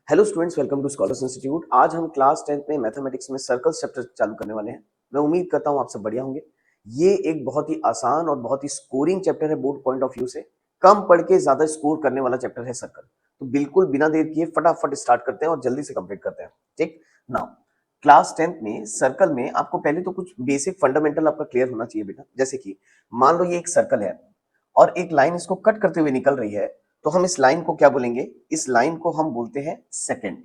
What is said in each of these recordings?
Hello students, welcome to Scholars Institute. आज हम class 10th में मैथमेटिक्स में सर्कल्स चैप्टर चालू करने वाले हैं। मैं उम्मीद करता हूं आप सब बढ़िया होंगे। ये एक बहुत ही आसान और बहुत ही स्कोरिंग चैप्टर है बोर्ड पॉइंट ऑफ व्यू से। कम पढ़ के ज्यादा स्कोर करने वाला चैप्टर है सर्कल। तो बिल्कुल बिना देर किए फटाफट स्टार्ट करते हैं और जल्दी से कंप्लीट करते हैं। ठीक नाउ, क्लास 10th में सर्कल में आपको पहले तो कुछ बेसिक फंडामेंटल आपका क्लियर होना चाहिए बेटा। जैसे कि मान लो ये एक सर्कल है और एक लाइन इसको कट करते हुए निकल रही है, तो हम इस लाइन को क्या बोलेंगे? इस लाइन को हम बोलते हैं सेकंड।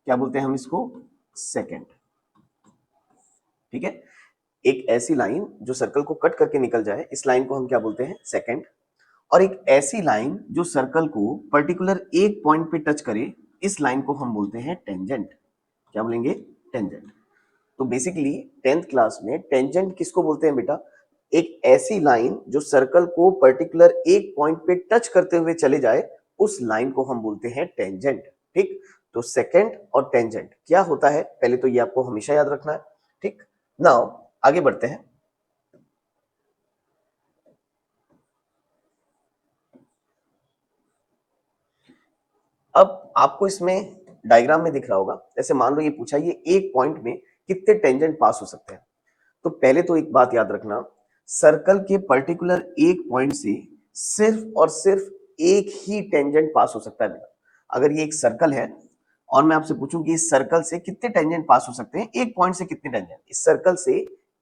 क्या बोलते हैं हम इसको? सेकंड। ठीक है। एक ऐसी लाइन जो सर्कल को कट करके निकल जाए, इस लाइन को हम क्या बोलते हैं? सेकंड। और एक ऐसी लाइन जो सर्कल को पर्टिकुलर एक पॉइंट पे टच करे, इस लाइन को हम बोलते हैं टेंजेंट। क्या बोलेंगे? टेंजेंट। तो बेसिकली 10th क्लास में टेंजेंट किसको बोलते हैं बेटा? एक ऐसी लाइन जो सर्कल को पर्टिकुलर एक पॉइंट पे टच करते हुए चले जाए, उस लाइन को हम बोलते हैं टेंजेंट। ठीक। तो सेकंड और टेंजेंट क्या होता है, पहले तो ये आपको हमेशा याद रखना है। ठीक। नाउ आगे बढ़ते हैं। अब आपको इसमें डायग्राम में दिख रहा होगा, जैसे मान लो ये पूछा, ये एक पॉइंट में कितने टेंजेंट पास हो सकते हैं। तो पहले तो एक बात याद रखना, सर्कल के पर्टिकुलर एक पॉइंट से सिर्फ और सिर्फ एक ही टेंजेंट पास हो सकता है बेटा। अगर ये एक सर्कल है और मैं आपसे पूछूं कि इस सर्कल से कितने टेंजेंट पास हो सकते हैं, एक पॉइंट से कितने टेंजेंट, इस सर्कल से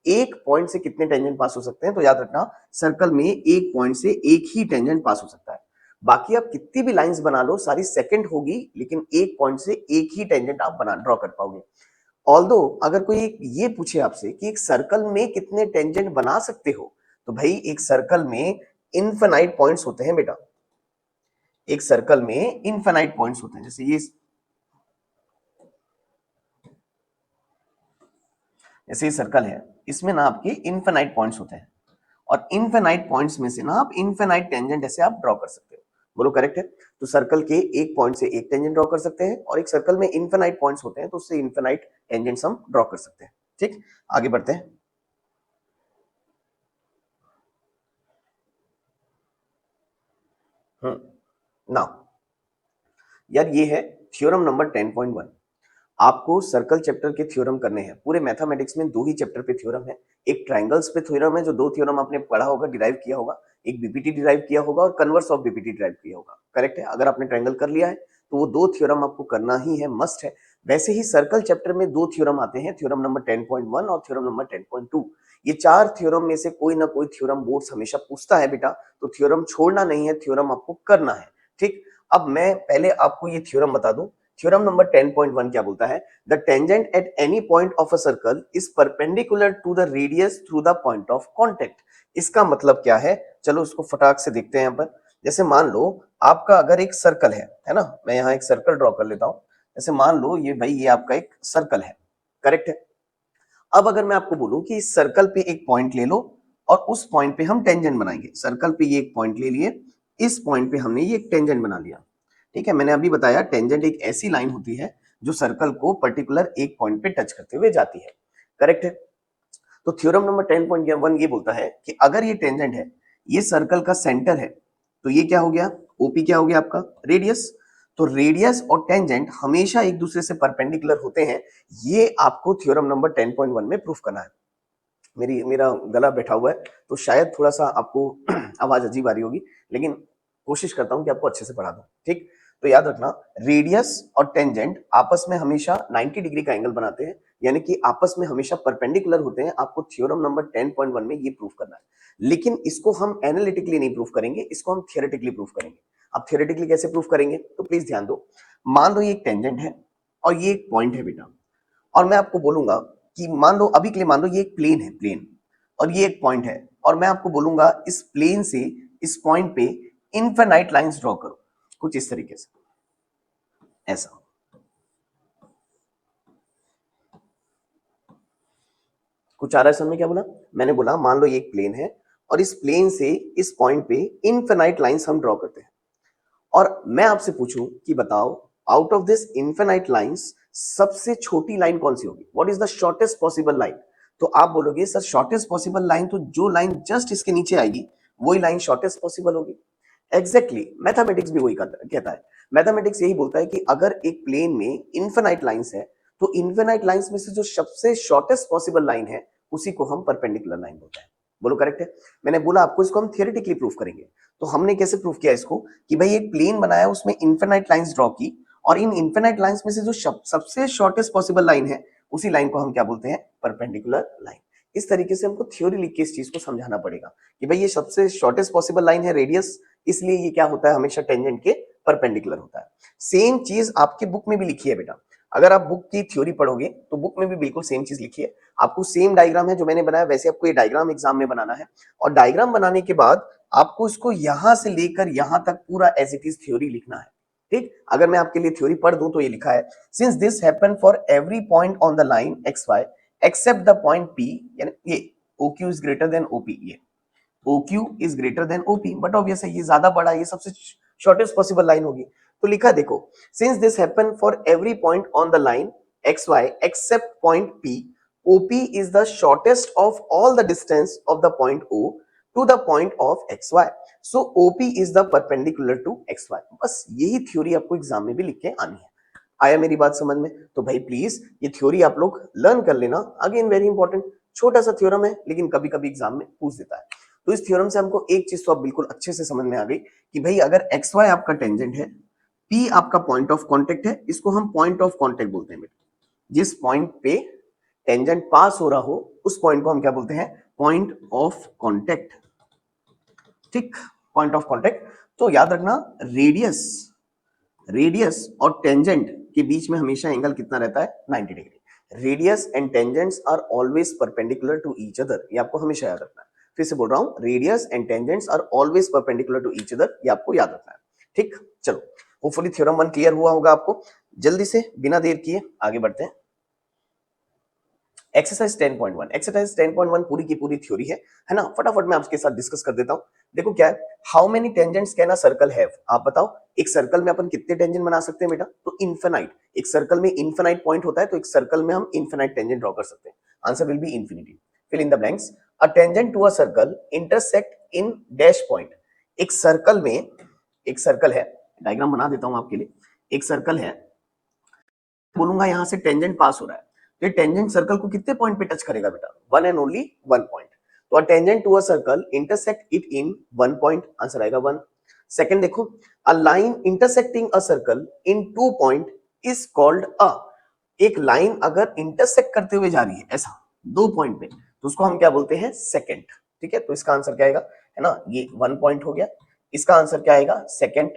एक पॉइंट से कितने टेंजेंट पास हो सकते हैं, तो याद रखना सर्कल में एक पॉइंट से एक ही टेंजेंट पास हो सकता है। बाकी आप कितनी भी लाइंस बना लो, सारी सेकंड होगी, लेकिन एक पॉइंट से एक ही टेंजेंट आप बना ड्रॉ कर पाओगे। ऑल्दो अगर कोई ये पूछे आपसे कि एक सर्कल में कितने टेंजेंट बना सकते हो, तो भाई एक सर्कल में इनफिनाइट पॉइंट्स होते हैं बेटा। एक सर्कल में इनफिनाइट पॉइंट्स होते हैं। जैसे ये सर्कल है, इसमें ना आपके इनफिनाइट पॉइंट्स होते हैं और इनफिनाइट पॉइंट्स में से ना आप इनफिनाइट टेंजेंट ऐसे आप ड्रॉ कर सकते हो। बोलो करेक्ट है? तो सर्कल के एक पॉइंट से एक टेंजेंट ड्रॉ कर सकते हैं और एक सर्कल में इनफिनाइट पॉइंट्स होते हैं तो उससे इनफिनाइट टेंजेंट्स हम ड्रॉ कर सकते हैं। ठीक, आगे बढ़ते हैं। नाउ यार, ये है थ्योरम नंबर 10.1। आपको सर्कल चैप्टर के थ्योरम करने हैं। पूरे मैथमेटिक्स में दो ही चैप्टर पे थ्योरम है। एक ट्रायंगल्स पे थ्योरम है, जो दो थ्योरम आपने पढ़ा होगा, डिराइव किया होगा। एक बीपीटी डिराइव किया होगा और कन्वर्स ऑफ बीपीटी डिराइव किया होगा। करेक्ट है? अगर आपने ट्रायंगल कर लिया है तो वो दो थ्योरम आपको करना ही है, मस्ट है। वैसे ही सर्कल चैप्टर में दो थ्योरम आते हैं, थ्योरम नंबर 10.1 और थ्योरम नंबर 10.2। ये चार थ्योरम में से कोई ना कोई थ्योरम बोर्ड्स हमेशा पूछता है बेटा, तो थ्योरम छोड़ना नहीं है, थ्योरम आपको करना है। ठीक। अब मैं पहले आपको ये थ्योरम बता दूं। थ्योरम नंबर 10.1 क्या बोलता है? The tangent at any point of a circle is perpendicular to the radius through the point of contact। इसका मतलब क्या है? चलो उसको फटाक से देखते हैं यहाँ पर। जैसे मान लो आपका अगर एक सर्कल है ना, मैं यहाँ एक सर्कल ड्रॉ कर लेता हूँ। जैसे मान लो ये भाई, ये आपका एक सर्कल है। करेक्ट है? अब अगर मैं आपको बोलूं कि इस सर्कल पे एक पॉइंट ले लो और उस पॉइंट पे हम टेंजेंट बनाएंगे। सर्कल पे ये एक पॉइंट ले लिए, इस पॉइंट पे हमने ये एक टेंजेंट बना लिया। ठीक है, मैंने अभी बताया टेंजेंट एक ऐसी लाइन होती है जो सर्कल को पर्टिकुलर एक पॉइंट पे टच करते हुए जाती है। करेक्ट है? तो थ्योरम नंबर 10.1 ये बोलता है कि अगर ये टेंजेंट है, ये सर्कल का सेंटर है, तो ये क्या हो गया? ओपी क्या हो गया आपका? रेडियस। तो रेडियस और टेंजेंट हमेशा एक दूसरे से परपेंडिकुलर होते हैं। ये आपको थ्योरम नंबर 10.1 में प्रूफ करना है। मेरा गला बैठा हुआ है तो शायद थोड़ा सा आपको आवाज अजीब आ रही होगी, लेकिन कोशिश करता हूं कि आपको अच्छे से पढ़ा दूं। ठीक। तो याद रखना, रेडियस और टेंजेंट आपस में हमेशा 90 डिग्री का एंगल बनाते हैं, यानी कि आपस में हमेशा परपेंडिकुलर होते हैं। आपको थ्योरम नंबर 10.1 में ये प्रूफ करना है। लेकिन इसको हम एनालिटिकली नहीं प्रूफ करेंगे, इसको हम थियोरेटिकली प्रूफ करेंगे। अब थियोरेटिकली कैसे प्रूफ करेंगे, तो प्लीज ध्यान दो। मान लो ये एक टेंजेंट है और ये एक पॉइंट है बेटा, और मैं आपको बोलूंगा कि मान लो, अभी के लिए मान लो ये एक प्लेन है, प्लेन, और ये एक पॉइंट है, और मैं आपको बोलूंगा इस प्लेन से इस पॉइंट पे इनफिनाइट लाइंस ड्रॉ करो, कुछ इस तरीके से, ऐसा। कुछ आ रहा है समझ में? क्या बोला मैंने? बोला मान लो ये एक प्लेन है और इस प्लेन से इस पॉइंट पे इनफिनाइट लाइंस हम ड्रॉ करते हैं, और मैं आपसे पूछूं कि बताओ, out of this infinite lines सबसे छोटी लाइन कौन सी होगी? What is the shortest possible line? तो आप बोलोगे सर शॉर्टेस्ट पॉसिबल लाइन तो जो लाइन जस्ट इसके नीचे आएगी वही लाइन शॉर्टेस्ट पॉसिबल होगी। एग्जैक्टली मैथमेटिक्स भी वही कहता है। मैथमेटिक्स यही बोलता है कि अगर एक प्लेन में इनफिनाइट लाइंस है तो इनफिनाइट लाइंस में से जो सबसे शॉर्टेस्ट पॉसिबल लाइन है उसी को हम परपेंडिकुलर लाइन बोलते हैं। बोलो करेक्ट है? मैंने बोला आपको इसको हम थियोरेटिकली प्रूफ करेंगे। तो हमने कैसे प्रूफ किया इसको कि भाई एक प्लेन बनाया उसमें इनफिनाइट लाइंस ड्रॉ की और इन इनफिनाइट लाइंस में से जो सबसे शॉर्टेस्ट पॉसिबल लाइन है उसी लाइन को हम क्या बोलते हैं? Perpendicular line. इस तरीके से हमको थ्योरी लिख के इस चीज को समझाना पड़ेगा कि भाई ये सबसे शॉर्टेस्ट पॉसिबल लाइन है रेडियस, इसलिए ये क्या होता है? हमेशा टेंजेंट के परपेंडिकुलर होता है। सेम चीज आपके बुक में भी लिखी है बेटा। अगर आप बुक की थ्योरी पढ़ोगे तो बुक में भी बिल्कुल सेम चीज लिखी है। आपको सेम डायग्राम है जो मैंने बनाया वैसे आपको ये डायग्राम एग्जाम में बनाना है और डायग्राम बनाने के बाद आपको इसको यहां से लेकर यहां तक पूरा एज इट इज थ्योरी लिखना है। ठीक, अगर मैं आपके लिए थ्योरी पढ़ दूं तो ये लिखा है, since this happen for every point on the line X Y except the point P, यानी ये OQ is greater than OP, ये OQ is greater than OP, but obvious है ये ज्यादा बड़ा, ये सबसे शॉर्टेस्ट पॉसिबल लाइन होगी। तो लिखा देखो, since this happen for every point on the line X Y except point P, OP is the shortest of all the distance of the point O to the point of XY. So OP is the perpendicular to XY. बस यही theory आपको exam में भी लिख के आनी है। आया मेरी बात समझ में? तो भाई प्लीज ये थ्योरी आप लोग लर्न कर लेना। अगेन वेरी इंपॉर्टेंट, छोटा सा थ्योरम है लेकिन कभी कभी एग्जाम में पूछ देता है। तो इस थ्योरम से हमको एक चीज तो अब बिल्कुल अच्छे से समझ में आ गई कि भाई अगर XY आपका टेंजेंट है, P आपका पॉइंट ऑफ कांटेक्ट है, इसको हम पॉइंट ऑफ कांटेक्ट बोलते हैं बेटा। जिस पॉइंट पे टेंजेंट पास हो रहा हो उस पॉइंट को हम क्या बोलते हैं? Point of contact. ठीक, पॉइंट ऑफ कांटेक्ट। तो याद रखना रेडियस रेडियस और टेंजेंट के बीच में हमेशा एंगल कितना रहता है? 90 degree. Radius and tangents are always perpendicular to each other, ये आपको हमेशा याद रखना है। फिर से बोल रहा हूं, radius and tangents are always perpendicular to each other, ये आपको याद रखना है। ठीक, चलो होपफुली थ्योरम 1 क्लियर हुआ होगा आपको। जल्दी से बिना देर किए आगे बढ़ते हैं। एक्सरसाइज 10.1, एक्सरसाइज 10.1 पूरी की पूरी थ्योरी है ना? फटाफट मैं आपके साथ डिस्कस कर देता हूं। देखो क्या है, how many tangents can a circle have? आप बताओ, एक सर्कल में अपन कितने टेंजेंट बना सकते हैं बेटा? तो इनफिनाइट। एक सर्कल में इनफिनाइट पॉइंट होता है तो एक सर्कल में हम इनफिनाइट टेंजेंट ड्रॉ कर सकते हैं। Answer will be infinity. Fill in the blanks. A tangent to a circle intersect in dash point. एक सर्कल में, एक सर्कल है, डायग्राम बना देता हूं आपके लिए। एक सर्कल है, बोलूंगा यहां से टेंजेंट पास हो रहा है, तो ये टेंजेंट सर्कल को कितने पॉइंट पे टच करेगा बेटा? One and only one point. तो a tangent to a circle intersect it in one point, answer आएगा वन। सेकंड देखो, a line intersecting a circle in two point is called a. एक लाइन अगर intersect करते हुए जा रही है ऐसा दो पॉइंट पे तो उसको हम क्या बोलते हैं? सेकंड। ठीक है, तो इसका आंसर क्या आएगा? है ना, ये वन पॉइंट हो गया, इसका आंसर क्या आएगा? Second.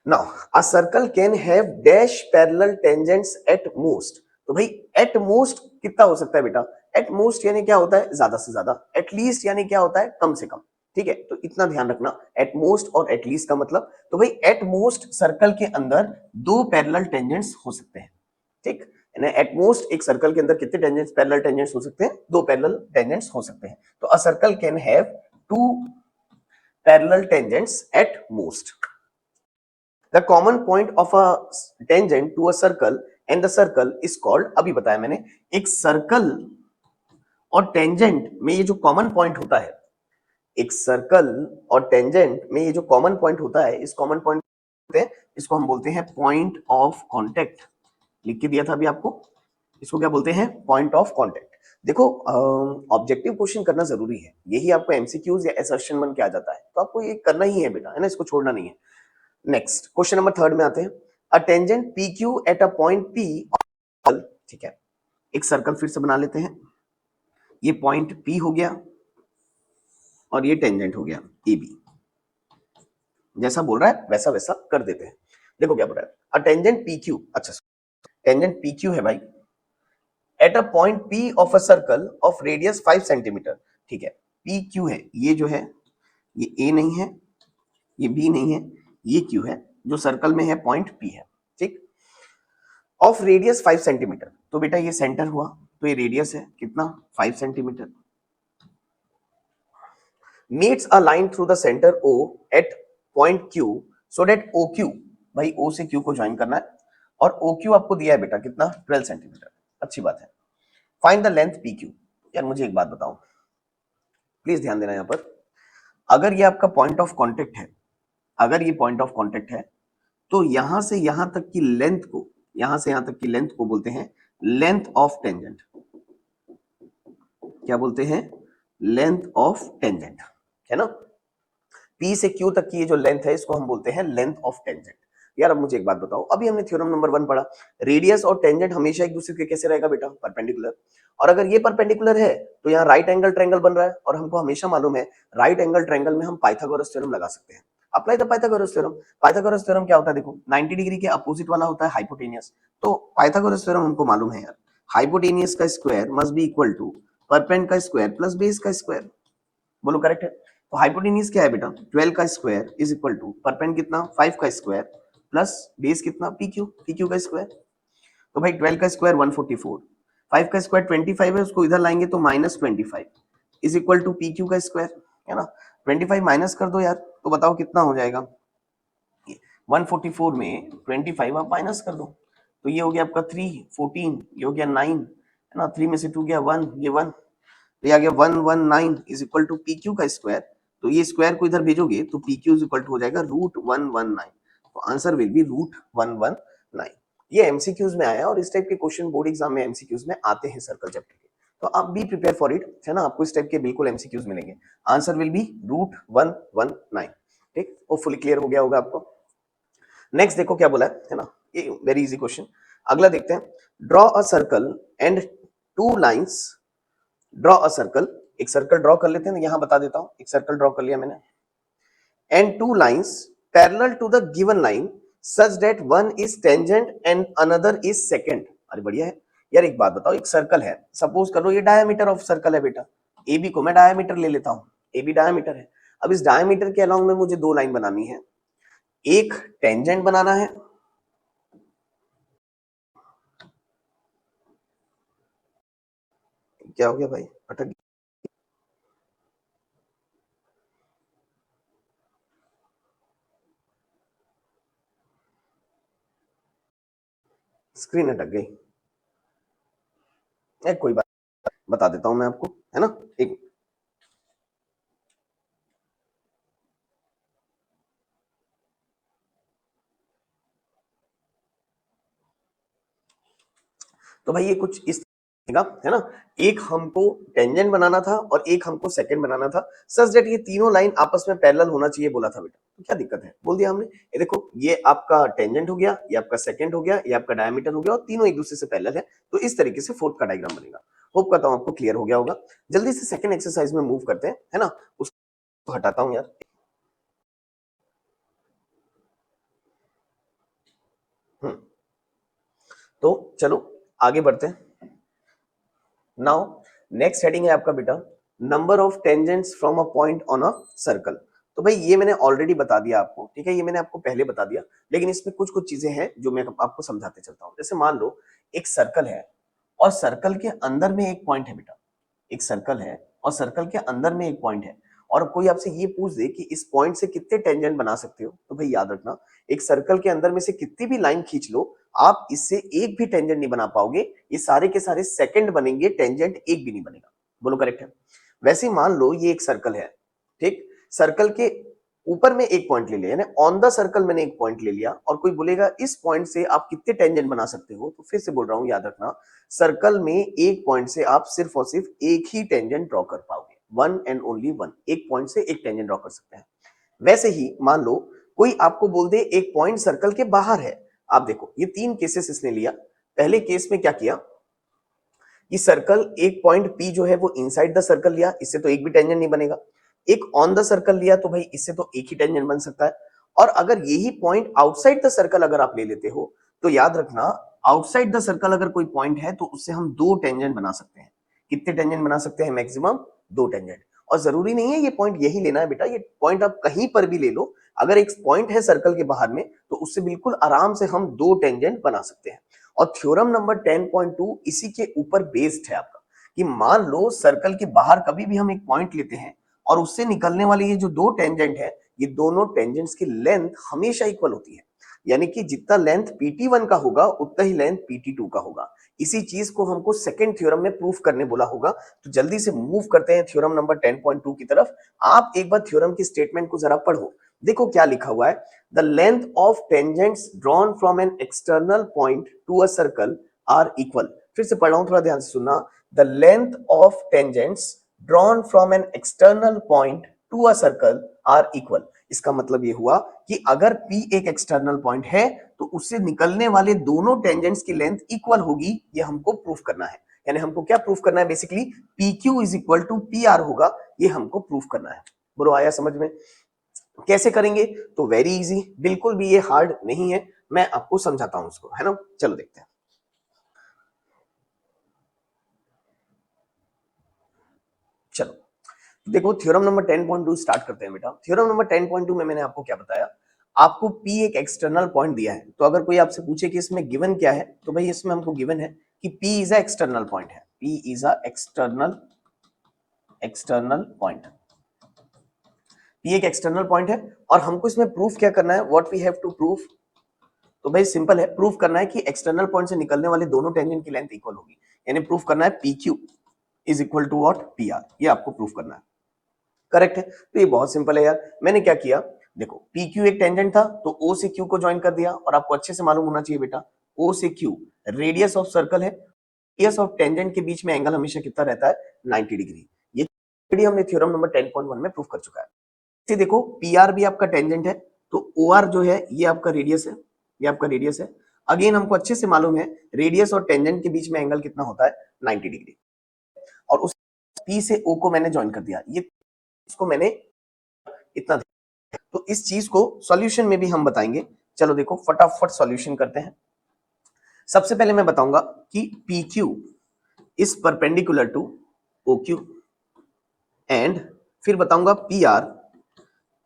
Now, a circle can have dash parallel tangents at most. तो भाई at most कितना हो सकता है बेटा? At most यानी क्या होता है? ज्यादा से ज्यादा। At least यानी क्या होता है? कम से कम। ठीक है, तो इतना ध्यान रखना, at most और at least का मतलब। तो भाई at most सर्कल के अंदर दो पैरेलल टेंजेंट्स हो सकते हैं। ठीक, यानी at most एक सर्कल के अंदर कितने टेंजेंट्स, पैरेलल टेंजेंट्स हो सकते हैं? दो पैरेलल टेंजेंट्स हो सकते हैं। तो a circle can have two parallel tangents at most. The common point of a tangent to a circle and the circle is called, अभी बताया मैंने, एक सर्कल और टेंजेंट में ये जो कॉमन पॉइंट होता है, एक सर्कल और टेंजेंट में ये जो कॉमन पॉइंट होता है, इस कॉमन पॉइंट इसको हम बोलते हैं पॉइंट ऑफ कांटेक्ट। लिख के दिया था अभी आपको, इसको क्या बोलते हैं? Point of contact. देखो ऑब्जेक्टिव क्वेश्चन करना जरूरी है, यही आपको एमसीक्यूज या असर्शन बन के आ जाता है, तो आपको ये करना ही है बेटा, है ना, इसको छोड़ना नहीं है। नेक्स्ट क्वेश्चन नंबर थर्ड में आते हैं। A tangent P Q at a point P. ठीक है, एक सर्कल फिर से बना लेते हैं। ये पॉइंट पी हो गया और ये टेंजेंट हो गया ए बी। जैसा बोल रहा है वैसा वैसा कर देते हैं। देखो क्या बोल रहा है, अ टेंजेंट पी क्यू, अच्छा टेंजेंट पी क्यू है भाई, at a point P of a circle of radius 5 centimetre. ठीक है, पी क्यू है, ये जो है ये ए नहीं है, ये बी नहीं है, ये क्यू है, जो सर्कल में है पॉइंट पी है। ठीक, ऑफ रेडियस 5 सेंटीमीटर। तो बेटा ये सेंटर हुआ, तो ये रेडियस है कितना? 5 centimetre. Meets a line through the centre O at point Q so that O Q, भाई ओ से क्यू को ज्वाइन करना है और ओ क्यू आपको दिया है बेटा कितना? 12 सेंटीमीटर। अच्छी बात है। Find the length P Q. यार मुझे एक बात बताओ, प्लीज ध्यान देना यहां पर। अगर ये आपका पॉइंट ऑफ कांटेक्ट है, अगर ये पॉइंट ऑफ कांटेक्ट है, तो यहां से यहां तक की लेंथ को, यहां से यहां तक की लेंथ को बोलते हैं लेंथ ऑफ टेंजेंट। क्या बोलते हैं? लेंथ ऑफ टेंजेंट, है ना। P से Q तक की ये जो लेंथ है इसको हम बोलते हैं लेंथ ऑफ टेंजेंट। यार अब मुझे एक बात बताओ, अभी हमने थ्योरम नंबर 1 पढ़ा, रेडियस और टेंजेंट हमेशा एक दूसरे के कैसे रहेगा बेटा? परपेंडिकुलर। और अगर ये परपेंडिकुलर है तो यहाँ राइट एंगल ट्रायंगल बन रहा है, और हमको हमेशा मालूम है राइट एंगल ट्रायंगल में हम पाइथागोरस थ्योरम लगा सकते हैं। Apply the Pythagoras theorem. Pythagoras theorem क्या होता है? देखो 90 डिग्री के अपोजिट वाला होता है हाइपोटेनियस। तो पाइथागोरस थ्योरम हमको मालूम है यार, हाइपोटेनियस का square must be equal to perpend का स्क्वायर प्लस बेस का स्क्वायर। बोलो करेक्ट है? तो हाइपोटेन्यूज क्या है बेटा? 12 का square is equal to perpend कितना? 5 का स्क्वायर प्लस बेस कितना? पीक्यू का स्क्वायर। तो भाई 12 का स्क्वायर 144, 5 का स्क्वायर 25 है, उसको इधर लाएंगे तो -25 इज इक्वल टू पीक्यू का स्क्वायर, है ना। 25 माइनस कर दो यार, तो बताओ कितना हो जाएगा? 144 में 25 आप माइनस कर दो, तो ये हो गया आपका 3, 14, ये हो गया 9, है ना। 3 में से 2 गया 1, ये 1, तो ये आ गया 119 is equal to P Q का स्क्वायर। तो ये स्क्वायर को इधर भेजोगे तो P Q is equal to हो जाएगा √119। तो आंसर विल बी √119। ये एमसीक्यूज में आया, और इस टाइप के क्वेश्चन बोर्ड एग्जाम में एमसीक्यूज में आते हैं सर्कल चैप्टर के। तो आप बी प्रिपेयर फॉर इट, है ना। आपको इस टाइप के बिल्कुल एमसीक्यूज मिलेंगे। Answer will B √119। ठीक, वो फुली क्लियर हो गया होगा आपको। नेक्स्ट देखो क्या बोला है ना, ये वेरी इजी क्वेश्चन। अगला देखते हैं, draw a circle and two lines. Draw a circle, एक सर्कल ड्रॉ कर लेते हैं, यहां बता देता हूं, एक सर्कल ड्रॉ कर लिया मैंने। And two lines parallel to the given line such that one is tangent and another is secant. अरे बढ़िया है यार। एक बात बताओ, एक सर्कल है, सपोज करो ये डायमीटर ऑफ सर्कल है बेटा, ए बी को मैं डायमीटर ले लेता हूं, ए बी डायमीटर है। अब इस डायमीटर के अलाउंग में मुझे दो लाइन बनानी है, एक टेंजेंट बनाना है, क्या हो गया भाई, अटक, स्क्रीन अटक गई। कोई बात, बता देता हूं मैं आपको, है ना। एक, तो भाई ये कुछ इस का, है ना। एक हमको टेंजेंट बनाना था और एक हमको सेकंड बनाना था, सच दैट ये तीनों लाइन आपस में पैरेलल होना चाहिए बोला था बेटा। तो क्या दिक्कत है, बोल दिया हमने। ये देखो, ये आपका टेंजेंट हो गया, ये आपका सेकंड हो गया, ये आपका डायमीटर हो गया, और तीनों एक दूसरे से पैरेलल है। तो इस तरीके से फोर्थ का डायग्राम बनेगा। होप करता हूं आपको क्लियर हो गया होगा। जल्दी से सेकंड एक्सरसाइज में मूव करते हैं, है ना। उसको हटाता हूं यार। हम्म, तो चलो आगे बढ़ते हैं। नाउ नेक्स्ट हेडिंग है आपका बेटा, number of tangents from a point on a circle. तो भाई ये मैंने ऑलरेडी बता दिया आपको, ठीक है, ये मैंने आपको पहले बता दिया, लेकिन इसमें कुछ कुछ चीजें हैं जो मैं आपको समझाते चलता हूँ। जैसे मान लो एक सर्कल है, और सर्कल के अंदर में एक पॉइंट है बेटा, एक सर्कल है और सर्कल के अंदर में एक पॉइंट है, और कोई आपसे ये पूछ दे कि इस पॉइंट से कितने टेंजेंट बना सकते हो, तो भाई याद रखना, एक सर्कल के अंदर में से कितनी भी लाइन खींच लो, आप इससे एक भी टेंजेंट नहीं बना पाओगे। ये सारे के सारे सेकंड बनेंगे, टेंजेंट एक भी नहीं बनेगा। बोलो करेक्ट है? वैसे मान लो ये एक सर्कल है, ठीक, सर्कल के ऊपर में एक पॉइंट ले लिया, यानी ऑन द सर्कल मैंने एक पॉइंट ले लिया, और कोई बोलेगा इस पॉइंट से आप कितने टेंजेंट बना सकते हो, तो फिर से बोल रहा हूं, याद रखना, सर्कल में एक पॉइंट से आप सिर्फ और सिर्फ एक ही टेंजेंट ड्रॉ कर पाओगे, वन एंड ओनली वन। एक पॉइंट से एक टेंजेंट ड्रॉ कर सकते हैं। वैसे ही मान लो कोई आपको बोल दे एक पॉइंट सर्कल के बाहर है। आप देखो ये तीन केसेस इसने लिया। पहले केस में क्या किया कि सर्कल एक पॉइंट P जो है वो इनसाइड द सर्कल लिया, इससे तो एक भी टेंजेंट नहीं बनेगा। एक ऑन द सर्कल लिया, तो भाई इससे तो एक ही टेंजेंट बन सकता है। और अगर यही पॉइंट आउटसाइड द सर्कल अगर आप ले लेते हो, तो याद रखना, आउटसाइड द सर्कल अगर कोई पॉइंट है तो उससे हम दो टेंजेंट बना सकते हैं। कितने टेंजेंट बना सकते हैं? मैक्सिमम दो टेंजेंट। और जरूरी नहीं है ये पॉइंट यही लेना है बेटा, ये पॉइंट आप कहीं पर भी ले लो। अगर एक पॉइंट है सर्कल के बाहर में, तो उससे बिल्कुल आराम से हम दो टेंजेंट बना सकते हैं। और थ्योरम नंबर 10.2 इसी के ऊपर बेस्ड है आपका, कि मान लो सर्कल के बाहर कभी भी हम एक पॉइंट लेते हैं, और उससे निकलने वाले ये जो दो टेंजेंट है, ये दोनों टेंजेंट्स की लेंथ हमेशा इक्वल होती है। यानी कि जितना लेंथ PT1 का होगा उतना ही लेंथ PT2 का होगा। इसी चीज को हमको सेकंड थ्योरम में प्रूफ करने बोला होगा। तो जल्दी से मूव करते हैं थ्योरम नंबर 10.2 की तरफ। आप एक बार थ्योरम की स्टेटमेंट को जरा पढ़ो, देखो क्या लिखा हुआ है। The length of tangents drawn from an external point to a circle are equal. फिर से पढ़ रहा हूं, थोड़ा ध्यान से सुनना। The length of tangents drawn from an external point to a circle are equal. इसका मतलब ये हुआ कि अगर P एक एक्सटर्नल पॉइंट है तो उससे निकलने वाले दोनों टेंजेंट्स की लेंथ इक्वल होगी, ये हमको प्रूफ करना है। यानी हमको क्या प्रूफ करना है, basically PQ is equal to PR होगा, ये हमको प्रूफ करना है। ब्रो आया समझ में? कैसे करेंगे? तो वेरी इजी, बिल्कुल भी ये हार्ड नहीं है, मैं आपको समझाता हूं उसको, है ना। चलो देखते हैं। चलो देखो, थ्योरम नंबर 10.2 स्टार्ट करते हैं बेटा। थ्योरम नंबर 10.2 में मैंने आपको क्या बताया, आपको P एक एक्सटर्नल पॉइंट दिया है। तो अगर कोई आपसे पूछे कि इसमें गिवन क्या है, तो भाई इसमें हमको गिवन है कि P is a external point है। P is a external point. P एक एक्सटर्नल पॉइंट है और हमको इसमें प्रूफ क्या करना है, what we have to proof. तो भाई सिंपल है, प्रूफ करना है कि एक्सटर्नल पॉइंट से निकलने वाले दोनों टेंजेंट की लेंथ इक्वल होगी। यानी प्रूफ करना है PQ is equal to what, PR। ये आपको प्रूफ करना है। करेक्ट है? तो ये बहुत सिंपल है यार। मैंने क्या किया, देखो PQ एक टेंजेंट था तो O से Q को ज्वाइन कर दिया। और आपको अच्छे से मालूम होना चाहिए बेटा, O से Q रेडियस ऑफ सर्कल है। रेडियस ऑफ टेंजेंट के बीच में एंगल हमेशा कितना रहता है, 90 डिग्री। ये ऑलरेडी हमने थ्योरम नंबर 10.1 में प्रूफ कर चुका है। इसे देखो, PR भी आपका टेंजेंट है तो OR जो है ये आपका रेडियस है, ये आपका रेडियस है। अगेन हमको अच्छे से मालूम है रेडियस और टेंजेंट के बीच में एंगल कितना होता है, 90 डिग्री। और उस P से O को मैंने ज्वाइन कर दिया, ये इसको मैंने इतना। तो इस चीज को सॉल्यूशन में भी हम बताएंगे। चलो देखो फटाफट सॉल्यूशन करते हैं। सबसे पहले मैं बताऊंगा कि PQ is perpendicular to OQ and फिर बताऊंगा PR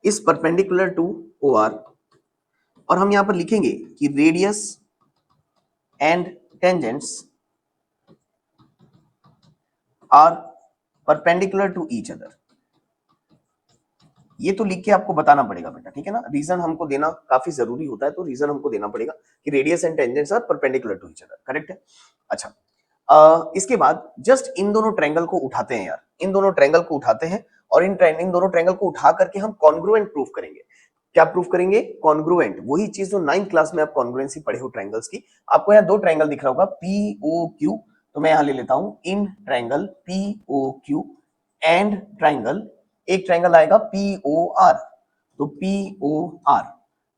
is perpendicular to OR। और हम यहां पर लिखेंगे कि radius and tangents are perpendicular to each other. ये तो लिख के आपको बताना पड़ेगा बेटा, ठीक है ना। रीजन हमको देना काफी जरूरी होता है, तो रीजन हमको देना पड़ेगा कि radius and tangents are perpendicular to each other. Correct है? अच्छा, इसके बाद जस्ट इन दोनों ट्रायंगल को उठाते हैं यार, इन दोनों ट्रायंगल को उठाते हैं और इन दोनों ट्रायंगल को उठा करके हम कॉन्ग्रुएंट प्रूफ करेंगे। क्या प्रूफ करेंगे? कॉन्ग्रुएंट। वही चीज जो 9th क्लास में आप कॉन्ग्रुएंसी पढ़े हो ट्रायंगल्स की। आपको यहाँ दो ट्रायंगल दिख रहा होगा POQ, तो मैं यहाँ ले लेता हूं in triangle POQ and triangle, एक ट्रायंगल आएगा POR। तो POR,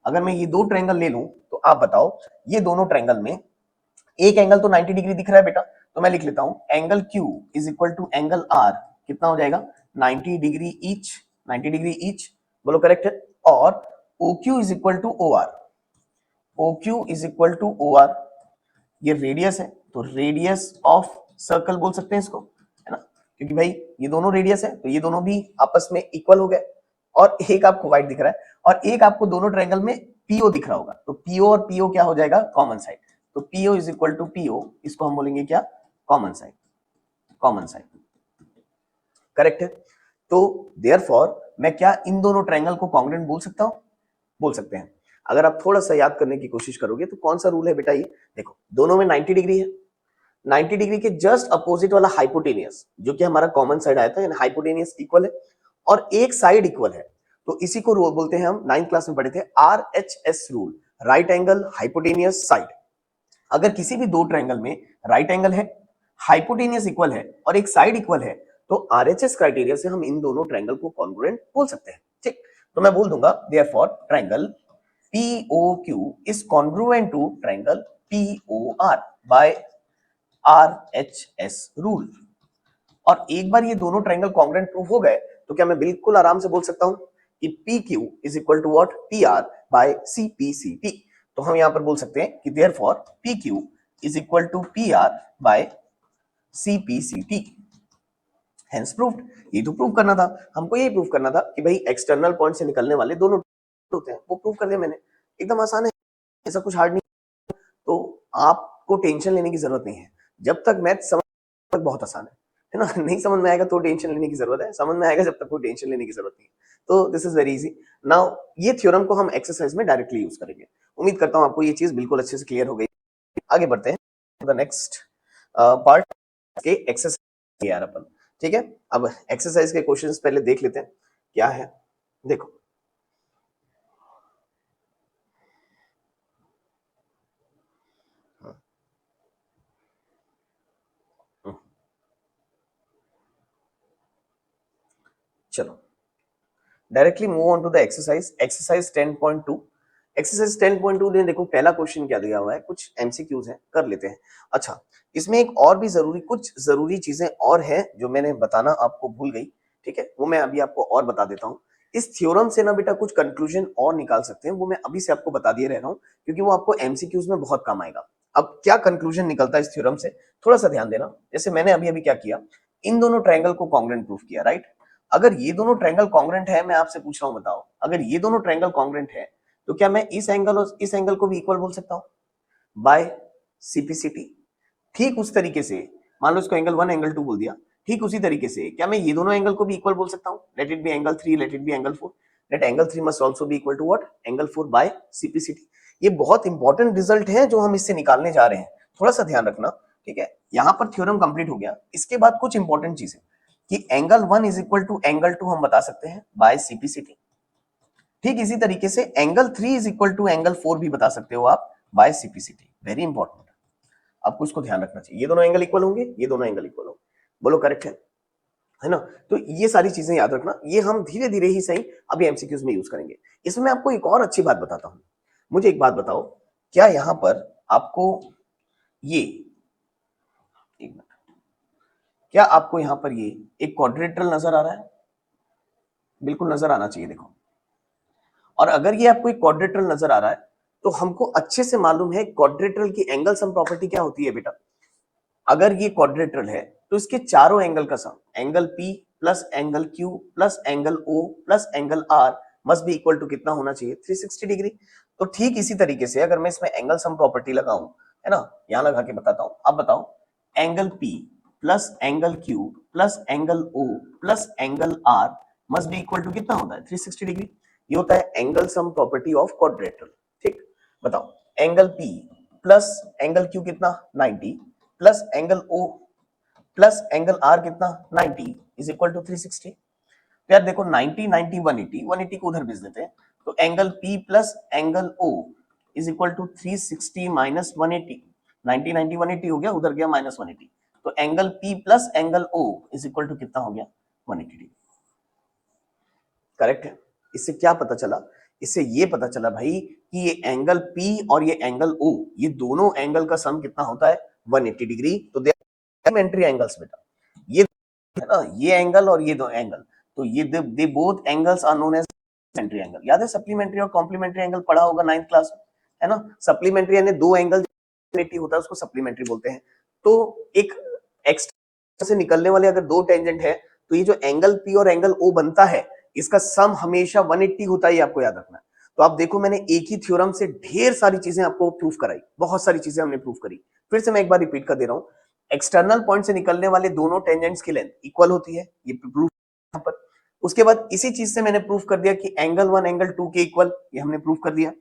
अगर मैं ये दो ट्रायंगल ले लूं तो आप बताओ, ये दोनों ट्रायंगल में एक एंगल तो 90 डिग्री दिख रहा है बेटा, तो मैं लिख लेता हूं angle Q is equal to angle R। कितना हो जाएगा? 90 डिग्री ईच, 90 डिग्री ईच। बोलो करेक्ट है? और OQ is equal to OR, OQ is equal to OR। ये रेडियस है तो रेडियस ऑफ सर्कल बोल सकते हैं इसको, है ना, क्योंकि भाई ये दोनों रेडियस है तो ये दोनों भी आपस में इक्वल हो गए। और एक आपको व्हाइट दिख रहा है और एक आपको दोनों ट्रायंगल में PO दिख रहा होगा, तो PO और PO क्या हो जाएगा, कॉमन साइड। तो PO is equal to PO, इसको हम बोलेंगे क्या, common side, common side. Correct है? तो देयरफॉर मैं क्या इन दोनों ट्रायंगल को कॉन्ग्रुएंट बोल सकता हूं? बोल सकते हैं। अगर आप थोड़ा सा याद करने की कोशिश करोगे तो कौन सा रूल है बेटा, ये देखो दोनों में 90 डिग्री है। 90 डिग्री के जस्ट अपोजिट वाला हाइपोटेनियस जो कि हमारा कॉमन साइड आया था, यानी हाइपोटेनियस इक्वल है और एक साइड इक्वल है। तो इसी को रूल बोलते हैं, हम 9th क्लास में पढ़े थे, RHS rule, right angle hypotenuse side. अगर किसी भी दो ट्रायंगल में राइट एंगल है, हाइपोटेनियस इक्वल है और एक साइड इक्वल है, तो आरएचएस क्राइटेरिया से हम इन दोनों ट्रायंगल को कॉन्ग्रुएंट बोल सकते हैं। ठीक, तो मैं बोल दूंगा therefore triangle POQ is congruent to triangle POR by RHS rule। और एक बार ये दोनों ट्रायंगल कॉन्ग्रुएंट प्रूफ हो गए तो क्या मैं बिल्कुल आराम से बोल सकता हूं कि PQ is equal to what, PR by CPCT। तो हम यहां पर बोल सकते हैं कि therefore PQ is equal to PR by CPCT। Hence proved. ये तो प्रूव करना था हमको, यही प्रूव करना था कि भाई एक्सटर्नल पॉइंट से निकलने वाले दोनों होते हैं, वो प्रूव कर दिया मैंने। एकदम आसान है, ऐसा कुछ हार्ड नहीं। तो आपको टेंशन लेने की जरूरत नहीं है, जब तक मैथ समझ तक बहुत आसान है ना। नहीं समझ में आएगा तो टेंशन लेने की जरूरत है, समझ में आएगा जब तक कोई टेंशन लेने की जरूरत नहीं है। तो this is very easy. Now ये थ्योरम को हम एक्सरसाइज में डायरेक्टली यूज करेंगे। उम्मीद करता हूं आपको ये चीज बिल्कुल अच्छे से क्लियर हो गई। आगे बढ़ते हैं द नेक्स्ट पार्ट के एक्सरसाइज यार अपन, ठीक है। अब एक्सरसाइज के क्वेश्चंस पहले देख लेते हैं क्या है। देखो चलो directly move on to the exercise. Exercise 10.2। Exercise 10.2 में देखो पहला क्वेश्चन क्या दिया हुआ है, कुछ एमसीक्यूज हैं, कर लेते हैं। अच्छा, इसमें एक और भी कुछ जरूरी चीजें और है जो मैंने बताना आपको भूल गई, ठीक है, वो मैं अभी आपको और बता देता हूँ। इस थ्योरम से ना बेटा कुछ कंक्लूजन और निकाल सकते हैं, वो मैं अभी से आपको बता दिए रह रहा हूँ, क्योंकि वो आपको एमसीक्यूज में बहुत काम आएगा। अब क्या कंक्लूजन निकलता है इस थ्योरम से, थोड़ा सा ध्यान देना। जैसे मैंने अभी अभी क्या किया, इन दोनों ट्रायंगल को कॉन्ग्रुएंट प्रूफ किया, राइट। अगर ये दोनों ट्रायंगल कॉन्ग्रुएंट है, मैं आपसे पूछ रहा हूं बताओ, अगर ये दोनों ट्रायंगल कॉन्ग्रुएंट है तो क्या मैं इस एंगल और इस एंगल को भी इक्वल बोल सकता हूं बाय सीपीसीटी। ठीक उस तरीके से मान लो इसको एंगल 1 एंगल 2 बोल दिया, ठीक उसी तरीके से क्या मैं ये दोनों एंगल को भी इक्वल बोल सकता हूं, let it be angle 3, let it be angle 4, let angle 3 must also be equal to what, angle 4 by CPCT. ये बहुत इंपॉर्टेंट रिजल्ट है जो हम इससे निकालने जा रहे हैं, थोड़ा सा ध्यान रखना, ठीक है। यहां पर थ्योरम कंप्लीट हो गया। इसके बाद कुछ इंपॉर्टेंट चीजें कि angle 1 is equal to angle 2 हम बता सकते हैं बाय सीपीसीटी। ठीक इसी तरीके से angle 3 is equal to angle 4 भी बता सकते हो आप बाय सीपीसीटी। वेरी इंपॉर्टेंट, आपको इसको ध्यान रखना चाहिए। ये दोनों एंगल इक्वल होंगे, ये दोनों एंगल इक्वल होंगे, बोलो करेक्ट है ना। तो ये सारी चीजें याद रखना, ये हम धीरे धीरे ही सही अभी एमसीक्यूज में यूज करेंगे। इसमें मैं आपको एक और अच्छी बात बताता हूं। मुझे एक बात बताओ, क्या यहां पर आपको ये, एक मिनट, क्या आपको यहां पर ये एक क्वाड्रेटरल नजर आ रहा है? बिल्कुल नजर आना चाहिए, देखो। और अगर ये आपको एक क्वाड्रेटरल नजर आ रहा है तो हमको अच्छे से मालूम है क्वाड्रेटरल की एंगल सम प्रॉपर्टी क्या होती है बेटा। अगर ये क्वाड्रेटरल है तो इसके चारों एंगल का sum, angle P plus angle Q plus angle O plus angle R must be equal to कितना होना चाहिए, 360 डिग्री। तो ठीक इसी तरीके से अगर मैं इसमें एंगल सम प्रॉपर्टी लगाऊं, है ना, यहां लगा के बताता हूं। अब बताओ, angle P plus angle Q plus angle O plus angle R must be equal to कितना होता है, 360 डिग्री। ये होता है angle sum property of quadrilateral. ठीक, बताओ, angle P plus angle Q कितना 90 plus angle O plus angle R कितना 90 इज इक्वल टू 360। तो यार देखो 90 90 180, 180 को उधर भेज देते हैं, तो angle P plus angle O is equal to 360 minus 180। 90 90 180 हो गया, उधर गया माइनस 180, तो angle P plus angle O is equal to कितना हो गया, 180 डिग्री। करेक्ट है। इससे क्या पता चला, इससे ये पता चला भाई कि ये एंगल P और ये एंगल O, ये दोनों एंगल का सम कितना होता है, 180 डिग्री। तो दे सप्लीमेंट्री एंगल्स बेटा, ये है ना, ये एंगल और ये दो एंगल, तो ये they both angles are known as supplementary angle. याद है सप्लीमेंट्री और कॉम्प्लीमेंट्री एंगल पढ़ा होगा 9th क्लास में, है ना। सप्लीमेंट्री यानी दो एंगल होता है उसको सप्लीमेंट्री बोलते हैं। तो एक एक्स्ट्रा से निकलने वाले अगर दो टेंजेंट है तो ये जो एंगल P और एंगल O बनता है इसका सम हमेशा 180 होता है, ये आपको याद रखना है। तो आप देखो मैंने एक ही थ्योरम से ढेर सारी चीजें आपको प्रूफ कराई, बहुत सारी चीजें हमने प्रूफ करी। फिर से मैं एक बार रिपीट कर दे रहा हूं, एक्सटर्नल पॉइंट से निकलने वाले दोनों टेंजेंट्स की लेंथ इक्वल होती है, ये प्रूफ यहां पर। उसके बाद इसी चीज से मैंने प्रूफ कर दिया कि एंगल 1 एंगल 2 के इक्वल, ये हमने प्रूफ कर दिया।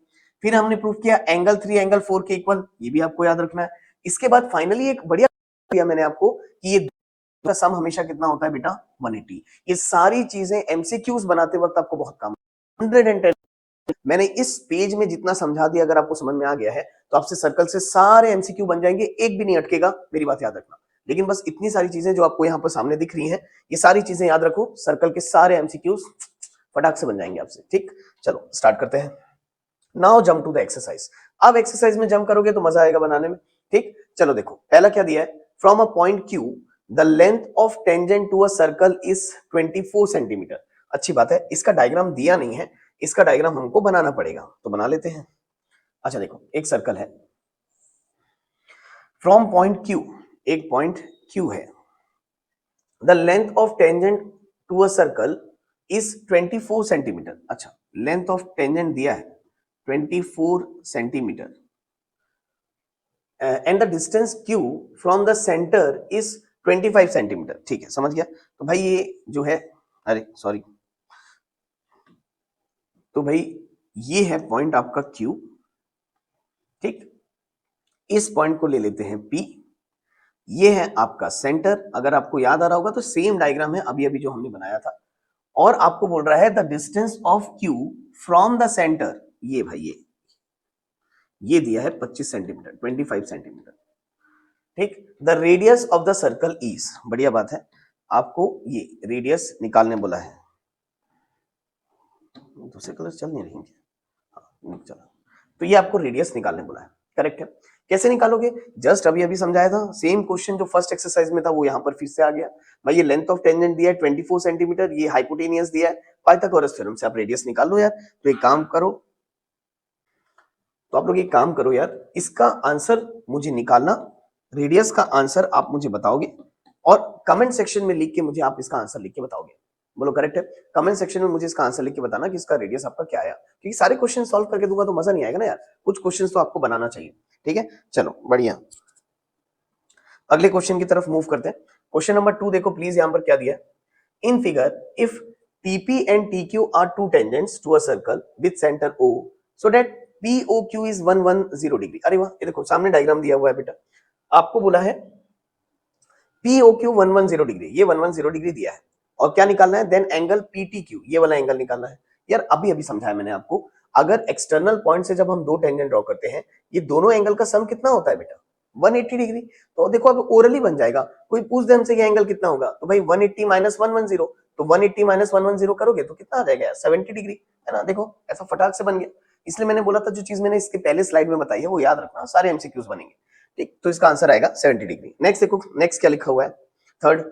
फिर हमने प्रूफ किया एंगल 3 एंगल 4 के इक्वल, ये भी आपको याद रखना है। इसके बाद फाइनली एक बढ़िया दिया मैंने आपको कि ये का सम हमेशा कितना होता है बेटा, 180। ये सारी चीजें एमसीक्यूज बनाते वक्त आपको बहुत काम, 110। मैंने इस पेज में जितना समझा दिया, अगर आपको समझ में आ गया है तो आपसे सर्कल से सारे एमसीक्यू बन जाएंगे, एक भी नहीं अटकेगा, मेरी बात याद रखना। लेकिन बस इतनी सारी चीजें जो आपको यहाँ पर सामने दिख रही हैं, ये सारी चीजें याद रखो, सर्कल के सारे एमसीक्यूज फटाक से बन जाएंगे आपसे। ठीक, चलो स्टार्ट करते हैं। Now jump to the exercise. अब एक्सरसाइज में जंप करोगे तो मजा आएगा बनाने में। ठीक, चलो देखो पहला क्या दिया है, from a point Q the length of tangent to a circle is 24 centimetre. अच्छी बात है, इसका डायग्राम दिया नहीं है, इसका डायग्राम हमको बनाना पड़ेगा, तो बना लेते हैं। अच्छा देखो, एक सर्कल है, फ्रॉम पॉइंट Q, एक पॉइंट Q है, the length of tangent to a circle is 24 centimetre. अच्छा, लेंथ ऑफ टेंजेंट दिया है 24 centimetre and the distance Q from the centre is 25 centimetre. ठीक है, समझ गया। तो भाई ये जो है, अरे सॉरी, तो भाई ये है पॉइंट आपका Q। ठीक, इस पॉइंट को ले लेते हैं P, ये है आपका सेंटर। अगर आपको याद आ रहा होगा तो सेम डायग्राम है अभी अभी जो हमने बनाया था। और आपको बोल रहा है the distance of Q from the centre, ये भाई ये दिया है 25 सेंटीमीटर, 25 सेंटीमीटर। ठीक, the radius of the circle is, बढ़िया बात है, आपको ये रेडियस निकालने बोला है। दूसरे कलर चल नहीं रही हैं क्या? हाँ, चला। तो ये आपको रेडियस निकालने बोला है, करेक्ट है। कैसे निकालोगे? जस्ट अभी अभी समझाया था, सेम क्वेश्चन जो फर्स्ट एक्सरसाइज में था वो यहाँ पर फिर से आ गया। भाई ये लेंथ ऑफ टेंजेंट दिया है 24 सेंटीमीटर, ये हाइपोटेनियस दिया है, पाइथागोरस थ्योरम से आप रेडियस निकाल लो यार। तो एक काम करो, तो आप लोग एक काम करो यार, इसका आंसर मुझे निकालना, रेडियस का आंसर आप मुझे बताओगे और कमेंट सेक्शन में लिख के मुझे आप इसका आंसर लिख के बताओगे। बोलो करेक्ट है? कमेंट सेक्शन में मुझे इसका आंसर लिख के बताना कि इसका रेडियस आपका क्या आया, क्योंकि सारे क्वेश्चन सॉल्व करके दूंगा तो मजा नहीं आएगा ना यार, कुछ क्वेश्चन तो आपको बनाना चाहिए। ठीक है, चलो बढ़िया, अगले क्वेश्चन की तरफ मूव करते हैं। क्वेश्चन नंबर 2 देखो प्लीज, यहाँ पर क्या दिया है। In figure if TP and TQ are two tangents to a circle with center O so that POQ is 110 degree. अरे वाह, ये देखो सामने डायग्राम दिया हुआ है बेटा, आपको बोला है POQ 110 डिग्री, ये 110 डिग्री दिया है और क्या निकालना है, देन एंगल PTQ, ये वाला एंगल निकालना है। यार अभी अभी समझाया मैंने आपको, अगर एक्सटर्नल पॉइंट से जब हम दो टेंजेंट ड्रॉ करते हैं, ये दोनों एंगल का सम कितना होता है बेटा, 180 डिग्री। तो देखो अब ओरली बन जाएगा, कोई पूछ दे हमसे ये एंगल कितना होगा, तो भाई 180 माइनस 110, तो 180 माइनस 110 करोगे तो कितना आ जाएगा यार, 70 डिग्री, है ना। देखो ऐसा फटाक से बन गया, इसलिए मैंने बोला था जो चीज मैंने इसके पहले स्लाइड में बताई है वो याद रखना, सारे एमसीक्यूज बनेंगे। ठीक, तो इसका आंसर आएगा 70 डिग्री। नेक्स्ट देखो, नेक्स्ट क्या लिखा हुआ है, third,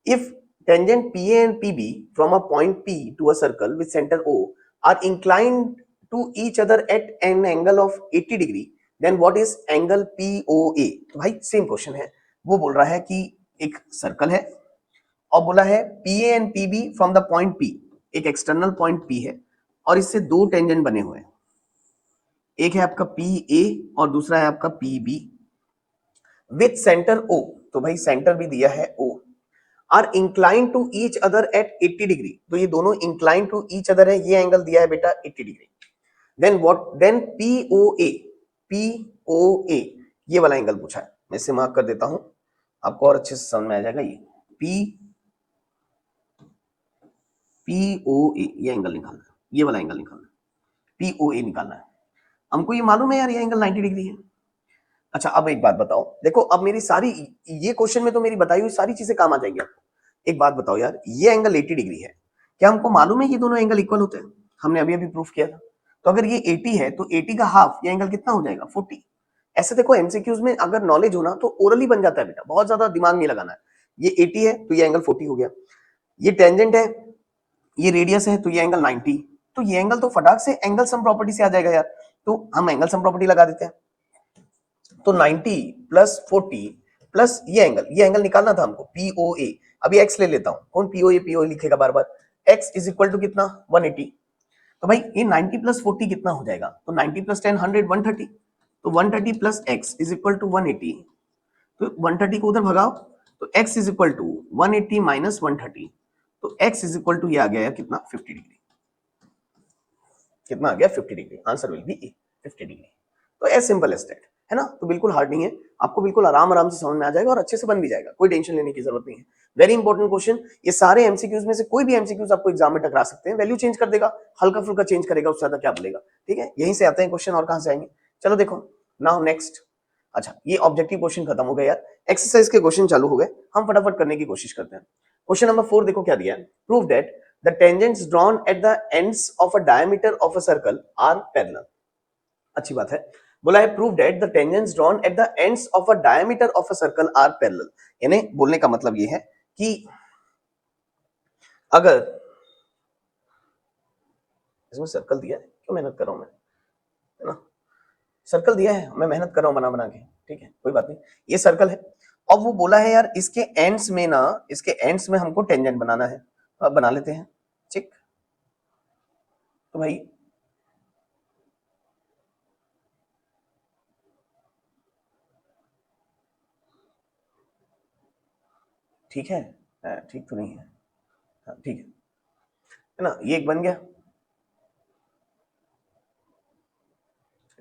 if tangent PA and PB from a point P to a circle with center O are inclined to each other at an angle of 80 degree, then what is angle POA? तो भाई same question है, वो बोल रहा है कि एक circle है और बोला है PA and PB from the point P, एक एक्सटर्नल पॉइंट P है और इससे दो टेंजेंट बने हुए हैं, एक है आपका PA और दूसरा है आपका PB विथ सेंटर O। तो भाई सेंटर भी दिया है O, are incline to each other at 80 degree, तो ये दोनों इंक्लाइन टू ईच अदर है, ये एंगल दिया है बेटा 80 degree. Then what, then POA, POA ये वाला एंगल पूछा है, मैं इसे मार्क कर देता हूं, आपको और अच्छे से समझ में आ जाएगा। ये पीओए ये एंगल निकालना है, ये वाला एंगल निकालना है, पीओए निकालना है। हमको ये मालूम है यार ये एंगल 90 डिग्री है। अच्छा अब एक बात बताओ, देखो अब मेरी सारी, ये क्वेश्चन में तो मेरी बताई हुई सारी चीजें काम आ जाएंगी आपको। एक बात बताओ यार, ये एंगल 80 डिग्री है, क्या हमको मालूम है कि दोनों एंगल इक्वल होते हैं? हमने अभी अभी प्रूफ किया था। तो अगर ये 80 है तो 80 का हाफ, ये एंगल कितना हो जाएगा, 40। ऐसे देखो एमसीक्यूज में अगर नॉलेज हो ना तो ओरली बन जाता है बेटा, बहुत ज्यादा दिमाग नहीं लगाना है। ये 80 है तो ये एंगल 40 हो गया, ये टेंजेंट है, ये रेडियस है तो ये एंगल 90, तो ये एंगल तो फटाक से एंगल सम प्रॉपर्टी से आ जाएगा यार। तो हम एंगल सम प्रॉपर्टी लगा देते हैं, तो 90 प्लस 40 प्लस ये एंगल निकालना था हमको पीओए। अभी एक्स ले लेता हूं, कौन पीओए पीओए लिखेगा बार बार, एक्स इज इक्वल टू कितना 180। तो भाई ये 90 प्लस 40 कितना हो जाएगा, तो 90 प्लस 10 100 130, तो 130 plus X is equal to 180, तो 130 को उधर भगाओ, तो X is equal to 180 minus 130, तो एक्स इज इक्वल टू ये आ गया कितना 50 डिग्री, कितना आ गया 50 degree, answer will B 50 degree. तो एज सिंपल एज दैट, है ना। तो बिल्कुल हार्ड नहीं है, आपको बिल्कुल आराम आराम से समझ में आ जाएगा और अच्छे से बन भी जाएगा, कोई टेंशन लेने की जरूरत नहीं है। वेरी इंपॉर्टेंट क्वेश्चन, ये सारे एमसीक्यूज में से कोई भी एमसीक्यूज आपको एग्जाम में टकरा सकते हैं, वैल्यू चेंज कर देगा, हल्का फुल्का चेंज करेगा, उससे ज्यादा क्या बोलेगा। ठीक है, यहीं से आते हैं क्वेश्चन, और कहां से आएंगे, चलो देखो नाउ नेक्स्ट। अच्छा ये ऑब्जेक्टिव क्वेश्चन खत्म हो गया यार, एक्सरसाइज के क्वेश्चन चालू हो गए, हम फटाफट करने की कोशिश करते हैं। क्वेश्चन नंबर 4 देखो क्या दिया है, prove that the tangents drawn at the ends of a diameter of a circle are parallel। अच्छी बात है, बोला है prove that the tangents drawn at the ends of a diameter of a circle are parallel. यानी बोलने का मतलब ये है कि अगर इसमें सर्कल दिया है, क्यों मेहनत कर रहा हूं मैं, है ना, सर्कल दिया है, मैं मेहनत कर रहा हूं बना बना के, ठीक है कोई बात नहीं, ये सर्कल है और वो बोला है यार इसके एंड्स में ना, इसके एंड्स में हमको टेंजेंट बनाना है, तो अब बना लेते हैं। ठीक, तो भाई ठीक है, ठीक तो नहीं है, हाँ, ठीक है ना, ये एक बन गया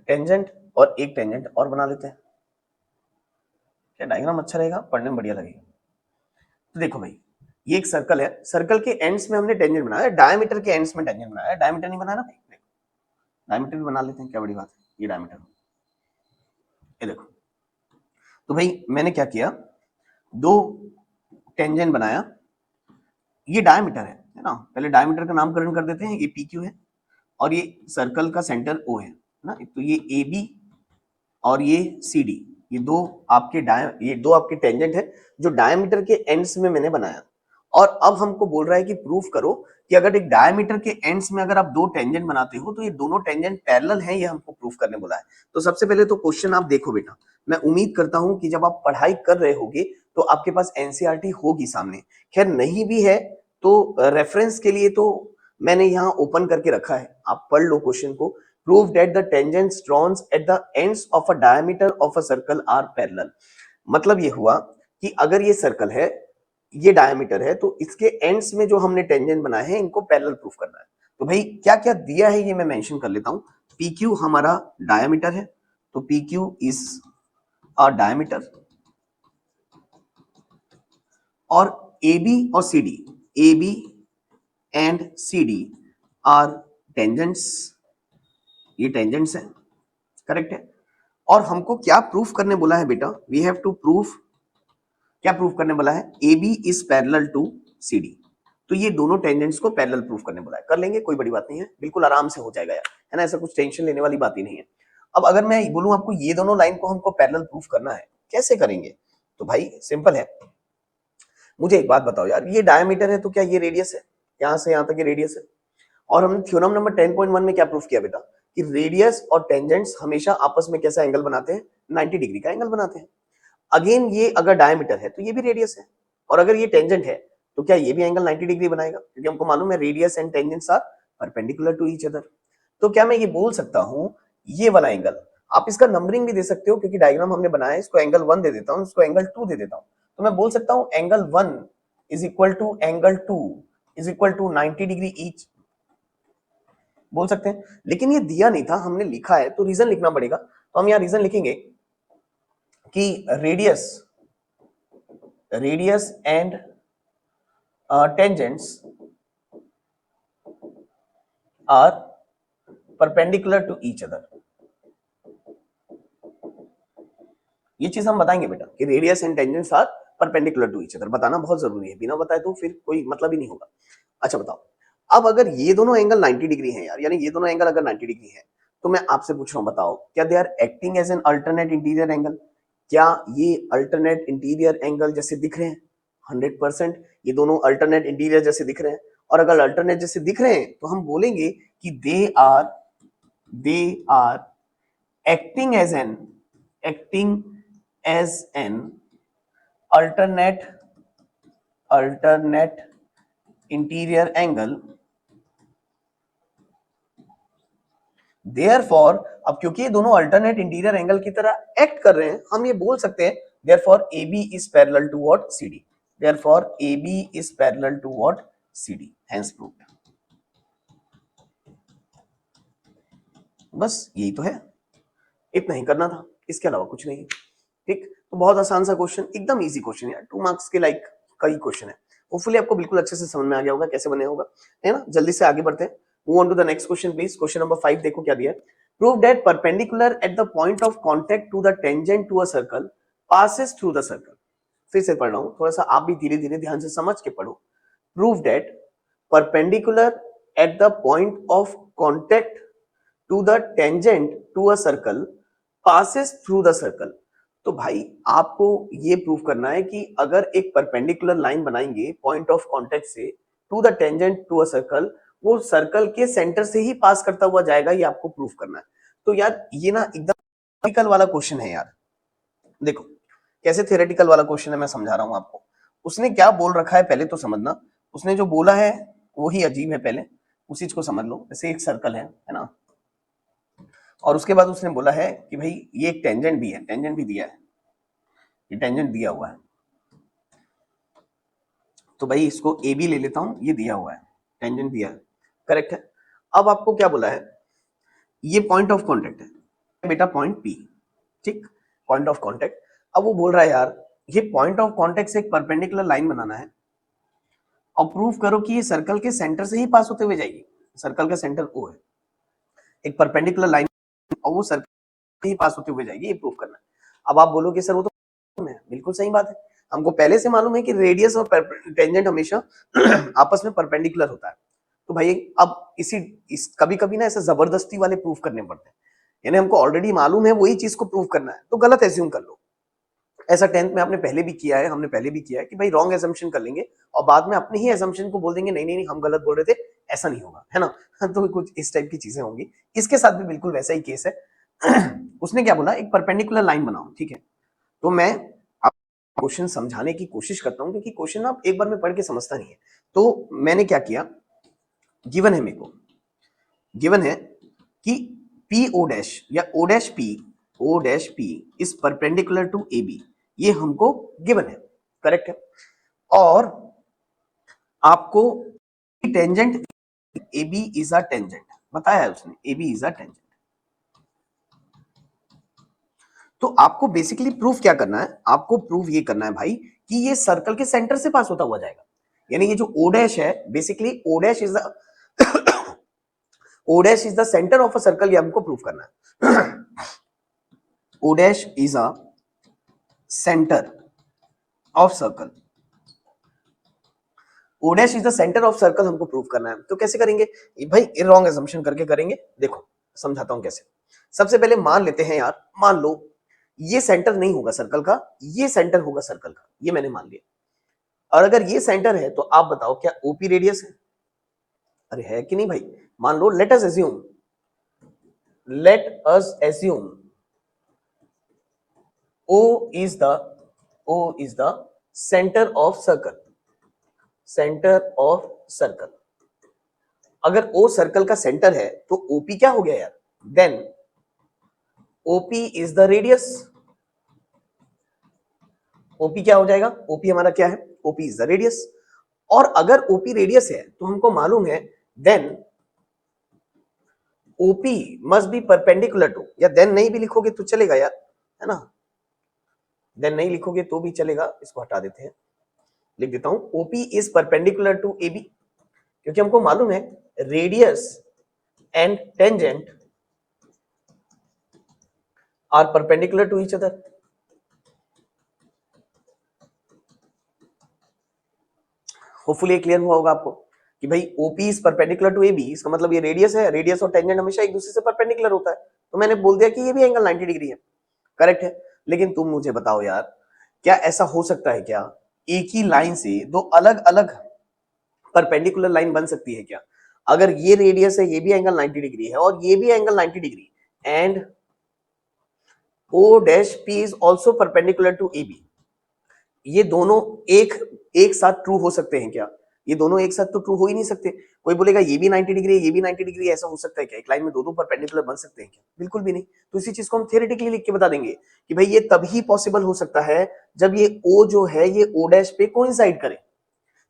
टेंजेंट और एक टेंजेंट और बना लेते हैं। क्या डायग्राम अच्छा रहेगा, पढ़ने में बढ़िया लगेगा। तो देखो भाई, ये एक सर्कल है, सर्कल के एंड्स में हमने टेंजेंट बनाया, डायमीटर के एंड्स में टेंजेंट बनाया, डायमीटर नहीं बनाया ना भाई, डायमीटर भी बना लेते हैं, क्या बड़ी बात है, ये डायमीटर, ये देखो। तो भाई मैंने क्या किया, दो टेंजेंट बनाया, ये डायमीटर है ना, पहले डायमीटर का नामकरण कर देते हैं, ये पी क्यू है और ये सर्कल का सेंटर ओ है ना, तो ये ए बी और ये सी डी, ये दो आपके टेंजेंट है जो डायमीटर के एंड्स में मैंने बनाया। और अब हमको बोल रहा है कि प्रूफ करो कि अगर एक डायमीटर के एंड्स में अगर आप दो टेंजेंट बनाते हो तो ये दोनों टेंजेंट पैरेलल हैं, ये हमको प्रूफ करने बोला है। तो सबसे पहले तो क्वेश्चन आप देखो बेटा, मैं उम्मीद करता हूं कि जब आप पढ़ाई कर रहे होगे तो आपके पास एनसीईआरटी होगी सामने, खैर नहीं भी है तो रेफरेंस के लिए तो मैंने यहाँ ओपन करके रखा है, आप पढ़ लो क्वेश्चन को। Prove that the tangents drawn at the ends of a diameter of a circle are parallel। मतलब ये हुआ कि अगर ये सर्कल है, ये डायमीटर है, तो इसके एंड्स में जो हमने टेंजेंट बनाए हैं इनको पैरेलल प्रूफ करना है। तो भाई क्या क्या दिया है ये मैं मेंशन कर लेता हूं। पी क्यू हमारा डायमीटर है, तो P Q is a diameter, और ए बी और C D, A B and C D are tangents, ये टेंजेंट्स है, करेक्ट है। और हमको क्या प्रूफ करने बोला है बेटा, वी हैव टू प्रूफ, क्या प्रूफ करने बोला है, A B is parallel to C D, तो ये दोनों टेंजेंट्स को पैरेलल प्रूफ करने बोला है, कर लेंगे, कोई बड़ी बात नहीं है, बिल्कुल आराम से हो जाएगा यार, है ना, ऐसा कुछ टेंशन लेने वाली बात ही नहीं है। अब अगर मैं बोलूं आपको ये दोनों लाइन को हमको पैरेलल प्रूफ करना है, कैसे करेंगे, तो भाई सिंपल है, मुझे एक बात बताओ यार, ये डायमीटर है तो क्या ये रेडियस है, यहां से यहां तक ये रेडियस है, और हमने थ्योरम नंबर 10.1 में क्या प्रूफ किया बेटा कि रेडियस और टेंजेंट्स हमेशा आपस में कैसा एंगल बनाते हैं, 90 डिग्री का एंगल बनाते हैं। अगेन ये अगर डायमीटर है तो ये भी रेडियस है, और अगर ये टेंजेंट है तो क्या ये भी एंगल 90 डिग्री बनाएगा, क्योंकि हमको मालूम है radius and tangents are perpendicular to each other. तो क्या मैं ये बोल सकता हूं ये वाला एंगल, आप इसका नंबरिंग भी दे सकते हो क्योंकि डायग्राम हमने बनाया है, इसको एंगल 1 दे देता हूं, इसको एंगल 2 दे देता हूं, तो मैं बोल सकता हूं angle 1 is equal to angle 2 is equal to 90 degree each, बोल सकते हैं। लेकिन ये दिया नहीं था, हमने लिखा है तो रीजन लिखना पड़ेगा, तो हम यहाँ रीजन लिखेंगे कि radius and tangents are perpendicular to each other. ये चीज हम बताएंगे बेटा कि radius and tangents are perpendicular to each other, बताना बहुत जरूरी है, बिना बताए तो फिर कोई मतलब ही नहीं होगा। अच्छा बताओ, अब अगर ये दोनों एंगल 90 डिग्री हैं यार, यानी ये दोनों एंगल अगर 90 डिग्री है, तो मैं आपसे पूछ रहा हूं, बताओ क्या they are acting as an alternate interior angle, क्या ये अल्टरनेट इंटीरियर एंगल जैसे दिख रहे हैं, 100% ये दोनों अल्टरनेट इंटीरियर जैसे दिख रहे हैं। और अगर अल्टरनेट जैसे दिख रहे हैं तो हम बोलेंगे कि they are acting as an alternate interior angle, therefore, अब क्योंकि ये दोनों अल्टरनेट इंटीरियर एंगल की तरह एक्ट कर रहे हैं, हम ये बोल सकते हैं therefore AB is parallel to what CD, therefore AB is parallel to what CD, hence proved. बस यही तो है, इतना ही करना था, इसके अलावा कुछ नहीं। ठीक, तो बहुत आसान सा क्वेश्चन, एकदम इजी क्वेश्चन यार, 2 मार्क्स के लाइक कई क्वेश्चन है, होपफुली आपको बिल्कुल अच्छे से समझ में आ गया होगा कैसे बने होगा, है ना। जल्दी से आगे बढ़ते हैं, move on to the next question please. Question number 5 देखो क्या दिया है, prove that perpendicular at the point of contact to the tangent to a circle passes through the circle. फिर से पढ़ रहा हूं, थोड़ा सा आप भी धीरे धीरे ध्यान से समझ के पढ़ो। Prove that perpendicular at the point of contact to the tangent to a circle passes through the circle. तो भाई आपको ये प्रूव करना है कि अगर एक परपेंडिकुलर लाइन बनाएंगे पॉइंट ऑफ कांटेक्ट से to the tangent to a circle, वो सर्कल के सेंटर से ही पास करता हुआ जाएगा, ये आपको प्रूव करना है। तो यार ये ना एकदम थ्योरेटिकल वाला क्वेश्चन है यार, देखो कैसे थ्योरेटिकल वाला क्वेश्चन है, मैं समझा रहा हूं आपको। उसने क्या बोल रखा है पहले तो समझना, उसने जो बोला है वही अजीब है, पहले उसी चीज को समझ लो। जैसे एक सर्कल है ना, और उसके बाद उसने बोला है कि भाई ये एक टेंजेंट भी है, टेंजेंट भी दिया है, ये टेंजेंट दिया हुआ है, तो भाई इसको ए बी ले लेता हूं, ये दिया हुआ है, टेंजेंट दिया है, करेक्ट है। अब आपको क्या बोला है, ये पॉइंट ऑफ कांटेक्ट है बेटा, पॉइंट पी, ठीक, पॉइंट ऑफ कांटेक्ट। अब वो बोल रहा है यार ये पॉइंट ऑफ कॉन्टेक्ट से एक परपेंडिकुलर लाइन बनाना है और प्रूव करो कि ये सर्कल के सेंटर से ही पास होते हुए जाएगी। सर्कल का सेंटर ओ है, एक परपेंडिकुलर लाइन और वो सर्कल से ही पास होते हुए जाएगी, ये प्रूव करना है। अब आप बोलोगे सर वो तो है, बिल्कुल सही बात है, हमको पहले से मालूम है कि रेडियस और टेंजेंट हमेशा आपस में परपेंडिकुलर होता है। तो भाई अब कभी कभी ना ऐसे जबरदस्ती वाले प्रूफ करने पड़ते हैं, यानी हमको ऑलरेडी मालूम है वही चीज को प्रूव करना है, तो गलत एज्यूम कर लो। ऐसा 10th में आपने पहले भी किया है, हमने पहले भी किया है कि भाई रॉन्ग एजम्पशन कर लेंगे और बाद में अपने ही एजम्पशन को बोल देंगे नहीं नहीं नहीं हम गलत बोल रहे थे, ऐसा नहीं होगा, है ना। तो कुछ इस टाइप की चीजें होंगी, इसके साथ भी बिल्कुल वैसा ही केस है। उसने क्या बोला, एक परपेंडिकुलर लाइन बनाओ, ठीक है। तो मैं क्वेश्चन समझाने की कोशिश करता हूं क्योंकि क्वेश्चन आप एक बार में पढ़ के समझता नहीं है। तो मैंने क्या किया, गिवन है मेरे को, गिवन है कि पी ओ डैश या O dash P is perpendicular to A B, ये हमको गिवन है, करेक्ट है। और आपको tangent A B is a tangent बताया है उसने, A B is a tangent. तो आपको बेसिकली प्रूफ क्या करना है, आपको प्रूफ ये करना है भाई कि ये सर्कल के सेंटर से पास होता हुआ जाएगा। यानी ये जो ओ डैश है, basically O dash is O dash is the centre of a circle, ये हमको प्रूफ करना है। O dash is a centre of circle, O dash is the centre of circle हमको प्रूव करना है। तो कैसे करेंगे भाई, रॉन्ग असम्पशन करके करेंगे। देखो समझाता हूं कैसे। सबसे पहले मान लेते हैं यार, मान लो ये सेंटर नहीं होगा सर्कल का, ये सेंटर होगा सर्कल का, ये मैंने मान लिया। और अगर ये सेंटर है तो आप बताओ क्या ओपी रेडियस है? अरे है कि नहीं भाई। मान लो let us assume O is the centre of circle, centre of circle. अगर ओ सर्कल का सेंटर है तो ओपी क्या हो गया यार, then OP is the radius. OP क्या हो जाएगा, ओपी हमारा क्या है, ओपी इज द रेडियस। और अगर ओपी रेडियस है तो हमको मालूम है then OP must be perpendicular to, या देन नहीं भी लिखोगे तो चलेगा यार, है ना। देन नहीं लिखोगे तो भी चलेगा, इसको हटा देते हैं, लिख देता हूं OP is perpendicular to A B, क्योंकि हमको मालूम है radius and tangent are perpendicular to each other. Hopefully clear हुआ होगा आपको कि भाई OP is perpendicular to A B, इसका मतलब ये रेडियस है, रेडियस और टेंजेंट हमेशा एक दूसरे से परपेंडिकुलर होता है। तो मैंने बोल दिया कि ये भी एंगल 90 डिग्री है, करेक्ट है। लेकिन तुम मुझे बताओ यार, क्या ऐसा हो सकता है क्या, एक ही लाइन से दो अलग अलग परपेंडिकुलर लाइन बन सकती है क्या? अगर ये रेडियस है, ये भी एंगल 90 डिग्री है और ये भी angle 90 degree, and O dash P is also perpendicular to A B, ये दोनों एक एक साथ ट्रू हो सकते हैं क्या? ये दोनों एक साथ तो ट्रू हो ही नहीं सकते। कोई बोलेगा ये भी 90 डिग्री है, ये भी 90 डिग्री है, ऐसा हो सकता है क्या? एक लाइन में दो दो परपेंडिकुलर बन सकते हैं क्या? बिल्कुल भी नहीं। तो इसी चीज को हम थियोरेटिकली लिख के बता देंगे कि भाई ये तभी पॉसिबल हो सकता है जब ये ओ जो है ये ओ डैश पे कोइंसाइड करे,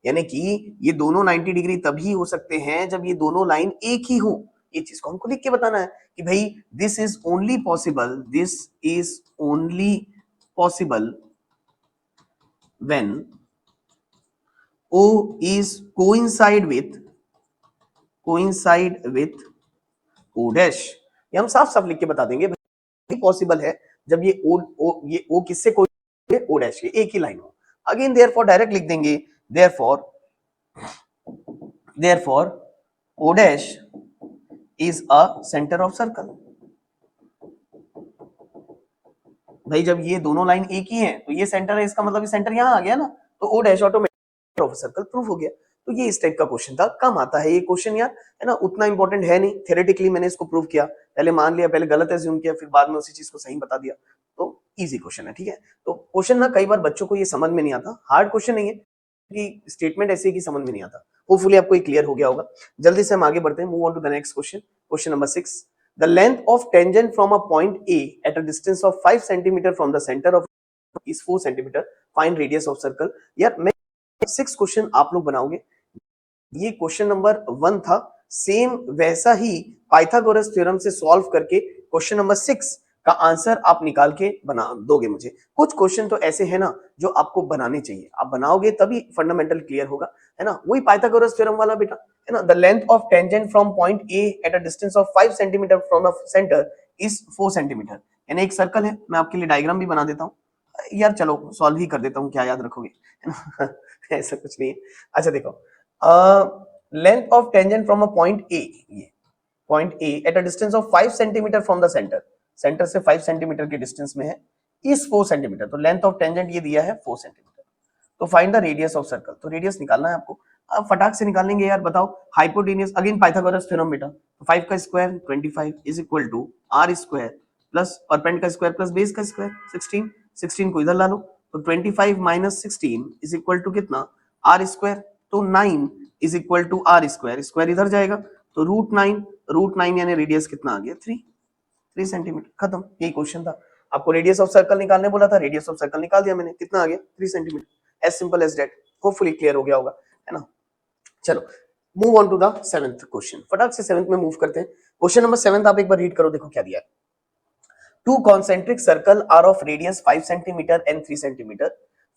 यानी कि ये दोनों 90 डिग्री तभी हो सकते हैं जब ये दोनों लाइन एक ही हो। ये चीज को हमको लिख के बताना है कि भाई this is only possible when O is coincide with O dash। ये हम साफ साफ लिख के बता देंगे भाई पॉसिबल है जब ये O किससे कोई O डैश के एक ही लाइन हो। अगेन देयरफॉर डायरेक्ट लिख देंगे, therefore O dash is a centre of circle. भाई जब ये दोनों लाइन एक ही हैं तो ये सेंटर है, इसका मतलब ये सेंटर यहाँ आ गया ना, तो O dash automatic of circle proof हो गया। तो ये इस टाइप का क्वेश्चन था, कम आता है ये क्वेश्चन यार, है ना, उतना इंपॉर्टेंट है नहीं। थ्योरेटिकली मैंने इसको प्रूव किया, पहले मान लिया, पहले गलत एज्यूम किया, फिर बाद में उसी चीज को सही बता दिया। तो इजी क्वेश्चन है, ठीक है। तो क्वेश्चन ना कई बार बच्चों को ये समझ में नहीं आता, हार्ड क्वेश्चन नहीं है कि स्टेटमेंट ऐसे की समझ में नहीं आता। होपफुली आपको ये क्लियर हो गया होगा। जल्दी से हम आगे बढ़ते हैं, move on to the next question, question number 6। The length of tangent from a point A at a distance of 5 centimeter from the center of is 4 centimeter. Find radius of circle। यार मैं 6 question आप लोग बनाओगे, ये question number 1 था, same वैसा ही Pythagoras theorem से solve करके क्वेश्चन नंबर 6 का आंसर आप निकाल के बना दोगे मुझे। कुछ क्वेश्चन तो ऐसे है ना जो आपको बनाने चाहिए, आप बनाओगे तभी फंडामेंटल क्लियर होगा, है ना। वही पाइथागोरस थ्योरम वाला बेटा, है ना। The length of tangent from point A at a distance of 5 centimetre from the centre is 4 centimetre. यानी एक सर्कल है, मैं आपके लिए डायग्राम भी बना देता हूँ यार, चलो सॉल्व ही कर देता हूँ, क्या याद रखोगे, है ना। ऐसा कुछ नहीं है। अच्छा देखो, length of tangent from a point A, ये point A at a distance of 5 centimetre from the centre, centre से 5 सेंटीमीटर के डिस्टेंस में है, इज 4 सेंटीमीटर। तो लेंथ ऑफ टेंजेंट ये दिया है 4 सेंटीमीटर। तो find the radius of circle, तो रेडियस निकालना है आपको। अब फटाक से निकाल लेंगे यार, बताओ। हाइपोटेनियस, अगेन पाइथागोरस थ्योरम बेटा। तो 5 का square 25 is equal to R square plus perpend का स्क्वायर प्लस बेस का स्क्वायर 16, 16 को इधर ला लो, तो 25 माइनस 16 इज इक्वल टू कितना, आर स्क्वायर। तो 9 is equal to R square, square इधर जाएगा तो रूट 9 यानी रेडियस कितना आ गया 3 सेंटीमीटर। खत्म, यही क्वेश्चन था। आपको रेडियस ऑफ सर्कल निकालने बोला था, रेडियस ऑफ सर्कल निकाल दिया मैंने, कितना आ गया 3 centimetre. As simple as that. Hopefully clear हो गया होगा, है ना। चलो move on to the 7th question. फटाक से 7th में मूव करते हैं। क्वेश्चन नंबर 7 आप एक बार रीड करो, देखो क्या दिया है। Two concentric circles are of radius 5 centimeter and 3 centimeter.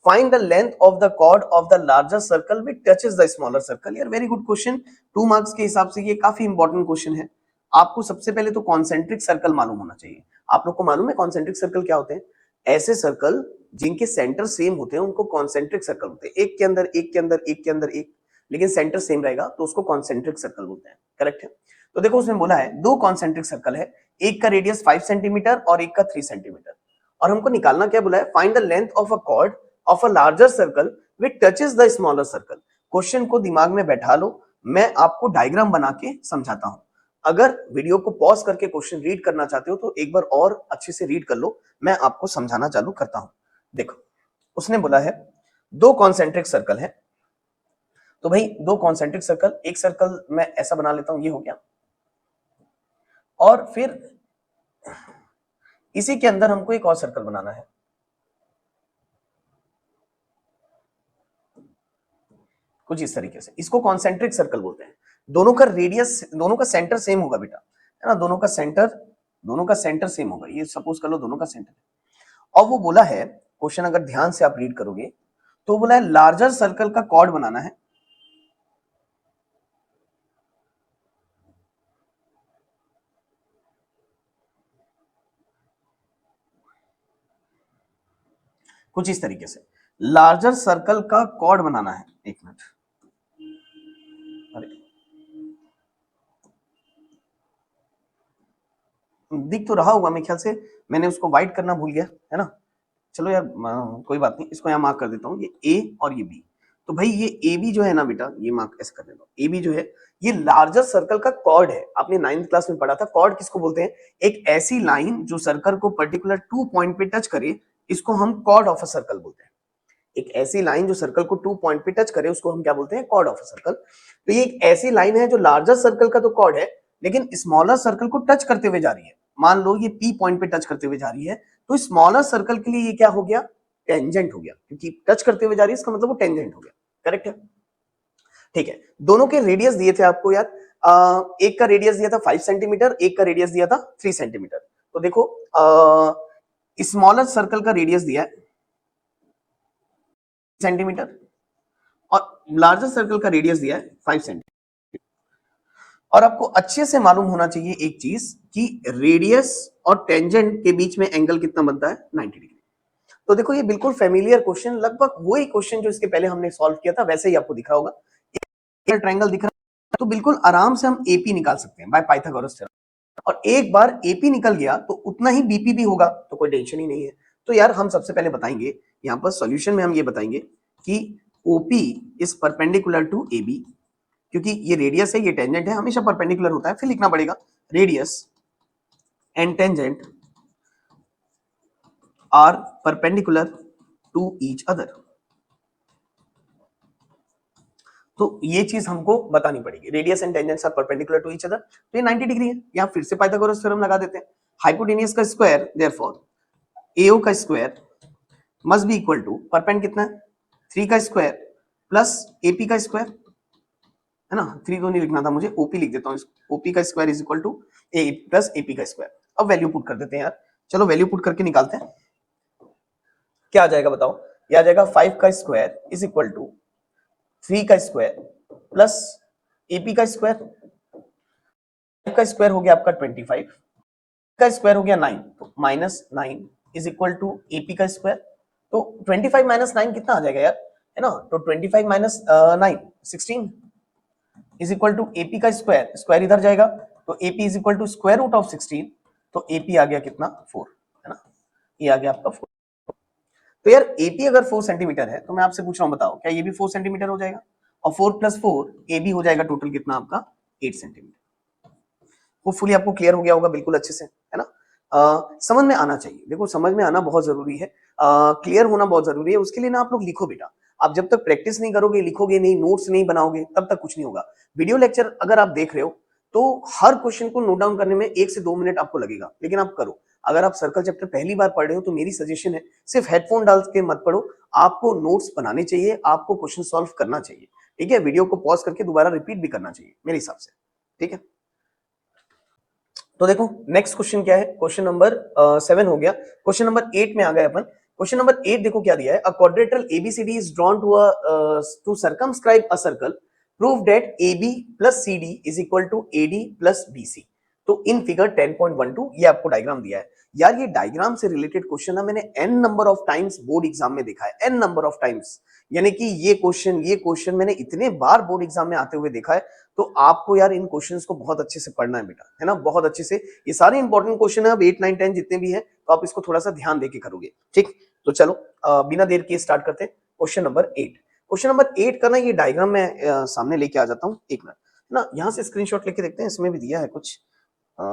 Find the length of the chord of the larger circle which touches the smaller circle. यार वेरी गुड क्वेश्चन, 2 मार्क्स के हिसाब से ये काफी इंपॉर्टेंट क्वेश्चन है। आपको सबसे पहले तो कॉन्सेंट्रिक सर्कल मालूम होना चाहिए। आप लोग को मालूम है कॉन्सेंट्रिक सर्कल क्या होते हैं? ऐसे सर्कल जिनके सेंटर सेम होते हैं उनको कॉन्सेंट्रिक सर्कल बोलते हैं। एक के अंदर एक के अंदर एक के अंदर एक, लेकिन सेंटर सेम रहेगा तो उसको कॉन्सेंट्रिक सर्कल बोलते हैं। करेक्ट है। तो देखो उसमें बोला है दो कॉन्सेंट्रिक सर्कल है, एक का रेडियस 5 सेंटीमीटर और एक का 3 सेंटीमीटर, और हमको निकालना क्या बोला है, find the length of a cord of a larger circle which touches the smaller circle. Question को दिमाग में बैठा लो, मैं आपको डायग्राम बना के समझाता हूं। अगर वीडियो को पॉज करके क्वेश्चन रीड करना चाहते हो तो एक बार और अच्छे से रीड कर लो, मैं आपको समझाना चालू करता हूं। देखो उसने बोला है दो कॉन्सेंट्रिक सर्कल है, तो भाई दो कॉन्सेंट्रिक सर्कल, एक सर्कल मैं ऐसा बना लेता हूं, ये हो गया, और फिर इसी के अंदर हमको एक और सर्कल बनाना है। कुछ इस तरीके से, इसको कॉन्सेंट्रिक सर्कल बोलते हैं। दोनों का रेडियस, दोनों का सेंटर सेम होगा बेटा, है ना। दोनों का सेंटर सेम होगा, ये सपोज कर लो दोनों का सेंटर है। और वो बोला है, क्वेश्चन अगर ध्यान से आप रीड करोगे तो बोला है लार्जर सर्कल का कॉर्ड बनाना है। कुछ इस तरीके से लार्जर सर्कल का कॉर्ड बनाना है। एक मिनट, अरे दिख तो रहा होगा, मेरे ख्याल से मैंने उसको व्हाइट करना भूल गया, है ना। चलो यार कोई बात नहीं, इसको यहाँ मार्क कर देता हूँ, ये ए और ये बी। तो भाई ये ए बी जो है ना बेटा, ये मार्क ऐसे कर देता हूँ। ए बी जो है ये लार्जर सर्कल का कॉर्ड है। आपने 9th क्लास में पढ़ा था, कॉर्ड किसको बोलते हैं? एक ऐसी लाइन जो सर्कल को पर्टिकुलर 2 पॉइंट पे टच करे, इसको हम कॉर्ड ऑफ अ सर्कल बोलते हैं। एक ऐसी लाइन जो सर्कल को 2 पॉइंट पे टच करे उसको हम क्या बोलते हैं? Chord of a circle. तो ये एक ऐसी लाइन है जो लार्जर सर्कल का तो कॉर्ड है, लेकिन स्मॉलर सर्कल को टच करते हुए जा रही है। मान लो ये पी पॉइंट पे टच करते हुए जा रही है, तो स्मॉलर सर्कल के लिए ये क्या हो गया? टेंजेंट हो गया, क्योंकि टच करते हुए जा रही है, इसका मतलब वो टेंजेंट हो गया। करेक्ट है, ठीक है। दोनों के रेडियस दिए थे आपको यार, एक का रेडियस दिया था 5 सेंटीमीटर, एक का रेडियस दिया था 3 सेंटीमीटर। तो देखो स्मॉलर सर्कल का रेडियस दिया है सेंटीमीटर और लार्जर सर्कल का रेडियस दिया है 5 सेंटीमीटर। और आपको अच्छे से मालूम होना चाहिए एक चीज कि रेडियस और टेंजेंट के बीच में एंगल कितना बनता है? 90 डिग्री। तो देखो ये बिल्कुल फेमिलियर क्वेश्चन, लगभग वही क्वेश्चन जो इसके पहले हमने सॉल्व किया था वैसे ही आपको दिख रहा होगा। ट्रायंगल दिख रहा है तो बिल्कुल आराम से हम एपी निकाल सकते हैं बाय पाइथागोरस थ्योरम। और एक बार एपी निकल गया तो उतना ही बीपी भी होगा, तो कोई टेंशन ही नहीं है। तो यार हम सबसे पहले बताएंगे यहाँ पर सॉल्यूशन में हम ये बताएंगे कि OP is perpendicular to AB, क्योंकि ये रेडियस है, ये टेंजेंट है, हमेशा परपेंडिकुलर होता है। फिर लिखना पड़ेगा radius and tangent are perpendicular to each other. तो ये चीज हमको बतानी पड़ेगी, radius and tangents are perpendicular to each other. तो ये 90 डिग्री है। यहां फिर से पाइथागोरस थ्योरम लगा देते हैं। हाइपोटेनियस का स्क्वायर देयरफॉर एओ का square must be equal to perpend कितना है 3 का स्क्वायर प्लस एपी का स्क्वायर, है ना। 3 तो नहीं लिखना था मुझे, ओपी लिख देता हूँ। ओपी का square is equal to A plus AP का स्क्वायर। अब वैल्यू पुट कर देते हैं यार, चलो वैल्यू पुट करके निकालते हैं, क्या आ जाएगा बताओ। ये आ जाएगा 5 का स्क्वायर इज इक्वल टू 3 का स्क्वायर प्लस एपी का स्क्वायर। 5 का स्क्वायर हो गया आपका 25 का स्क्वायर हो गया 9, तो minus 9 is equal to AP का स्क्वायर। तो 25 माइनस 9 कितना आ जाएगा यार, है ना। तो 25 minus 9 16 is equal to AP का स्क्वायर, स्क्वायर इधर जाएगा तो एपी is equal to square root of 16, तो एपी आ गया कितना 4, है ना, ये आ गया आपका 4। तो यार एपी अगर 4 सेंटीमीटर है तो मैं आपसे पूछ रहा हूं बताओ क्या ये भी 4 सेंटीमीटर हो जाएगा, और 4 प्लस 4 एबी हो जाएगा टोटल कितना आपका 8 सेंटीमीटर। होपफुली आपको क्लियर हो गया होगा बिल्कुल अच्छे से, है ना। समझ में आना चाहिए, देखो समझ में आना बहुत जरूरी है, क्लियर होना बहुत जरूरी है। उसके लिए ना आप लोग लिखो बेटा, आप जब तक प्रैक्टिस नहीं करोगे, लिखोगे नहीं, नोट्स नहीं बनाओगे, तब तक कुछ नहीं होगा। वीडियो लेक्चर अगर आप देख रहे हो तो हर क्वेश्चन को नोट डाउन करने में 1 से 2 मिनट आपको लगेगा, लेकिन आप करो। अगर आप सर्कल चैप्टर पहली बार पढ़ रहे हो तो मेरी सजेशन है सिर्फ हेडफोन डाल के मत पढ़ो, आपको नोट्स बनाने चाहिए, आपको क्वेश्चन सॉल्व करना चाहिए, ठीक है। वीडियो को पॉज करके दोबारा रिपीट भी करना चाहिए मेरे हिसाब से, ठीक है। तो देखो नेक्स्ट क्वेश्चन क्या है, क्वेश्चन नंबर 7 हो गया। क्वेश्चन नंबर 8 में आ गए अपन। क्वेश्चन नंबर 8 देखो क्या दिया है, a quadrilateral ABCD is drawn to circumscribe a circle, prove that AB plus CD is equal to AD plus BC। तो इन फिगर 10.12 ये आपको डायग्राम दिया है। यार ये डायग्राम से रिलेटेड क्वेश्चन ना मैंने n number of times board exam में देखा है, n नंबर ऑफ टाइम्स, यानी कि ये क्वेश्चन मैंने इतने बार बोर्ड एग्जाम में आते हुए देखा है। तो आपको यार इन क्वेश्चंस को बहुत अच्छे से पढ़ना है बेटा, है ना, बहुत अच्छे से। ये सारे इंपॉर्टेंट क्वेश्चन है, अब 8 9 10 जितने भी है, तो आप इसको थोड़ा सा ध्यान देके करोगे, ठीक। तो चलो बिना देर किए स्टार्ट करते हैं क्वेश्चन नंबर 8। क्वेश्चन नंबर 8 का ना ये डायग्राम मैं सामने लेके आ जाता हूँ, एक मिनट ना, यहाँ से स्क्रीनशॉट लेके देखते हैं, इसमें भी दिया है कुछ। अ,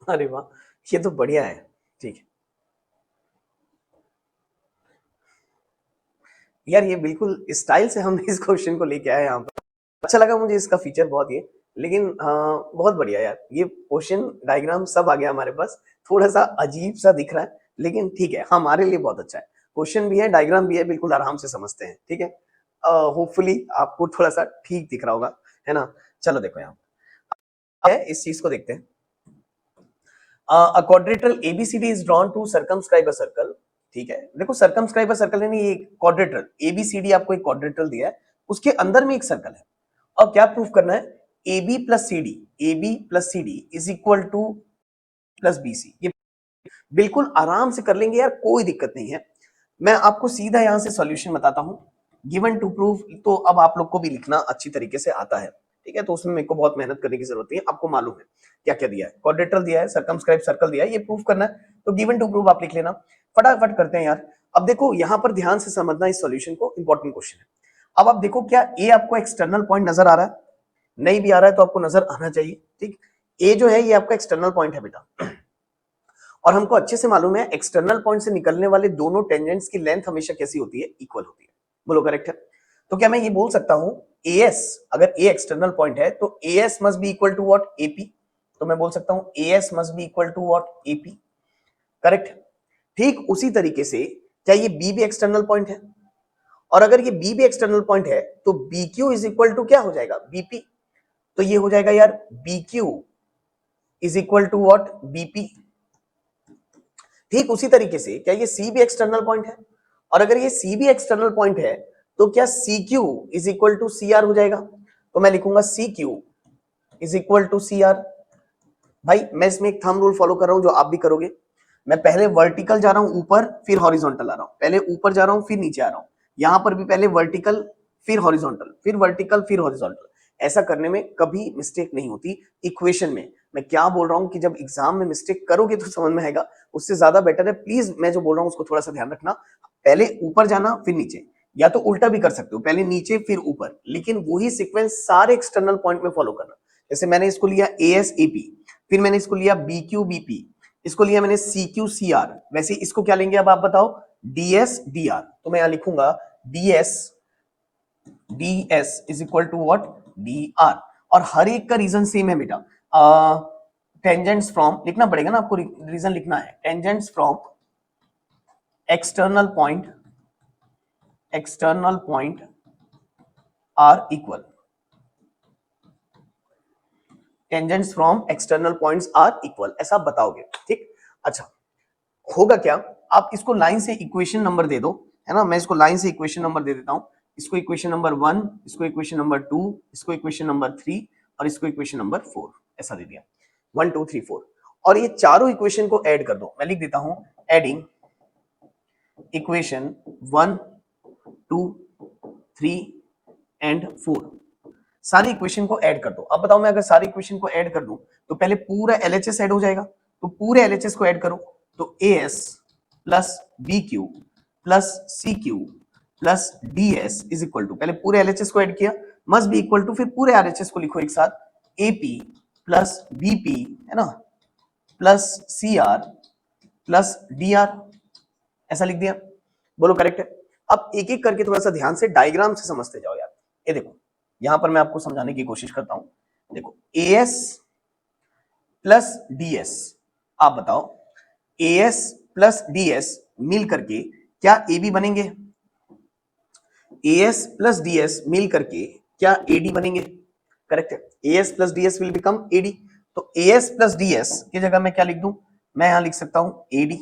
अरे वाह, ये तो बढ़िया है, ठीक है। यार ये बिल्कुल स्टाइल से हमने इस क्वेश्चन को लेके आए यहाँ पर, अच्छा लगा मुझे इसका फीचर बहुत ये, लेकिन बहुत बढ़िया यार, ये क्वेश्चन डायग्राम सब आ गया हमारे पास। थोड़ा सा अजीब सा दिख रहा है लेकिन ठीक है, हमारे लिए बहुत अच्छा है। क्वेश्चन भी है, डायग्राम भी है, बिल्कुल आराम से समझते हैं, ठीक है। होपफुली आपको थोड़ा सा ठीक दिख रहा होगा, है ना। चलो देखो यहाँ है, इस चीज को देखते हैं। A quadrilateral ABCD is drawn to circumscribe a circle, ठीक है। देखो सर्कमस्क्राइब अ सर्कल यानी ये क्वाड्रिलेटरल एबीसीडी, आपको एक क्वाड्रिलेटरल दिया है, उसके अंदर में एक सर्कल है। अब क्या प्रूफ करना है, AB plus C D, AB plus C D is equal to plus BC। ये बिल्कुल आराम से कर लेंगे यार, कोई दिक्कत नहीं है। मैं आपको सीधा यहां से सॉल्यूशन बताता हूं। गिवन टू प्रूफ तो अब आप लोग को भी लिखना अच्छी तरीके से आता है, ठीक है। तो उसमें मेरे को बहुत मेहनत करने की जरूरत नहीं है, आपको मालूम है क्या क्या दिया है, क्वाड्रिलेटरल दिया है, सर्कमस्क्राइब सर्कल दिया है, ये प्रूफ करना है। तो गिवन टू प्रूफ आप लिख लेना, फटाफट करते हैं यार। अब देखो यहां पर ध्यान से समझना इस सॉल्यूशन को, इंपॉर्टेंट क्वेश्चन है। अब आप देखो क्या ए आपको एक्सटर्नल पॉइंट नजर आ रहा है, नहीं भी आ रहा है तो आपको नजर आना चाहिए, ठीक। ए जो है ये आपका एक्सटर्नल पॉइंट है बेटा, और हमको अच्छे से मालूम है एक्सटर्नल पॉइंट से निकलने वाले दोनों टेंजेंट्स की लेंथ हमेशा कैसी होती है, इक्वल होती है। बोलो करेक्ट है। तो क्या मैं ये बोल सकता हूं AS, अगर A एक्सटर्नल पॉइंट है तो AS must be equal to what, AP। तो मैं बोल सकता हूं AS must be equal to what, AP। Correct. ठीक उसी तरीके से क्या ये B भी एक्सटर्नल पॉइंट है, और अगर ये B भी एक्सटर्नल पॉइंट है तो BQ इज इक्वल टू क्या हो जाएगा, BP। तो ये हो जाएगा यार BQ is equal to what, BP। ठीक उसी तरीके से क्या ये सी भी एक्सटर्नल पॉइंट है, और अगर ये सी भी एक्सटर्नल पॉइंट है तो क्या C Q is equal to C R हो जाएगा। तो मैं लिखूंगा C Q is equal to C R. भाई मैं इसमें एक थंब रूल फॉलो कर रहा हूं जो आप भी करोगे। मैं पहले वर्टिकल जा रहा हूं ऊपर, फिर हॉरिजॉन्टल आ रहा हूं, पहले ऊपर जा रहा हूं फिर नीचे आ रहा हूं, यहां पर भी पहले वर्टिकल फिर हॉरिजॉन्टल फिर वर्टिकल फिर हॉरिजॉन्टल। ऐसा करने में कभी मिस्टेक नहीं होती इक्वेशन में। मैं क्या बोल रहा हूं कि जब एग्जाम में मिस्टेक करोगे तो समझ में आएगा, उससे ज्यादा बेटर है प्लीज मैं जो बोल रहा हूं उसको थोड़ा सा ध्यान रखना। पहले ऊपर जाना फिर नीचे, या तो उल्टा भी कर सकते हो, पहले नीचे फिर ऊपर, लेकिन वही सीक्वेंस सारे एक्सटर्नल पॉइंट में फॉलो करना। जैसे मैंने इसको लिया ASAP, फिर मैंने इसको लिया BQBP, इसको लिया मैंने CQCR, वैसे इसको क्या लेंगे अब आप बताओ, DSDR। तो मैं यहां लिखूंगा DS is equal to what, DR। और हर एक का रीजन सेम है बेटा। टेंजेंट्स फ्रॉम, लिखना पड़ेगा ना आपको, रीजन लिखना है, tangents from external point are equal, tangents from external points are equal, ऐसा बताओगे, ठीक। अच्छा, होगा क्या, आप इसको लाइन से इक्वेशन नंबर दे दो, है ना, मैं इसको लाइन से इक्वेशन नंबर दे देता हूं, इसको इक्वेशन नंबर 1, इसको इक्वेशन नंबर 2, इसको इक्वेशन नंबर 3 और इसको इक्वेशन नंबर 4, ऐसा दे दिया 1 2 3 4, और ये चारों इक्वेशन को ऐड कर दो। मैं लिख देता हूं एडिंग इक्वेशन 1 2 3 एंड 4, सारी इक्वेशन को ऐड कर दो। अब बताओ मैं अगर सारी इक्वेशन को ऐड कर दूं तो पहले पूरा एलएचएस ऐड हो जाएगा, तो पूरे एलएचएस को ऐड करो, तो AS plus B Q plus C Q plus DS is equal to, पहले पूरे एलएचएस को ऐड किया, मस्ट बी इक्वल टू, फिर पूरे आरएचएस को लिखो एक साथ, एपी प्लस बीपी, है ना, प्लस सीआर प्लस डीआर, ऐसा लिख दिया। बोलो करेक्ट है। अब एक एक करके थोड़ा सा ध्यान से डायग्राम से समझते जाओ यार। ये देखो, यहां पर मैं आपको समझाने की कोशिश करता हूं। देखो, एएस प्लस डीएस, आप बताओ एएस प्लस डीएस मिल करके क्या एबी बनेंगे? एएस प्लस डीएस मिल करके क्या एडी बनेंगे? करेक्ट है, AS plus DS will become AD. तो एएस प्लस डीएस की जगह मैं क्या लिख दूं? मैं यहां लिख सकता हूं एडी।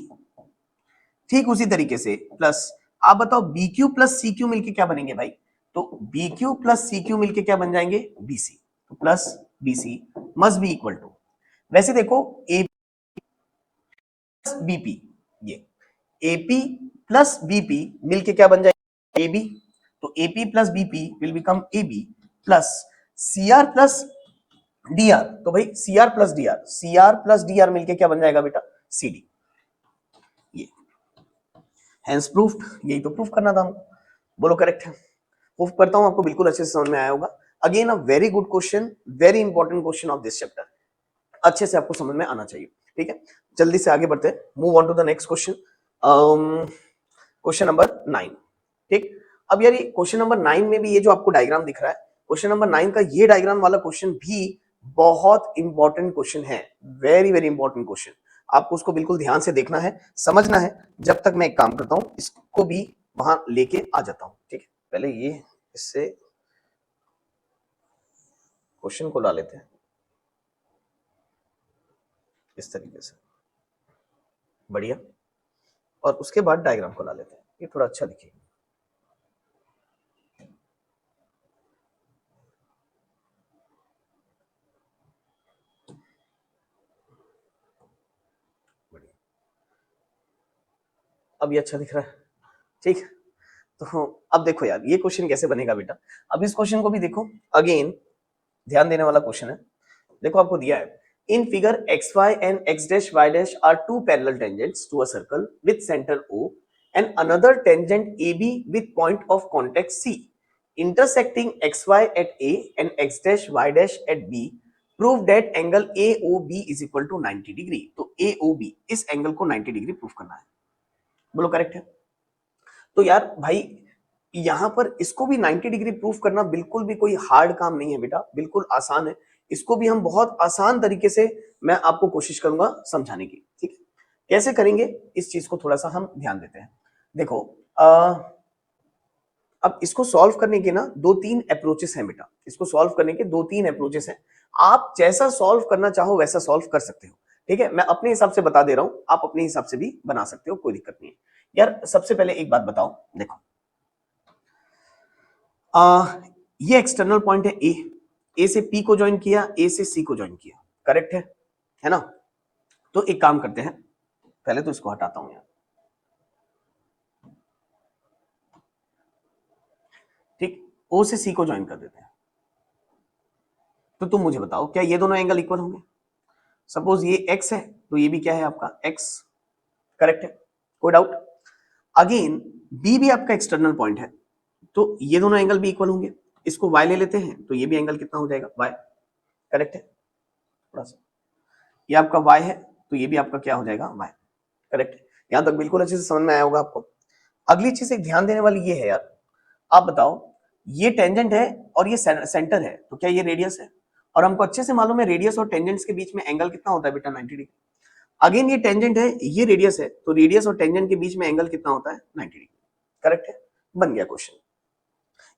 ठीक उसी तरीके से प्लस, आप बताओ बीक्यू प्लस सीक्यू मिलके क्या बनेंगे भाई? तो बीक्यू प्लस सीक्यू मिलके क्या बन जाएंगे? बीसी। तो plus BC must be equal to, वैसे देखो ए प्लस बीपी, ये एपी प्लस बीपी मिलके क्या बन जाएगा? एबी। तो AP plus BP will become AB plus CR plus DR. तो भाई सीआर प्लस डीआर मिलके क्या बन जाएगा बेटा? सीडी। ये हैंस प्रूफ्ड, यही तो प्रूफ करना था हमको। बोलो करेक्ट है। प्रूफ करता हूं, आपको बिल्कुल अच्छे से समझ में आया होगा। Again a very good question, very important question of this chapter, अच्छे से आपको समझ में आना चाहिए। ठीक है, जल्दी से आगे बढ़ते हैं, move on to the next question, question number 9। ठीक, अब यार ये क्वेश्चन नंबर 9 में भी ये जो आपको डायग्राम दिख रहा है, क्वेश्चन नंबर 9 का ये डायग्राम वाला क्वेश्चन भी बहुत इंपॉर्टेंट क्वेश्चन है, वेरी वेरी इंपॉर्टेंट क्वेश्चन। आपको उसको बिल्कुल ध्यान से देखना है, समझना है। जब तक मैं एक काम करता हूं, इसको भी वहां लेके आ जाता हूं। ठीक है, पहले ये इससे क्वेश्चन को ला लेते हैं इस तरीके से, बढ़िया, और उसके बाद डायग्राम को ला लेते हैं, ये थोड़ा अच्छा दिखेगा। अब ये अच्छा दिख रहा है, ठीक। तो अब देखो यार, ये क्वेश्चन कैसे बनेगा बेटा। अब इस क्वेश्चन को भी देखो, अगेन ध्यान देने वाला क्वेश्चन है। देखो आपको दिया है, in figure X Y and X dash Y dash are two parallel tangents to a circle with centre O and another tangent AB with point of contact C intersecting xy at A and x dash y dash at B, prove that angle AOB is equal to 90 degree. तो AOB, इस angle को 90 degree proof करना है। बोलो correct है। तो यार भाई यहां पर इसको भी 90 डिग्री प्रूफ करना बिल्कुल भी कोई हार्ड काम नहीं है बेटा, बिल्कुल आसान है। इसको भी हम बहुत आसान तरीके से मैं आपको कोशिश करूंगा समझाने की। ठीक है, कैसे करेंगे इस चीज को थोड़ा सा हम ध्यान देते हैं। देखो अब इसको सॉल्व करने के ना 2-3 अप्रोचेस हैं बेटा, इसको सॉल्व करने के 2-3 अप्रोचेस हैं। आप जैसा सॉल्व करना चाहो वैसा सॉल्व कर सकते हो। ठीक है, मैं अपने हिसाब से बता दे रहा हूं, आप अपने हिसाब से भी बना सकते हो, कोई दिक्कत नहीं है। यार सबसे पहले एक बात बताओ, देखो ये एक्सटर्नल पॉइंट है ए से पी को ज्वाइन किया, ए से सी को ज्वाइन किया, करेक्ट है ना। तो एक काम करते हैं, पहले तो इसको हटाता हूं यार। ठीक, ओ से सी को ज्वाइन कर देते हैं। तो तुम मुझे बताओ, क्या ये दोनों एंगल इक्वल होंगे? सपोज ये एक्स है तो ये भी क्या है आपका एक्स, करेक्ट है, कोई डाउट? अगेन बी भी आपका एक्सटर्नल पॉइंट है, तो ये दोनों एंगल भी इक्वल होंगे। इसको y ले लेते हैं, तो ये भी एंगल कितना हो जाएगा? y, करेक्ट है। थोड़ा सा ये आपका y है, तो ये भी आपका क्या हो जाएगा? y, करेक्ट है। यहां तक बिल्कुल अच्छे से समझ में आया होगा आपको। अगली चीज एक ध्यान देने वाली ये है यार, आप बताओ ये टेंजेंट है और ये सेंटर है, तो क्या ये रेडियस है? और हमको अच्छे से मालूम है रेडियस और टेंजेंट्स के बीच में एंगल कितना होता है बेटा 90 डिग्री। अगेन ये टेंजेंट है, ये रेडियस है, तो रेडियस और टेंजेंट के बीच में एंगल कितना होता है 90 डिग्री। करेक्ट है, बन गया क्वेश्चन।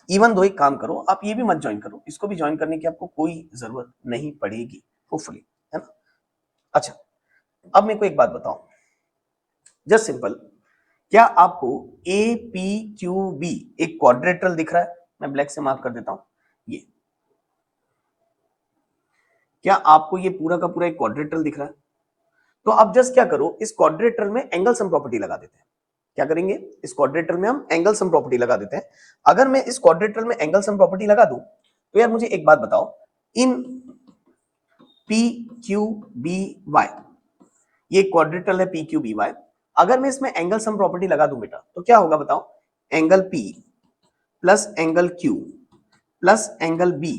इवन दो एक काम करो, आप ये भी मत ज्वाइन करो, इसको भी ज्वाइन करने की आपको कोई जरूरत नहीं पड़ेगी होपफुली, है ना। अच्छा अब मेरे को एक बात बताओ, जस्ट सिंपल, क्या आपको ए पी क्यू बी एक क्वाड्रेटरल दिख रहा है? मैं ब्लैक से मार्क कर देता हूं ये। क्या आपको ये पूरा का पूरा एक क्वाड्रेटरल दिख रहा है? तो आप जस्ट क्या करो, इस क्वाड्रेटरल में एंगल सम प्रॉपर्टी लगा देते हैं। क्या करेंगे, इस क्वाड्रेटरल में हम एंगल सम प्रॉपर्टी लगा देते हैं। अगर मैं इस क्वाड्रेटरल में एंगल सम प्रॉपर्टी लगा दूं तो यार मुझे एक बात बताओ, in P Q B Y, ये क्वाड्रेटरल है पी क्यू बी वाई, अगर मैं इसमें एंगल सम प्रॉपर्टी लगा दूं बेटा तो क्या होगा बताओ, angle P plus angle Q plus angle B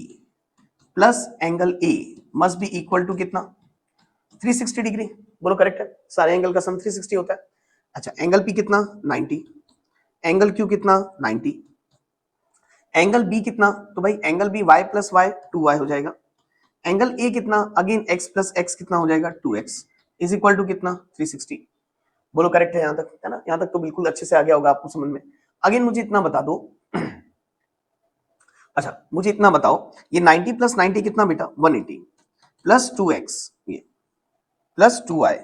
plus angle A must be equal to कितना, 360 डिग्री। बोलो करेक्ट है, सारे एंगल का सम 360 होता है। अच्छा एंगल पी कितना 90, एंगल क्यू कितना 90, एंगल बी कितना, तो भाई angle B y plus y 2y हो जाएगा, एंगल ए कितना अगेन x प्लस एक्स कितना हो जाएगा 2x इज इक्वल टू कितना 360। बोलो करेक्ट है यहां तक, है ना, यहां तक तो बिल्कुल अच्छे से आ गया होगा आपको समझ में। अगेन मुझे इतना बता दो अच्छा मुझे इतना बताओ, ये 90 प्लस 90 कितना बेटा 180 प्लस 2x ये plus 2y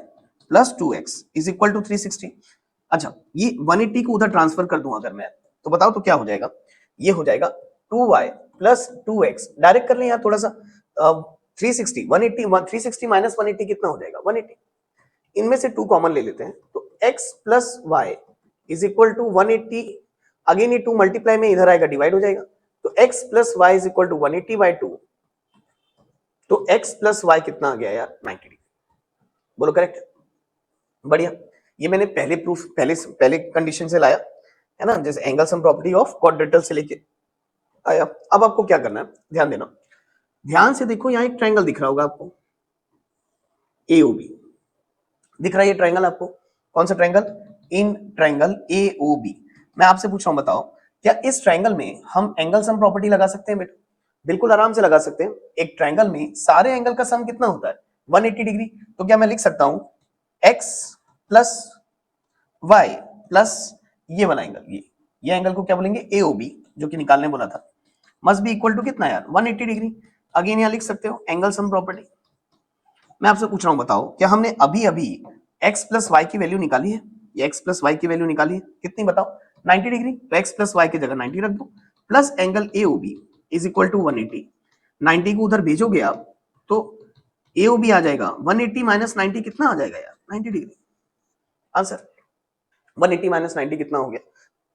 plus 2x is equal to 360। अच्छा ये 180 को उधर ट्रांसफर कर दूं अगर मैं, तो बताओ तो क्या हो जाएगा, ये हो जाएगा 2y प्लस 2x, डायरेक्ट कर लें यार थोड़ा सा, 360 180 360 माइनस 180 कितना हो जाएगा 180, इनमें से 2 कॉमन ले लेते हैं तो x plus y is equal to 180, again ये 2 मल्टीप्लाई में इधर आएगा डिवाइड हो जाएगा, तो x plus y is equal to 180 by 2, तो x प्लस वाई कितना आ गया यार 90 डिग्री। बोलो करेक्ट, बढ़िया। ये मैंने पहले प्रूफ पहले कंडीशन से लाया है ना, जैसे angle sum property of quadrilateral से लेके आया। अब आपको क्या करना है, ध्यान देना, ध्यान से देखो, यहाँ एक ट्रायंगल दिख रहा होगा आपको एओबी, दिख रहा है ये ट्रायंगल आपको, कौन सा ट्रायंगल, इन ट्रायंगल एओबी। मैं आपसे पूछ रहा हूं बताओ, क्या इस ट्रायंगल में हम एंगल सम प्रॉपर्टी लगा सकते हैं बेटा? बिल्कुल आराम से लगा सकते हैं। एक ट्रायंगल में सारे एंगल का सम कितना होता है 180 डिग्री, तो क्या मैं लिख सकता हूं x प्लस y प्लस ये वाला एंगल, ये एंगल को क्या बोलेंगे एओबी, जो कि निकालने बोला था, मस्ट बी इक्वल टू कितना यार 180 डिग्री। अगेन यहां लिख सकते हो एंगल सम प्रॉपर्टी। मैं आपसे पूछ रहा हूं बताओ, क्या हमने अभी अभी x प्लस वाई की वैल्यू निकाली है, ये x प्लस वाई की वैल्यू निकाली है कितनी बताओ 90 डिग्री, तो x प्लस वाई की जगह 90 रख दो, plus angle AOB is equal to 180, 90 को उधर भेजोगे आप तो एओबी आ जाएगा 180 माइनस 90 कितना आ जाएगा यार 90 डिग्री। आंसर 180 माइनस 90 कितना हो गया,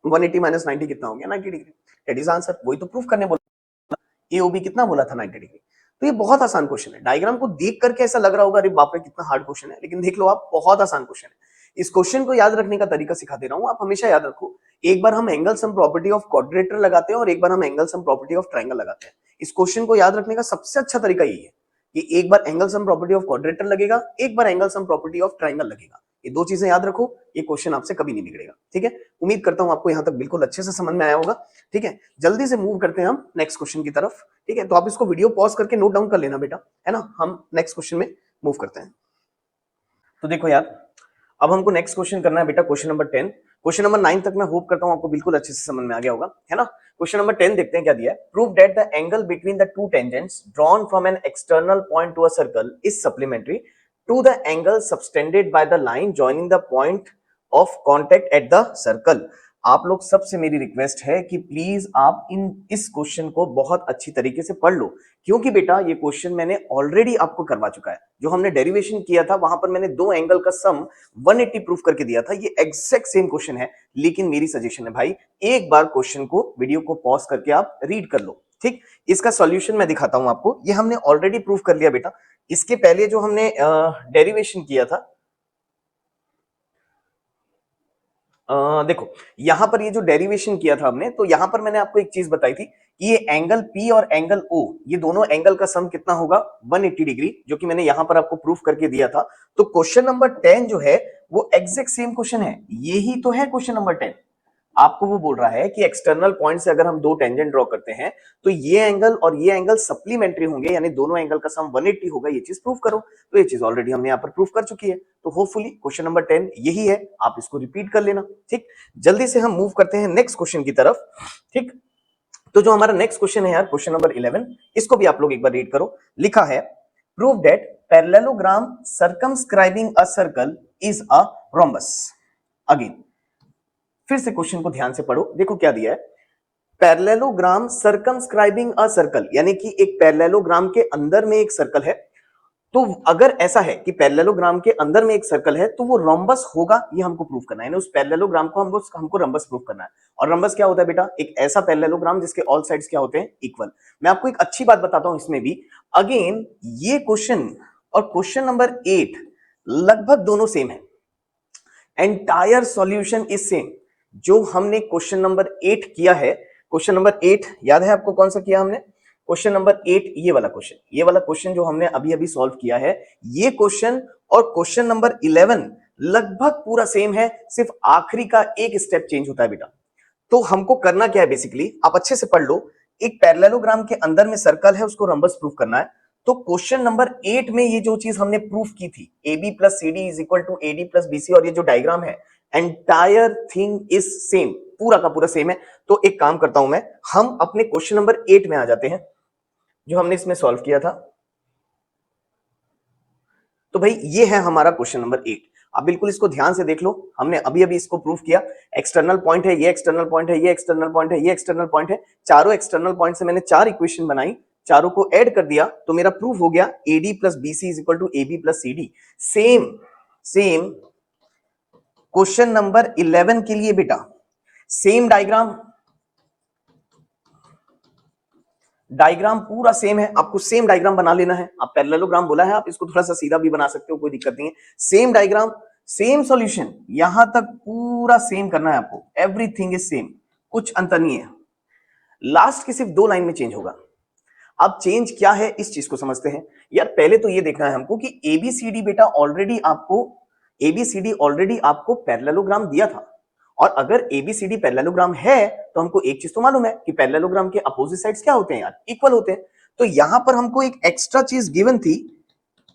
180 माइनस 90 कितना हो गया 90 डिग्री, दैट इज आंसर। वही तो प्रूफ करने बोला, एओबी कितना बोला था 90 डिग्री। तो ये बहुत आसान क्वेश्चन है, डायग्राम को देख करके ऐसा लग रहा होगा अरे बाप रे कितना हार्ड क्वेश्चन है, लेकिन देख लो आप बहुत आसान क्वेश्चन है। इस क्वेश्चन को याद रखने का तरीका सिखा दे रहा हूं, आप हमेशा याद रखो, एक बार हम एंगल सम प्रॉपर्टी ऑफ क्वाड्रेटर लगाते हैं और एक बार हम angle sum property of triangle लगाते हैं। इस क्वेश्चन को याद रखने का सबसे अच्छा तरीका यही है कि एक बार angle sum property of quadrilateral लगेगा, एक बार angle sum property of triangle लगेगा, ये दो चीजें याद रखो, ये क्वेश्चन आपसे कभी नहीं बिगड़ेगा। ठीक है, उम्मीद करता हूं आपको यहां तक बिल्कुल अच्छे से समझ में आया होगा। ठीक है, जल्दी से मूव करते हैं हम नेक्स्ट क्वेश्चन की तरफ। ठीक है, तो आप इसको वीडियो पॉज करके नोट डाउन कर लेना बेटा, है ना, हम नेक्स्ट क्वेश्चन में मूव करते हैं। तो देखो यार, अब हमको नेक्स्ट क्वेश्चन करना है बेटा क्वेश्चन नंबर 10। क्वेश्चन नंबर 9 तक मैं होप करता हूं आपको बिल्कुल अच्छे से समझ में आ गया होगा, है ना। क्वेश्चन नंबर 10 देखते हैं क्या दिया है। Prove that the angle between the two tangents drawn from an external point to a circle is supplementary to the angle subtended by the line joining the point of contact at the circle. आप लोग सबसे मेरी request है कि please आप इस question को बहुत अच्छी तरीके से पढ़ लो, क्योंकि बेटा ये क्वेश्चन मैंने ऑलरेडी आपको करवा चुका है। जो हमने डेरिवेशन किया था वहां पर मैंने दो एंगल का सम 180 प्रूफ करके दिया था, ये एग्जैक्ट सेम क्वेश्चन है। लेकिन मेरी सजेशन है भाई, एक बार क्वेश्चन को वीडियो को पॉज करके आप रीड कर लो। ठीक, इसका सॉल्यूशन मैं दिखाता हूं आपको, ये हमने ऑलरेडी प्रूफ कर लिया बेटा। इसके पहले जो हमने डेरिवेशन किया था, देखो यहां पर ये जो डेरिवेशन किया था हमने, तो यहां पर मैंने आपको एक चीज बताई थी कि ये एंगल P और एंगल O, ये दोनों एंगल का सम कितना होगा 180 डिग्री, जो कि मैंने यहां पर आपको प्रूफ करके दिया था। तो क्वेश्चन नंबर 10 जो है वो एग्जैक्ट सेम क्वेश्चन है, यही तो है क्वेश्चन नंबर 10। आपको वो बोल रहा है कि एक्सटर्नल पॉइंट से अगर हम दो टेंजेंट ड्रॉ करते हैं तो ये एंगल और ये एंगल सप्लीमेंट्री होंगे, यानी दोनों एंगल का सम 180 होगा, ये चीज प्रूव करो। तो ये चीज ऑलरेडी हमने यहाँ पर प्रूव कर चुकी है। तो होपफुली क्वेश्चन नंबर 10 यही है, आप इसको रिपीट कर लेना। ठीक, जल्दी से हम मूव करते हैं नेक्स्ट क्वेश्चन की तरफ। ठीक, तो जो हमारा नेक्स्ट क्वेश्चन है यार, क्वेश्चन नंबर 11, इसको भी आप लोग एक बार रीड करो। लिखा है, prove that parallelogram circumscribing a circle is a rhombus. Again फिर से क्वेश्चन को ध्यान से पढ़ो, देखो क्या दिया है। पैरेललोग्राम सर्कमस्क्राइबिंग अ सर्कल, यानी कि एक पैरेललोग्राम के अंदर में एक सर्कल है। तो अगर ऐसा है कि पैरेललोग्राम के अंदर में एक सर्कल है तो वो रोम्बस होगा, ये हमको प्रूव करना है। उस पैरेललोग्राम को हमको रोम्बस प्रूव करना है। और रोम्बस क्या होता है बेटा? एक ऐसा पैरेललोग्राम जिसके ऑल साइड्स क्या होते हैं? इक्वल। मैं आपको एक अच्छी बात बताता हूं इसमें भी। अगेन ये क्वेश्चन और क्वेश्चन नंबर 8 लगभग दोनों सेम है। Entire solution is same. जो हमने क्वेश्चन नंबर 8 किया है, क्वेश्चन नंबर 8 याद है आपको कौन सा किया हमने? क्वेश्चन नंबर 8, ये वाला क्वेश्चन जो हमने अभी अभी सॉल्व किया है, ये क्वेश्चन और क्वेश्चन नंबर 11 लगभग पूरा सेम है, सिर्फ आखिरी का एक स्टेप चेंज होता है बेटा। तो हमको करना क्या है बेसिकली, आप अच्छे से पढ़ लो। एक पैरेललोग्राम के अंदर में सर्कल है, उसको रोम्बस प्रूफ करना है। तो क्वेश्चन नंबर 8 में ये जो चीज हमने प्रूफ की थी, AB plus CD is equal to AD plus BC, और ये जो डायग्राम है, एंटायर थिंग इज सेम, पूरा का पूरा सेम है। तो एक काम करता हूं मैं, हम अपने क्वेश्चन नंबर 8 में आ जाते हैं जो हमने इसमें सॉल्व किया था। तो भाई ये है हमारा क्वेश्चन नंबर 8। आप बिल्कुल इसको ध्यान से देख लो, हमने अभी अभी इसको प्रूफ किया। एक्सटर्नल पॉइंट है, ये एक्सटर्नल पॉइंट है, ये एक्सटर्नल पॉइंट है, ये एक्सटर्नल पॉइंट है। चारों एक्सटर्नल पॉइंट से मैंने 4 इक्वेशन बनाई, चारों को ऐड कर दिया तो मेरा प्रूफ हो गया AD plus BC is equal to AB plus CD। Same same question number 11 के लिए बेटा, सेम डायग्राम पूरा सेम है, आपको सेम डायग्राम बना लेना है। आप पैरेललोग्राम बोला है, आप इसको थोड़ा सा सीधा भी बना सकते हो, कोई दिक्कत नहीं है। सेम डायग्राम, सेम सॉल्यूशन, यहां तक पूरा सेम करना है आपको। एवरीथिंग इज सेम, कुछ अंतर नहीं है। लास्ट की सिर्फ 2 लाइन में चेंज होगा। अब चेंज क्या है इस चीज को समझते हैं। यार पहले तो ये देखना है हमको कि ABCD बेटा ऑलरेडी आपको पैरेललोग्राम दिया था। और अगर ABCD पैरेललोग्राम है तो हमको एक चीज तो मालूम है कि पैरेललोग्राम के अपोजिट साइड्स क्या होते हैं यार? इक्वल होते हैं। तो यहां पर हमको एक एक्स्ट्रा चीज गिवन थी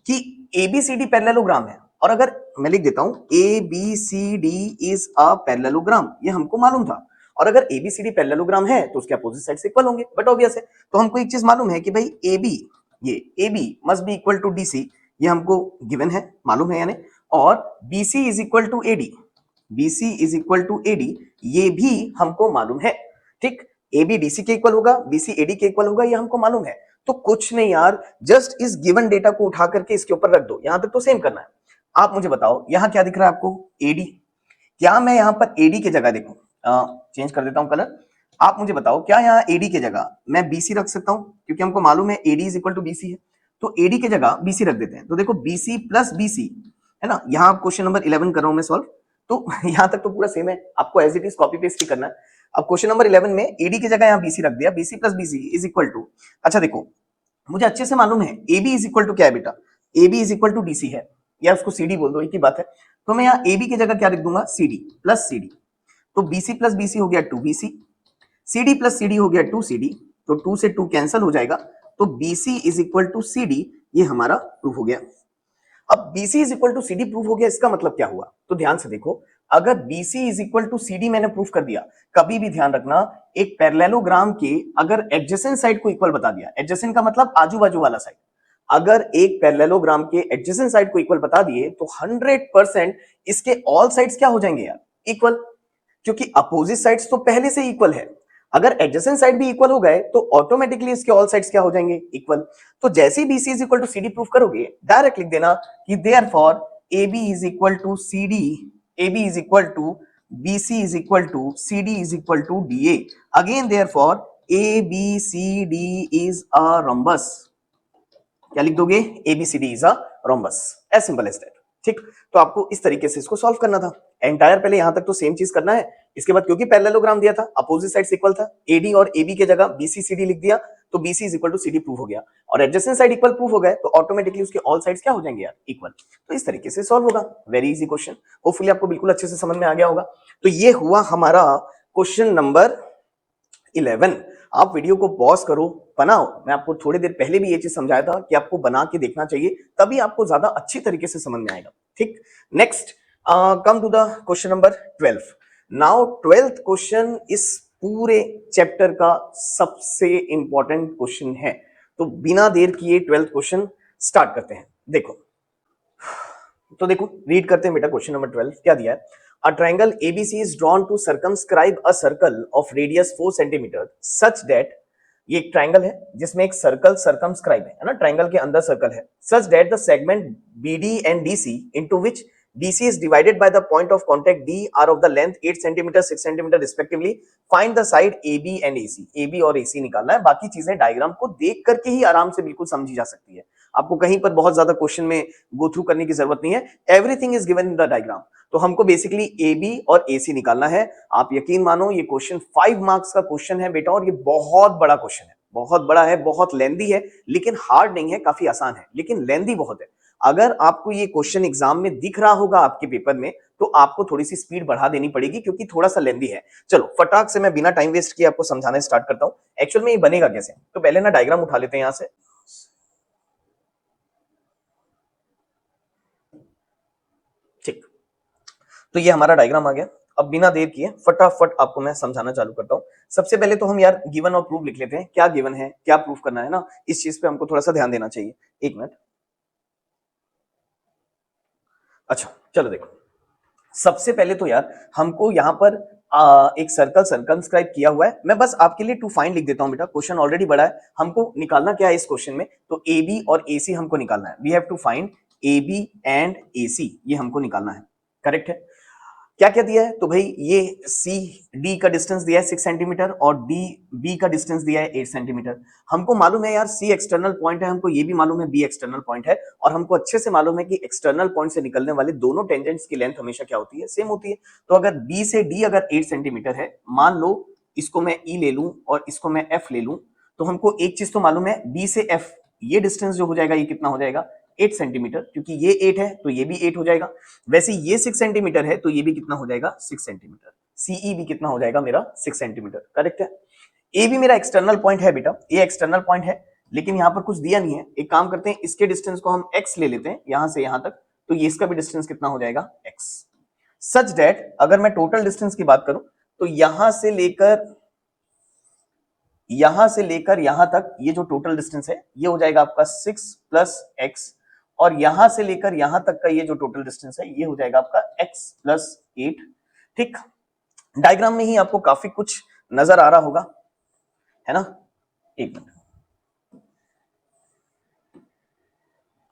कि ABCD पैरेललोग्राम है। और अगर मैं लिख देता हूं ABCD इज अ पैरेललोग्राम, ये हमको मालूम था। और अगर ABCD पैरेललोग्राम है तो उसके अपोजिट साइड्स इक्वल होंगे, बट ऑब्वियस है। तो हमको एक चीज मालूम है कि भाई AB must be equal to DC, ये हमको गिवन है, मालूम है यानी। और BC is equal to AD, ये भी हमको मालूम है। ठीक, AB DC के इक्वल होगा, BC AD के इक्वल होगा, ये हमको मालूम है। तो कुछ नहीं यार, जस्ट इस गिवन डेटा को उठा करके इसके ऊपर रख दो, यहां तक तो सेम करना है। आप मुझे बताओ यहां क्या दिख रहा है आपको? AD। क्या मैं यहां पर AD की जगह, देखो चेंज कर देता हूं कलर। आप मुझे बताओ क्या यहाँ AD की जगह मैं BC रख सकता हूं? क्योंकि हमको मालूम है AD is equal to BC है, तो AD की जगह BC रख देते हैं। तो देखो BC प्लस BC है ना, यहां क्वेश्चन नंबर 11 कर रहा हूं मैं सॉल्व। तो यहां तक तो पूरा सेम है, आपको as it is copy paste ही करना है। अब क्वेश्चन नंबर 11 में AD की जगह यहाँ BC रख दिया, BC plus BC is equal to, अच्छा देखो मुझे अच्छे से मालूम है AB इज इक्वल टू क्या है बेटा? AB is equal to DC है, या उसको CD बोल दो, एक ही बात है। तो मैं यहाँ AB की जगह क्या लिख दूंगा? CD plus CD। तो BC प्लस BC हो गया 2BC, CD प्लस CD हो गया 2CD, तो 2 से 2 कैंसिल हो जाएगा, तो BC is equal to CD, ये हमारा प्रूफ हो गया। अब BC is equal to CD proof हो गया, इसका मतलब क्या हुआ? तो ध्यान से देखो, अगर BC is equal to CD मैंने प्रूफ कर दिया, कभी भी ध्यान रखना, एक पैरेललोग्राम के अगर एडजेसेंट साइड को इक्वल बता दिया, एडजेसेंट का मतलब आजू बाजू वाला साइड, अगर एक पैरेललोग्राम के एडजेसेंट साइड को इक्वल बता दिए तो 100% इसके ऑल साइड्स क्या हो जाएंगे यार? इक्वल, क्योंकि अपोजिट साइड्स तो पहले से इक्वल है। अगर एडजेसेंट साइड भी इक्वल हो गए तो ऑटोमेटिकली इसके ऑल साइड्स क्या हो जाएंगे? इक्वल। तो जैसे ही BC is equal to CD proof करोगे, डायरेक्ट लिख देना कि therefore AB is equal to CD, AB is equal to BC is equal to CD is equal to DA। Again therefore ABCD is a rhombus. क्या लिख दोगे? ABCD is a rhombus, as simple as that. ठीक, तो आपको इस तरीके से इसको सॉल्व करना था। एंटायर पहले यहां तक तो सेम चीज करना है, इसके बाद क्योंकि पैरेललोग्राम दिया था, अपोजिट साइड्स इक्वल था, AD और AB के जगह BC CD लिख दिया, तो BC is equal to CD proof हो गया। और एडजेसेंट साइड इक्वल प्रूफ हो गए तो ऑटोमेटिकली उसके ऑल साइड्स क्या हो जाएंगे यार? इक्वल। तो इस तरीके से सॉल्व होगा, वेरी इजी क्वेश्चन। होपफुली आपको बिल्कुल अच्छे से समझ में आ गया होगा। तो ये हुआ हमारा क्वेश्चन नंबर 11। आप वीडियो को पॉज करो, बनाओ। मैं आपको थोड़ी देर पहले भी ये चीज समझाया था कि आपको बना के देखना चाहिए, तभी आपको ज्यादा अच्छी तरीके से समझ में आएगा। ठीक, next come to the question number 12। Now 12th question इस पूरे चैप्टर का सबसे इंपॉर्टेंट क्वेश्चन है, तो बिना देर किए 12th क्वेश्चन स्टार्ट करते हैं। देखो, तो देखो रीड करते हैं बेटा। क्वेश्चन नंबर 12 क्या दिया है? A triangle ABC is drawn to circumscribe a circle of radius 4 centimetre such that, ये एक ट्रायंगल है जिसमें एक सर्कल सर्कमस्क्राइब है ना, ट्रायंगल के अंदर सर्कल है। Such that the segment BD and DC into which DC is divided by the point of contact D are of the length 8 cm 6 cm respectively. Find the side AB and AC. AB और AC निकालना है। बाकी चीजें diagram को देख करके ही आराम से बिल्कुल समझी जा सकती है। आपको कहीं पर बहुत ज्यादा क्वेश्चन में गो थ्रू करने की जरूरत नहीं है। Everything is given in the diagram. तो हमको बेसिकली AB और AC निकालना है। आप यकीन मानो ये क्वेश्चन 5 मार्क्स का क्वेश्चन है बेटा, और ये बहुत बड़ा क्वेश्चन है, बहुत बड़ा है, बहुत लेंदी है, लेकिन हार्ड नहीं है, काफी आसान है, लेकिन लेंदी बहुत है। अगर आपको ये क्वेश्चन एग्जाम में दिख रहा होगा आपके पेपर में, तो आपको थोड़ी सी स्पीड बढ़ा देनी पड़ेगी क्योंकि थोड़ा सा लेंदी है। चलो फटाक से मैं बिना टाइम वेस्ट किए आपको समझाना स्टार्ट करता हूं। एक्चुअल में ये बनेगा कैसे, तो पहले ना डायग्राम उठा लेते हैं यहां से। ठीक, तो ये हमारा डायग्राम आ गया। अब बिना देर किए फटाफट आपको मैं समझाना चालू करता हूं। सबसे पहले तो हम यार गिवन और प्रूफ लिख लेते हैं। क्या गिवन है, क्या प्रूफ करना है ना, इस चीज पे हमको थोड़ा सा ध्यान देना चाहिए। एक मिनट। अच्छा चलो देखो, सबसे पहले तो यार हमको यहाँ पर एक सर्कल सर्कमस्क्राइब किया हुआ है। मैं बस आपके लिए टू फाइंड लिख देता हूं बेटा, क्वेश्चन ऑलरेडी बड़ा है। हमको निकालना क्या है इस क्वेश्चन में, तो ए बी और ए सी हमको निकालना है। We have to find A B and A C, ये हमको निकालना है। करेक्ट है। क्या क्या दिया है, तो भाई ये सी डी का डिस्टेंस दिया है 6 सेंटीमीटर और डी बी का डिस्टेंस दिया है 8 सेंटीमीटर। हमको मालूम है यार सी एक्सटर्नल पॉइंट है, हमको ये भी मालूम है बी एक्सटर्नल पॉइंट है, और हमको अच्छे से मालूम है कि एक्सटर्नल पॉइंट से निकलने वाले दोनों टेंजेंट्स की लेंथ हमेशा क्या होती है, सेम होती है। तो अगर बी से डी अगर 8 सेंटीमीटर है, मान लो इसको मैं ई ले लूं और इसको मैं एफ ले लूं, तो हमको एक चीज तो मालूम है, बी से एफ ये डिस्टेंस जो हो जाएगा ये कितना हो जाएगा, 8 सेंटीमीटर, क्योंकि ये 8 है तो ये भी 8 हो जाएगा। वैसे ये 6 सेंटीमीटर है तो ये भी कितना हो जाएगा, 6 सेंटीमीटर। सीई भी कितना हो जाएगा मेरा, 6 सेंटीमीटर। करेक्ट है। ए भी मेरा एक्सटर्नल पॉइंट है बेटा, ये एक्सटर्नल पॉइंट है, लेकिन यहां पर कुछ दिया नहीं है। एक काम करते हैं, इसके डिस्टेंस को हम x ले लेते हैं यहां से यहां तक, तो ये इसका भी डिस्टेंस कितना हो जाएगा, x। सच दैट अगर मैं टोटल डिस्टेंस की बात करूं, तो यहां से लेकर यहां तक ये जो टोटल डिस्टेंस है ये हो जाएगा आपका 6 प्लस एक्स, और यहां से लेकर यहां तक का ये जो टोटल डिस्टेंस है ये हो जाएगा आपका x प्लस 8। ठीक, डायग्राम में ही आपको काफी कुछ नजर आ रहा होगा, है ना। एक मिनट,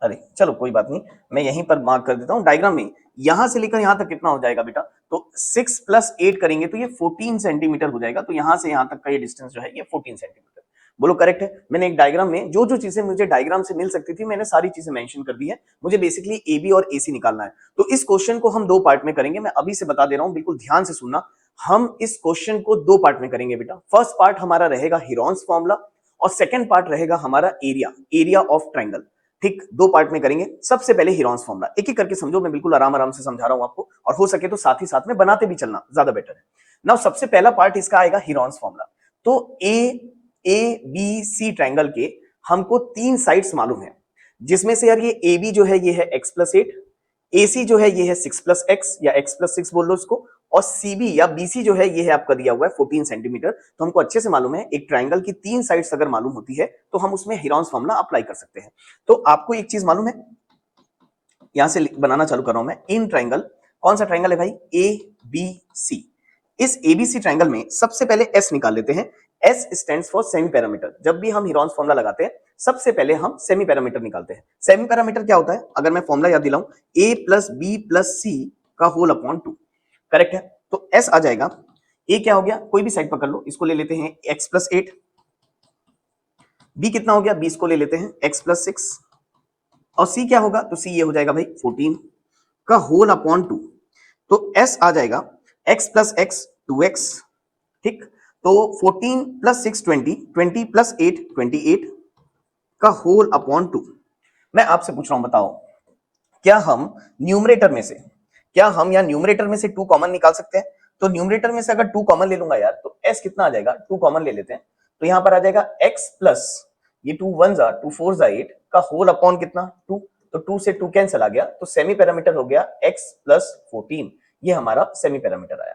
अरे चलो कोई बात नहीं, मैं यहीं पर मार्क कर देता हूं डायग्राम में। यहां से लेकर यहां तक कितना हो जाएगा बेटा, तो 6 प्लस 8 करेंगे तो ये 14 सेंटीमीटर हो जाएगा। तो यहां से यहां तक का ये डिस्टेंस जो है ये 14 सेंटीमीटर। बोलो करेक्ट है। मैंने एक डायग्राम में जो जो चीजें मुझे डायग्राम से मिल सकती थी मैंने सारी चीजें मेंशन कर दी है। मुझे बेसिकली ए बी और ए सी निकालना है। तो इस क्वेश्चन को हम दो पार्ट में करेंगे, मैं अभी से बता दे रहा हूं, बिल्कुल ध्यान से सुनना। हम इस क्वेश्चन को दो पार्ट में करेंगे बेटा। फर्स्ट पार्ट हमारा रहेगा हीरोन्स फॉर्मूला, और सेकंड पार्ट रहेगा हमारा एरिया ऑफ ट्रायंगल। ठीक, दो पार्ट में करेंगे। सबसे पहले हीरोन्स फॉर्मूला, एक एक करके समझो, मैं बिल्कुल आराम आराम से समझा रहा हूं आपको, और हो सके तो साथ ही साथ में बनाते भी चलना, ज्यादा बेटर है। नाउ सबसे पहला पार्ट इसका आएगा हीरोन्स फॉर्मूला। तो ए बी सी ट्रायंगल के हमको तीन साइड्स मालूम है, जिसमें से यार ये ए बी जो है ये है x प्लस 8, ए सी जो है ये है 6 प्लस एक्स या x प्लस 6 बोल लो इसको, और सीबी या बीसी जो है ये है आपका दिया हुआ है 14 सेंटीमीटर। तो हमको अच्छे से मालूम है एक ट्रायंगल की तीन साइड्स अगर मालूम होती है तो हम उसमें हीरोन्स फॉर्मूला अप्लाई कर सकते हैं। तो आपको एक चीज मालूम है, यहां से बनाना चालू कर रहा हूं मैं। इन ट्रायंगल, कौन सा ट्रायंगल है भाई, ए बी सी। इस एबीसी ट्रायंगल में सबसे पहले एस निकाल लेते हैं। S stands for semi parameter. जब भी हम हीरोन्स फॉर्मूला लगाते हैं सबसे पहले हम सेमी पैरामीटर निकालते हैं। सेमी पैरामीटर क्या होता है, अगर मैं फॉर्मूला याद दिलाऊं, ए प्लस बी प्लस सी का होल अपॉन 2। करेक्ट है। तो एस आ जाएगा, ए क्या हो गया, कोई भी साइड पकड़ लो, इसको ले लेते हैं एक्स प्लस 8, बी कितना हो गया, बी को ले लेते हैं एक्स प्लस 6, और सी क्या होगा, तो सी ये हो जाएगा भाई 14 का होल अपॉन 2। तो एस आ जाएगा x प्लस एक्स 2x। ठीक, तो 14 प्लस 6 20, 20 प्लस 8 28 का होल अपॉन 2। मैं आपसे पूछ रहा हूं, बताओ क्या हम न्यूमरेटर में से, क्या हम या न्यूमरेटर में से 2 कॉमन निकाल सकते हैं? तो न्यूमरेटर में से अगर 2 कॉमन ले लूंगा यार, तो s कितना आ जाएगा, 2 कॉमन ले लेते हैं, तो यहां पर आ जाएगा x प्लस ये 2 1 जा 2 4 जा 8 का होल अपॉन कितना 2, तो 2 से 2 कैंसिल आ गया, तो सेमी पैरामीटर हो गया x प्लस 14, ये हमारा सेमी पैरामीटर आया।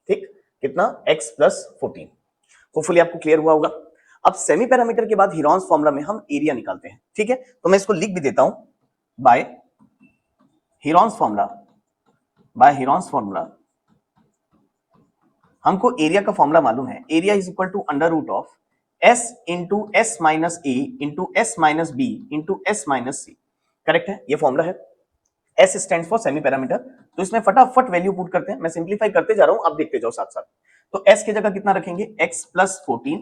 ठीक, कितना x प्लस 14। होपफुली आपको क्लियर हुआ होगा। अब सेमी पैरामीटर के बाद हीरोन्स फॉर्मूला में हम एरिया निकालते हैं। ठीक है, तो मैं इसको लिख भी देता हूं, बाय हीरोन्स फॉर्मूला हमको एरिया का फॉर्मूला मालूम है, area is equal to under root of s into S minus A into S minus b into S minus c. Correct है, ये फॉर्मूला है। s stands for semi parameter, तो इसमें फटाफट वैल्यू पुट करते हैं, मैं सिंप्लीफाई करते जा रहा हूं, आप देखते जाओ साथ साथ। तो s की जगह कितना रखेंगे, x plus 14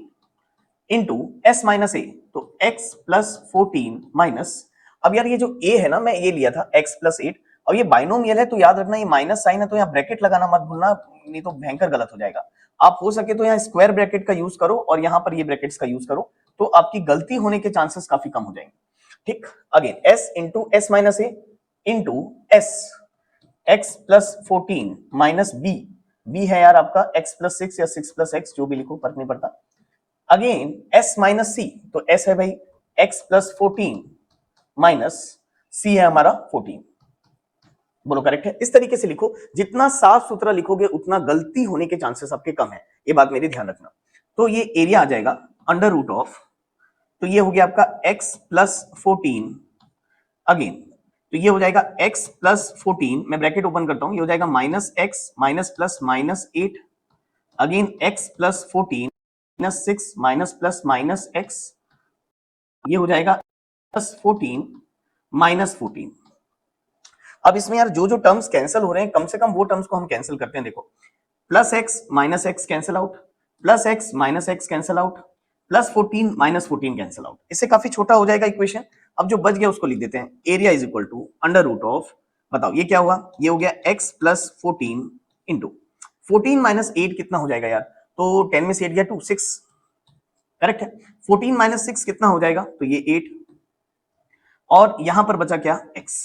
into S minus A, तो x प्लस 14 माइनस, अब यार ये जो a है ना, मैं ये लिया था x प्लस 8, और ये बाइनोमियल है तो याद रखना ये माइनस साइन है, तो यहाँ ब्रैकेट लगाना मत भूलना, नहीं तो भयंकर गलत हो जाएगा। आप हो सके तो यहाँ स्क्वायर ब्रैकेट का यूज करो और यहाँ पर ये ब्रैकेट्स का यूज करो, तो आपकी गलती होने के चांसेस काफी कम हो जाएंगे। ठीक, again s into S minus ए into S x plus 14 minus b है यार आपका x प्लस 6 या 6 प्लस x, जो भी लिखो फर्क नहीं पड़ता। अगेन s माइनस सी, तो s है भाई x प्लस 14 माइनस c है हमारा 14। बोलो करेक्ट है, इस तरीके से लिखो, जितना साफ सुथरा लिखोगे उतना गलती होने के चांसेस आपके कम है, ये बात मेरी ध्यान रखना। तो ये एरिया आ जाएगा अंडर रूट ऑफ, तो ये हो गया आपका x प्लस 14, अगेन तो ये हो जाएगा x प्लस 14, मैं ब्रैकेट ओपन करता हूं, ये हो जाएगा minus x minus plus minus 8, again x plus 14 minus 6 minus plus minus x, ये हो जाएगा प्लस 14 माइनस 14। अब इसमें यार जो जो टर्म्स कैंसिल हो रहे हैं, कम से कम वो टर्म्स को हम कैंसिल करते हैं। देखो, plus x minus x cancel out, plus x minus x cancel out, plus 14 minus 14 cancel out, इससे काफी छोटा हो जाएगा इक्वेशन। अब जो बच गया उसको लिख देते हैं, area is equal to under root of, बताओ ये क्या हुआ, ये हो गया x प्लस 14 इंटू 14 माइनस 8 कितना हो जाएगा यार, तो 10 में से 8 गया 2 6, करेक्ट है। 14 माइनस 6 कितना हो जाएगा, तो ये 8, और यहां पर बचा क्या x,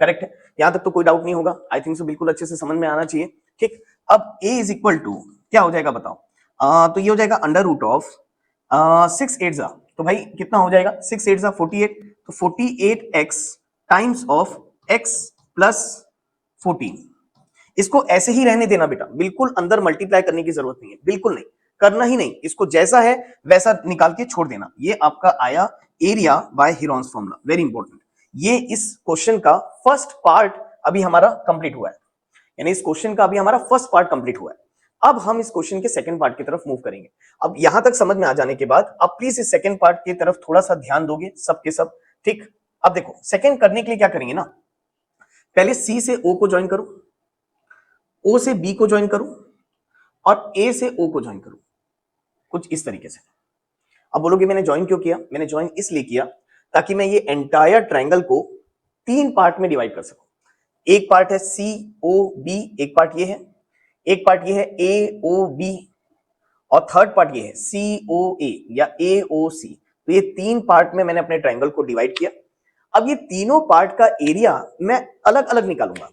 करेक्ट है। यहां तक तो कोई डाउट नहीं होगा, आई थिंक सो बिल्कुल अच्छे से समझ में आना चाहिए। ठीक, अब a इज इक्वल टू क्या हो जाएगा बताओ, तो ये हो जाएगा अंडर रूट ऑफ 6 8 जा, तो भाई कितना हो जाएगा 6 8 जा 48, तो 48x times of x plus 14। इसको ऐसे ही रहने देना बेटा, बिल्कुल अंदर मल्टीप्लाई करने की जरूरत नहीं है, बिल्कुल नहीं करना ही नहीं, इसको जैसा है वैसा निकाल के छोड़ देना। ये आपका आया area bye Heron's formula, very important. ये इस क्वेश्चन का फर्स्ट पार्ट अभी हमारा कंप्लीट हुआ है, यानी इस क्वेश्चन का अभी हमारा फर्स्ट पार्ट कंप्लीट हुआ है। अब हम इस क्वेश्चन के सेकंड पार्ट की तरफ मूव करेंगे। अब यहां तक समझ में आ जाने के बाद अब प्लीज इस सेकंड पार्ट की तरफ थोड़ा सा ध्यान दोगे सब के सब। ठीक, अब देखो सेकंड करने के लिए क्या करेंगे ना, पहले सी से ओ को ज्वाइन करो, ओ से बी को ज्वाइन करो, और ए से ओ को ज्वाइन करो, कुछ इस तरीके से। अब बोलोगे मैंने ज्वाइन क्यों किया, मैंने ज्वाइन इसलिए किया ताकि मैं ये एंटायर ट्रायंगल को 3 पार्ट में डिवाइड कर सकूं। एक पार्ट है सी ओ बी, एक पार्ट ये है, एक पार्ट ये है ए ओ बी, और थर्ड पार्ट ये है सी ओ ए या ए ओ सी। तो ये 3 पार्ट में मैंने अपने ट्रायंगल को डिवाइड किया। अब ये तीनों पार्ट का एरिया मैं अलग अलग निकालूंगा,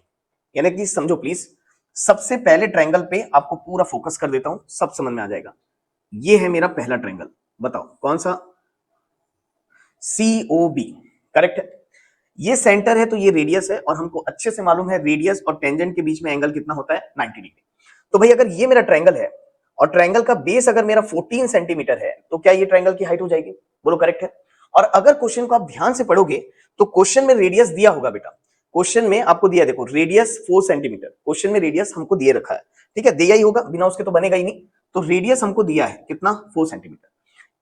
यानी कि समझो प्लीज, सबसे पहले ट्रायंगल पे आपको पूरा फोकस कर देता हूं, सब समझ में आ जाएगा। ये है मेरा पहला ट्रायंगल, बताओ कौन सा, COB, करेक्ट है। ये सेंटर है तो ये रेडियस है, और हमको अच्छे से मालूम है रेडियस और टेंजेंट के बीच में एंगल कितना होता है, 90 डिग्री। तो भाई अगर ये मेरा ट्रायंगल है और ट्रायंगल का बेस अगर मेरा 14 सेंटीमीटर है, तो क्या ये ट्रायंगल की हाइट हो जाएगी, बोलो करेक्ट है। और अगर क्वेश्चन को आप ध्यान से पढ़ोगे तो क्वेश्चन में रेडियस दिया होगा बेटा, क्वेश्चन में आपको दिया, देखो रेडियस 4 सेंटीमीटर, क्वेश्चन में रेडियस हमको दिए रखा है, ठीक है, दिया ही होगा, बिना उसके तो बनेगा ही नहीं। तो रेडियस हमको दिया है कितना, 4 सेंटीमीटर।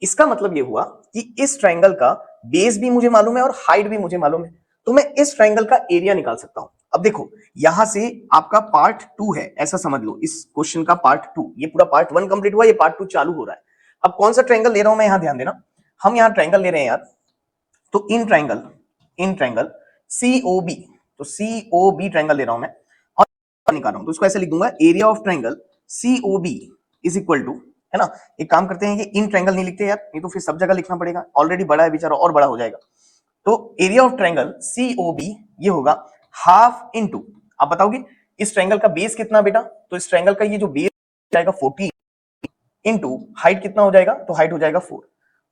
इसका मतलब ये हुआ कि इस ट्रायंगल का बेस भी मुझे मालूम है और हाइट भी मुझे मालूम है, तो मैं इस ट्रायंगल का एरिया निकाल सकता हूं। अब देखो यहां से आपका पार्ट 2 है, ऐसा समझ लो, इस क्वेश्चन का पार्ट 2, ये पूरा पार्ट 1 कंप्लीट हुआ, ये पार्ट 2 चालू हो रहा है। अब कौन सा ट्रायंगल ले रहा हूं मैं, यहां ध्यान देना, हम यहां ट्रायंगल ले रहे हैं यार, तो इन ट्रायंगल COB, तो COB ट्रायंगल ले रहा हूं मैं, और निकाल रहा हूं, तो इसको ऐसे लिख दूंगा, area of triangle COB is equal to, है ना। एक काम करते हैं, ये इन ट्रायंगल नहीं लिखते यार, नहीं तो फिर सब जगह लिखना पड़ेगा, ऑलरेडी बड़ा है बेचारा और बड़ा हो जाएगा। तो एरिया ऑफ ट्रायंगल COB ये होगा हाफ इंटू, आप बताओगे इस ट्रायंगल का बेस कितना बेटा, तो इस ट्रायंगल का ये जो बेस जाएगा 14 इंटू हाइट कितना हो जाएगा, तो हाइट हो जाएगा 4,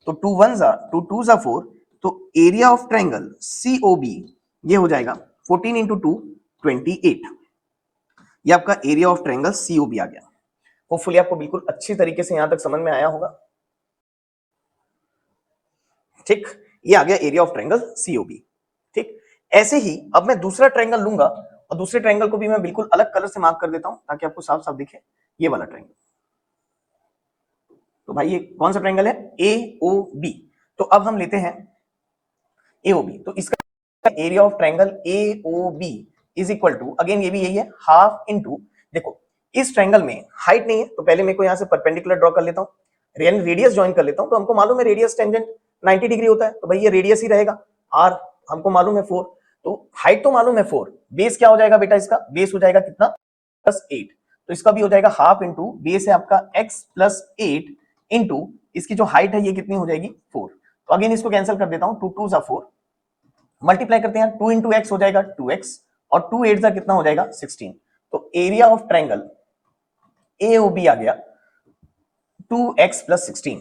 तो 2 1 जा 2 2 जा 4, तो एरिया ऑफ ट्रायंगल COB ये हो जाएगा 14 इंटू 2 28, ये आपका एरिया ऑफ ट्रायंगल COB आ गया। होपफुली आपको बिल्कुल अच्छी तरीके से यहां तक समझ में आया होगा। ठीक, ये आ गया एरिया ऑफ ट्रायंगल COB। ठीक, ऐसे ही अब मैं दूसरा ट्रायंगल लूंगा और दूसरे ट्रायंगल को भी मैं बिल्कुल अलग कलर से मार्क कर देता हूं ताकि आपको साफ साफ दिखे, ये वाला ट्रायंगल। तो भाई ये कौन सा ट्रायंगल है, AOB। तो अब हम लेते हैं AOB, तो इसका area of triangle AOB is equal to, again ये भी यही है, हाफ इंटू, देखो इस ट्रायंगल में हाइट नहीं है तो पहले मेरे को यहां से परपेंडिकुलर ड्रॉ कर लेता हूं, रेडियस ज्वाइन कर लेता हूं, तो हमको मालूम है रेडियस टेंजेंट 90 डिग्री होता है, तो भाई ये रेडियस ही रहेगा r, हमको मालूम है 4, तो हाइट तो मालूम है 4, बेस क्या हो जाएगा बेटा, इसका बेस हो जाएगा कितना +8, तो इसका भी हो जाएगा हाफ इंटू बेस है आपका x +8 इंटू इसकी जो हाइट है ये कितनी हो जाएगी 4, तो अगेन इसको कैंसिल कर देता हूं, 2 2 जा 4, मल्टीप्लाई करते हैं 2 इंटू एक्स हो जाएगा 2x और 2 8 जा कितना हो जाएगा 16, तो एरिया ऑफ ट्रायंगल AOB आ गया 2x + 16।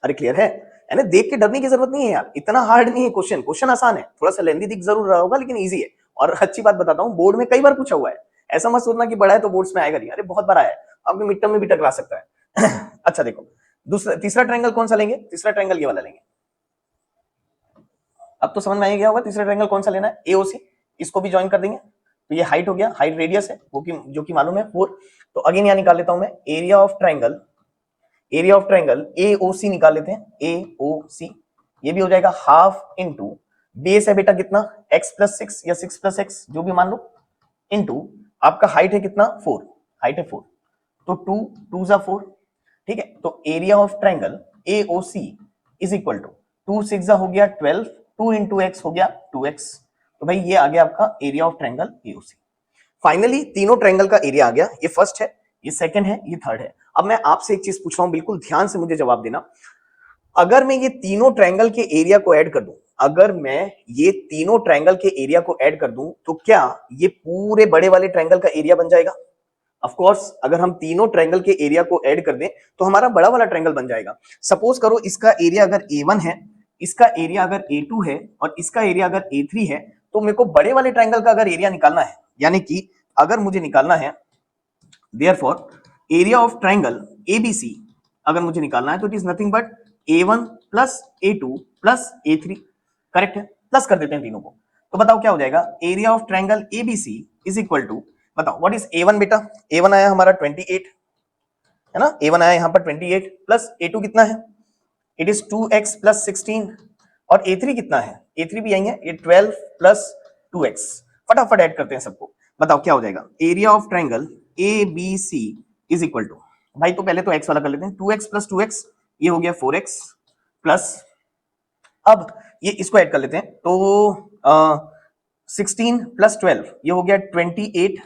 अरे क्लियर है, यानी देख के डरने की जरूरत नहीं है यार, इतना हार्ड नहीं है क्वेश्चन, क्वेश्चन आसान है, थोड़ा सा लेंथी दिख जरूर रहा होगा लेकिन इजी है, और अच्छी बात बताता हूं बोर्ड में कई बार पूछा हुआ है, ऐसा मत सोचना कि बड़ा है तो बोर्ड्स में आएगा नहीं, अरे बहुत बार आया है, आपके मिड टर्म में भी टकरा सकता है। अच्छा देखो दूसरा तीसरा ट्रायंगल कौन सा लेंगे, तीसरा ट्रायंगल ये वाला लेंगे, अब तो समझ में आ गया होगा तीसरा ट्रायंगल कौन सा लेना है, AOC, इसको भी ज्वाइन कर देंगे, तो ये हाइट हो गया, हाइट रेडियस है वो जो कि मालूम है 4, तो अगेन यहां निकाल लेता हूं मैं एरिया ऑफ ट्रायंगल AOC निकाल लेते हैं, AOC ये भी हो जाएगा हाफ इंटू बेस है बेटा कितना x + 6 या 6 + x जो भी मान लो, इंटू आपका हाइट है कितना 4, हाइट है 4, तो 2 2 जा 4, ठीक है, तो area of triangle AOC is equal to 2 6 जा हो गया 12, 2 इंटू एक्स हो गया 2x, तो भाई ये आ गया आपका area of triangle AOC। Finally तीनों ट्रायंगल का एरिया आ गया, ये फर्स्ट है, ये सेकंड है, ये थर्ड है। अब मैं आपसे एक चीज पूछ रहा हूं, बिल्कुल ध्यान से मुझे जवाब देना, अगर मैं ये तीनों ट्रायंगल के एरिया को ऐड कर दूं, अगर मैं ये तीनों ट्रायंगल के एरिया को ऐड कर दूं तो क्या ये पूरे बड़े वाले ट्रायंगल का एरिया बन जाएगा? ऑफ कोर्स अगर हम तीनों ट्रायंगल के एरिया को ऐड कर दें तो हमारा बड़ा वाला ट्रायंगल बन जाएगा। सपोज करो इसका एरिया अगर A1 है, इसका एरिया अगर A2 है और इसका एरिया अगर A3 है, तो मेरे को बड़े वाले ट्रायंगल का अगर एरिया निकालना है, यानी कि अगर मुझे निकालना है therefore area of triangle ABC अगर मुझे निकालना है तो it is nothing but A1 + A2 + A3, correct है, प्लस कर देते हैं तीनों को, तो बताओ क्या हो जाएगा, area of triangle ABC is equal to, बताओ व्हाट इज A1 बेटा, A1 आया हमारा 28 है ना, A1 आया यहां पर 28 प्लस A2 कितना है, इट इज 2x + 16, और A3 कितना है, A3 भी यही है, ये 12 + 2x, फटाफट ऐड करते हैं सबको, बताओ क्या हो जाएगा, area of triangle ABC is equal to, भाई तो पहले तो x वाला कर लेते हैं, 2x + 2x ये हो गया 4x प्लस, अब ये इसको ऐड कर लेते हैं, तो 16 + 12 ये हो गया 28,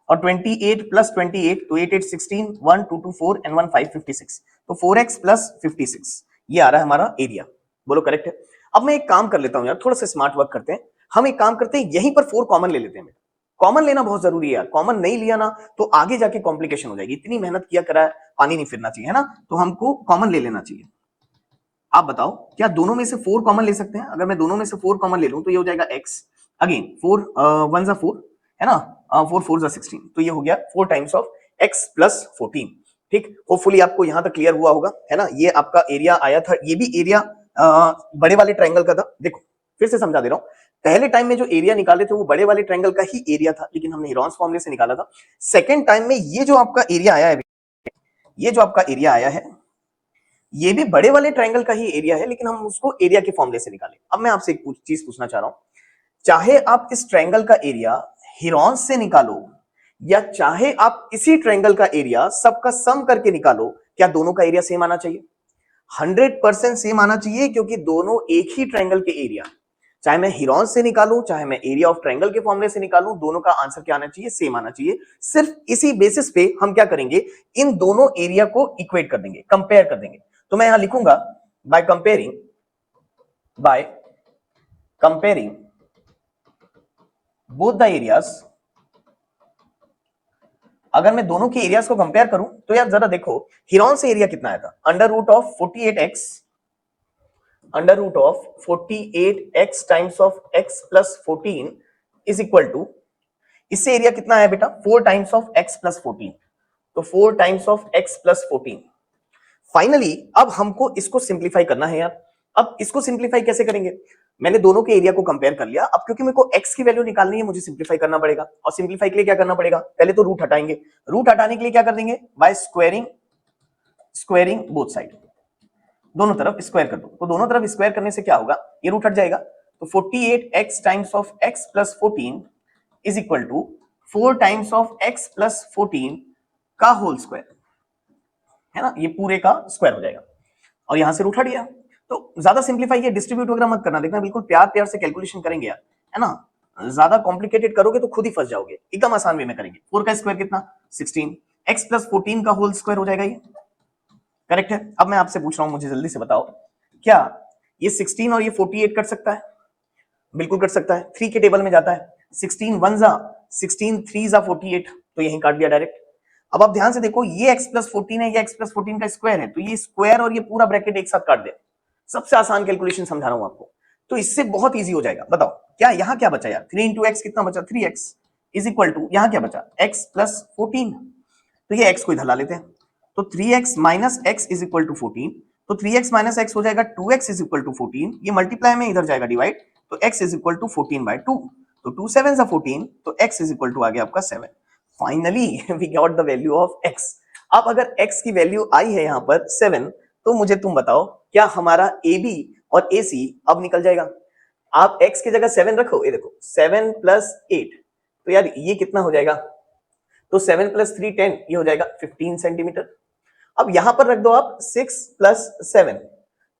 और 28 + 28 तो 8 8 16, 1 2 2 4 and 1 5 56, तो 4x + 56 ये आ रहा है हमारा एरिया, बोलो करेक्ट है। अब मैं एक काम कर लेता हूं यार, थोड़ा सा स्मार्ट वर्क करते हैं, हम एक काम करते हैं यहीं पर 4 कॉमन ले लेते हैं, कॉमन लेना बहुत जरूरी है यार, कॉमन नहीं लिया ना तो आगे जाके कॉम्प्लिकेशन हो जाएगी, इतनी मेहनत किया करा है, पानी नहीं फिरना चाहिए है ना, तो हमको कॉमन ले लेना चाहिए। आप बताओ क्या दोनों में से 4 कॉमन ले सकते हैं, अगर मैं दोनों में से 4 कॉमन ले लूं तो ये हो जाएगा x, अगेन 4 1 जा 4 है ना, 4 4 जा 16, तो ये हो गया 4 टाइम्स ऑफ x + 14, ठीक, होपफुली आपको यहां तक क्लियर हुआ होगा है ना, ये आपका एरिया आया था, ये भी एरिया बड़े वाले ट्रायंगल का था, देखो फिर से समझा दे रहा हूं, पहले टाइम में जो एरिया निकाले थे वो बड़े वाले ट्रायंगल का ही एरिया था, लेकिन हमने हीरोन्स फॉर्मूले से निकाला था, सेकंड टाइम में ये जो आपका एरिया आया है, ये जो आपका एरिया आया है ये भी बड़े वाले ट्रायंगल का ही एरिया है, लेकिन हम उसको एरिया के फॉर्मूले से निकाले। अब मैं आपसे एक चीज पूछना चाह रहा हूं, चाहे आप इस ट्रायंगल का एरिया हीरोन्स से निकालो या चाहे आप इसी ट्रायंगल का एरिया सबका सम करके निकालो, क्या दोनों का एरिया सेम आना चाहिए? 100% सेम आना चाहिए, क्योंकि दोनों एक ही ट्रायंगल के एरिया, चाहे मैं हीरोन्स से निकालूं चाहे मैं एरिया ऑफ ट्रायंगल के फॉर्मूले से निकालूं, दोनों का आंसर क्या आना चाहिए, सेम आना चाहिए। सिर्फ इसी बेसिस पे हम क्या करेंगे, इन दोनों एरिया को इक्वेट कर देंगे, कंपेयर कर देंगे, तो मैं यहां लिखूंगा by comparing both the areas अगर मैं दोनों के एरियाज को कंपेयर करूं तो यार जरा देखो, हिरॉन से एरिया कितना आया था, under root of 48x times of x plus 14 is equal to, इससे एरिया कितना आया बेटा, 4 टाइम्स ऑफ x प्लस 14, तो 4 times of x plus 14। Finally अब हमको इसको सिंप्लीफाई करना है यार। अब इसको सिंप्लीफाई कैसे करेंगे, मैंने दोनों के एरिया को कंपेयर कर लिया, अब क्योंकि मेरे को x की वैल्यू निकालनी है, मुझे सिंप्लीफाई करना पड़ेगा, और सिंप्लीफाई के लिए क्या करना पड़ेगा, पहले तो रूट हटाएंगे, रूट हटाने के लिए क्या कर देंगे, by squaring, squaring both side, दोनों तरफ स्क्वायर कर दो, तो दोनों तरफ स्क्वायर करने से क्या होगा, ये रूट हट जाएगा, तो 48x times of x plus 14 is equal to 4 times of x plus 14 का होल स्क्वायर, है ना, ये पूरे का स्क्वायर हो जाएगा, और यहां से रूट हट गया। तो ज्यादा सिंप्लीफाई ये डिस्ट्रीब्यूट वगैरह मत करना, देखना बिल्कुल प्यार प्यार से कैलकुलेशन करेंगे यार, है ना, ज्यादा कॉम्प्लिकेटेड करोगे तो खुद ही फंस जाओगे, एकदम आसान वे में करेंगे। 4 का स्क्वायर कितना, 16, x प्लस 14 का होल स्क्वायर हो जाएगा, ये करेक्ट है। अब मैं आपसे पूछ रहा हूं, मुझे जल्दी से बताओ, क्या ये 16 और ये 48 कट सकता है, बिल्कुल कट सकता है, 3 के टेबल में जाता है, 16 1 जा 16, 3 जा 48, तो यहीं काट दिया डायरेक्ट। अब आप ध्यान से देखो, ये x प्लस 14 है, ये x प्लस 14 का स्क्वायर है, तो ये स्क्वायर और ये पूरा ब्रैकेट एक साथ काट दे, सबसे आसान कैलकुलेशन समझा रहा हूं आपको, तो इससे बहुत इजी हो जाएगा। बताओ क्या यहां क्या बचा यार, 3 इंटू एक्स कितना बचा, 3x इज इक्वल टू, यहां क्या बचा, x प्लस 14, तो ये x को इधर ला लेते हैं, तो 3x minus x is equal to 14, तो 3x माइनस एक्स हो जाएगा 2x इज इक्वल टू 14, ये मल्टीप्लाई में इधर जाएगा डिवाइड, तो x इज इक्वल टू 14/2, तो 2 7 जा 14, तो x इज इक्वल टू आ गया आपका 7। Finally we got the value of x। अब अगर x की वैल्यू आई है यहां पर 7, तो मुझे तुम बताओ क्या हमारा AB और AC अब निकल जाएगा। आप x की जगह 7 रखो, ये देखो 7 प्लस 8, तो यार ये कितना हो जाएगा, तो 7 प्लस 3 10, ये हो जाएगा 15 सेंटीमीटर। अब यहां पर रख दो आप 6 प्लस 7,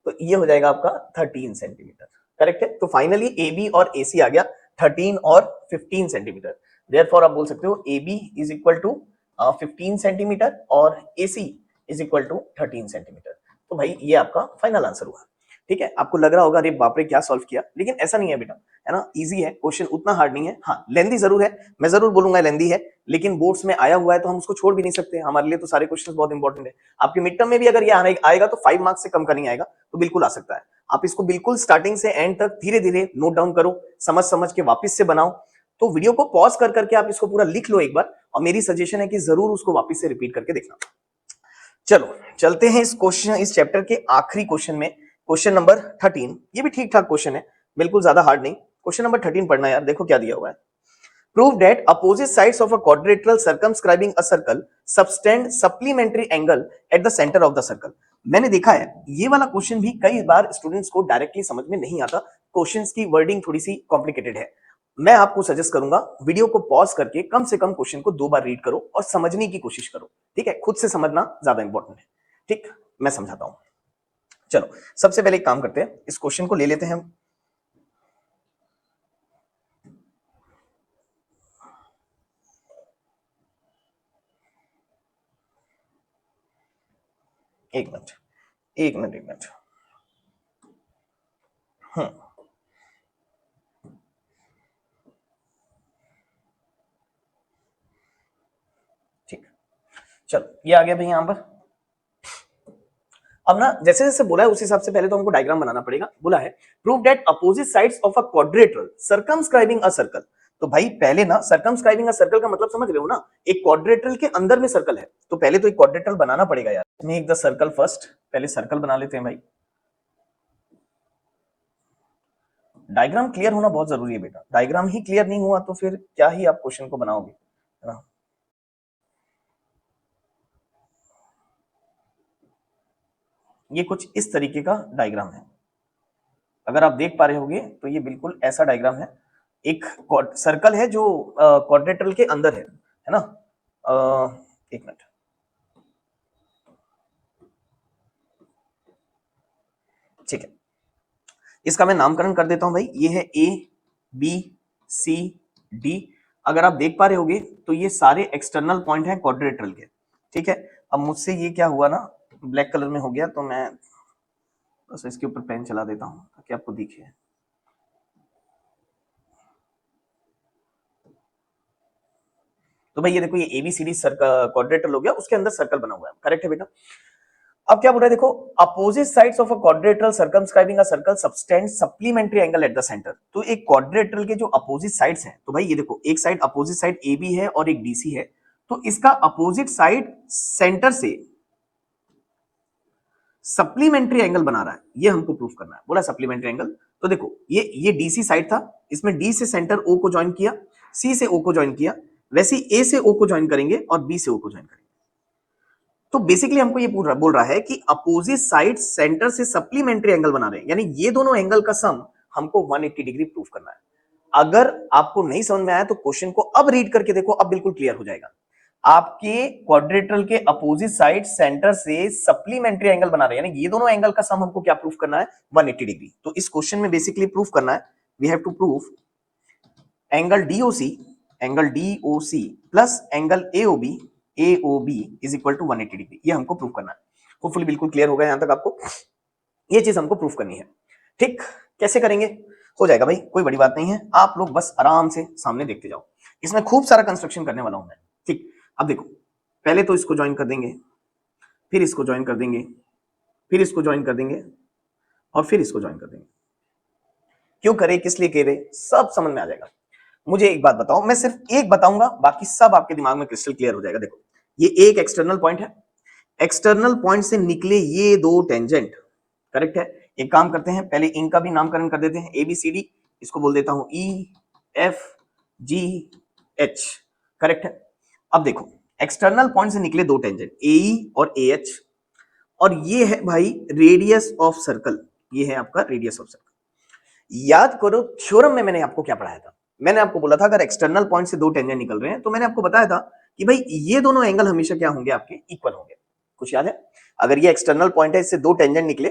तो ये हो जाएगा आपका 13 सेंटीमीटर, करेक्ट है। तो फाइनली ए बी और ए सी आ गया 13 और 15 सेंटीमीटर, देयरफॉर आप बोल सकते हो A B is equal to 15 centimetre और A C is equal to 13 centimetre. तो भाई ये आपका फाइनल आंसर हुआ, ठीक है। आपको लग रहा होगा अरे बाप रे क्या सॉल्व किया, लेकिन ऐसा नहीं है बेटा, है ना, इजी है क्वेश्चन, उतना हार्ड नहीं है। हाँ लेंदी जरूर है, मैं जरूर बोलूंगा लेंदी है, लेकिन बोर्ड्स में आया हुआ है तो हम उसको छोड़ भी नहीं सकते, हमारे लिए तो सारे क्वेश्चंस बहुत इंपॉर्टेंट है। आपके मिड टर्म में भी अगर ये आएगा तो 5 मार्क्स से कम का नहीं आएगा, तो बिल्कुल आ सकता है। आप इसको बिल्कुल स्टार्टिंग से एंड तक धीरे धीरे नोट डाउन करो, समझ समझ के वापस से बनाओ, तो वीडियो को पॉज कर करके आप इसको पूरा लिख लो एक बार, और मेरी सजेशन है कि जरूर उसको वापस से रिपीट करके देखना। चलो चलते हैं इस चैप्टर के आखिरी क्वेश्चन में, क्वेश्चन नंबर 13। ये भी ठीक ठाक क्वेश्चन है, बिल्कुल ज्यादा हार्ड नहीं। क्वेश्चन नंबर 13 पढ़ना यार, देखो क्या दिया हुआ है। Prove that opposite sides of a quadrilateral circumscribing a circle subtend supplementary angle at the center of the circle। मैंने देखा है ये वाला क्वेश्चन भी कई बार स्टूडेंट्स को डायरेक्टली समझ में नहीं आता, क्वेश्चंस की वर्डिंग थोड़ी सी कॉम्प्लिकेटेड है। मैं आपको सजेस्ट करूंगा वीडियो को पॉज करके कम से कम क्वेश्चन को 2 बार रीड करो और समझने की कोशिश करो, ठीक है, खुद से समझना ज्यादा इंपॉर्टेंट है। ठीक, मैं समझाता हूं। चलो सबसे पहले एक काम करते हैं, इस क्वेश्चन को ले लेते हैं हम। एक मिनट एक मिनट एक मिनट। ठीक, चलो ये आ गया भाई यहां पर। अब ना जैसे जैसे बोला है उस हिसाब से पहले तो हमको डायग्राम बनाना पड़ेगा। बोला है prove that opposite sides of a quadrilateral circumscribing a circle. तो भाई पहले ना सर्कमस्क्राइबिंग अ सर्कल का मतलब समझ रहे हो ना, एक क्वाड्रेटरल के अंदर में सर्कल है, तो पहले तो एक क्वाड्रेटरल बनाना पड़ेगा यार। मेक द सर्कल फर्स्ट, पहले सर्कल बना लेते हैं भाई। डायग्राम क्लियर होना बहुत जरूरी है बेटा, डायग्राम ही क्लियर नहीं हुआ तो फिर क्या ही आप क्वेश्चन को बनाओगे, है ना। ये कुछ इस तरीके का डायग्राम है, अगर आप देख पा रहे होगे तो ये बिल्कुल ऐसा डायग्राम है। एक सर्कल है जो क्वाड्रेटरल के अंदर है ना। एक मिनट, ठीक है, इसका मैं नामकरण कर देता हूं भाई। ये है ए बी सी डी। अगर आप देख पा रहे होगे तो ये सारे एक्सटर्नल पॉइंट हैं क्वाड्रेटरल के, ठीक है। अब मुझसे ये क्या हुआ ना, ब्लैक कलर में हो गया, तो मैं बस इसके ऊपर पेन चला देता हूं ताकि आपको दिखे। तो भाई ये देखो, ये एबीसीडी क्वाड्रेटर हो गया, उसके अंदर सर्कल बना हुआ है, करेक्ट है बेटा। अब क्या बोल रहा है देखो, opposite sides of a क्वाड्रेटर circumscribing a circle subtend supplementary angle at the centre. तो एक क्वाड्रेटर के जो अपोजिट साइड्स हैं, तो भाई ये देखो, एक side opposite side A B है और एक डीसी है, तो इसका अपोजिट साइड सेंटर से सप्लीमेंट्री एंगल बना रहा है, ये हमको प्रूफ करना है। बोला सप्लीमेंट्री एंगल, तो देखो ये डीसी साइड था, इसमें डी से सेंटर ओ को ज्वाइन किया, सी से ओ को ज्वाइन किया, वैसे ए से ओ को ज्वाइन करेंगे और बी से ओ को ज्वाइन करेंगे। तो बेसिकली हमको ये बोल रहा है कि अपोजिट साइड सेंटर से सप्लीमेंट्री एंगल बना रहे हैं, यानी ये दोनों एंगल का सम हमको 180 डिग्री प्रूफ करना है। अगर आपको नहीं समझ में आया तो क्वेश्चन को अब रीड करके देखो, अब बिल्कुल क्लियर हो जाएगा। आपके क्वाड्रेटरल के अपोजिट साइड सेंटर से सप्लीमेंट्री एंगल बना रहे हैं, यानी ये दोनों एंगल का सम हमको क्या प्रूफ करना है, 180 डिग्री। तो इस क्वेश्चन में बेसिकली प्रूफ करना है, we have to proof angle DOC plus angle AOB is equal to 180 degree. ये हमको प्रूफ करना है। होपफुली बिल्कुल क्लियर हो गया यहां तक आपको, ये चीज हमको प्रूफ करनी है। ठीक, कैसे करेंगे, हो जाएगा भाई, कोई बड़ी बात नहीं है, आप लोग बस आराम से सामने देखते जाओ। इसमें खूब सारा कंस्ट्रक्शन करने वाला हूं मैं। ठीक, अब देखो, पहले तो इसको ज्वाइन कर देंगे, फिर इसको ज्वाइन कर देंगे, फिर इसको ज्वाइन कर देंगे और फिर इसको ज्वाइन कर देंगे। क्यों करे, किस लिए करे, सब समझ में आ जाएगा। मुझे एक बात बताओ, मैं सिर्फ एक बताऊंगा, बाकी सब आपके दिमाग में क्रिस्टल क्लियर हो जाएगा। देखो, ये एक एक्सटर्नल पॉइंट है, एक्सटर्नल पॉइंट से निकले ये दो टेंजेंट, करेक्ट है। एक काम करते हैं, पहले इनका भी नामकरण कर देते हैं, एबीसीडी, इसको बोल देता हूं E F G H, correct है। अब देखो, एक्सटर्नल पॉइंट से निकले दो टेंजेंट ए और ए एच, और ये है भाई रेडियस ऑफ सर्कल, ये है आपका रेडियस ऑफ सर्कल। याद करो थ्योरम में मैंने आपको क्या पढ़ाया था, मैंने आपको बोला था अगर एक्सटर्नल पॉइंट से दो टेंजेंट निकल रहे हैं तो मैंने आपको बताया था कि भाई ये दोनों एंगल हमेशा क्या होंगे, आपके इक्वल होंगे। कुछ याद है, अगर ये एक्सटर्नल पॉइंट है, इससे दो टेंजेंट निकले,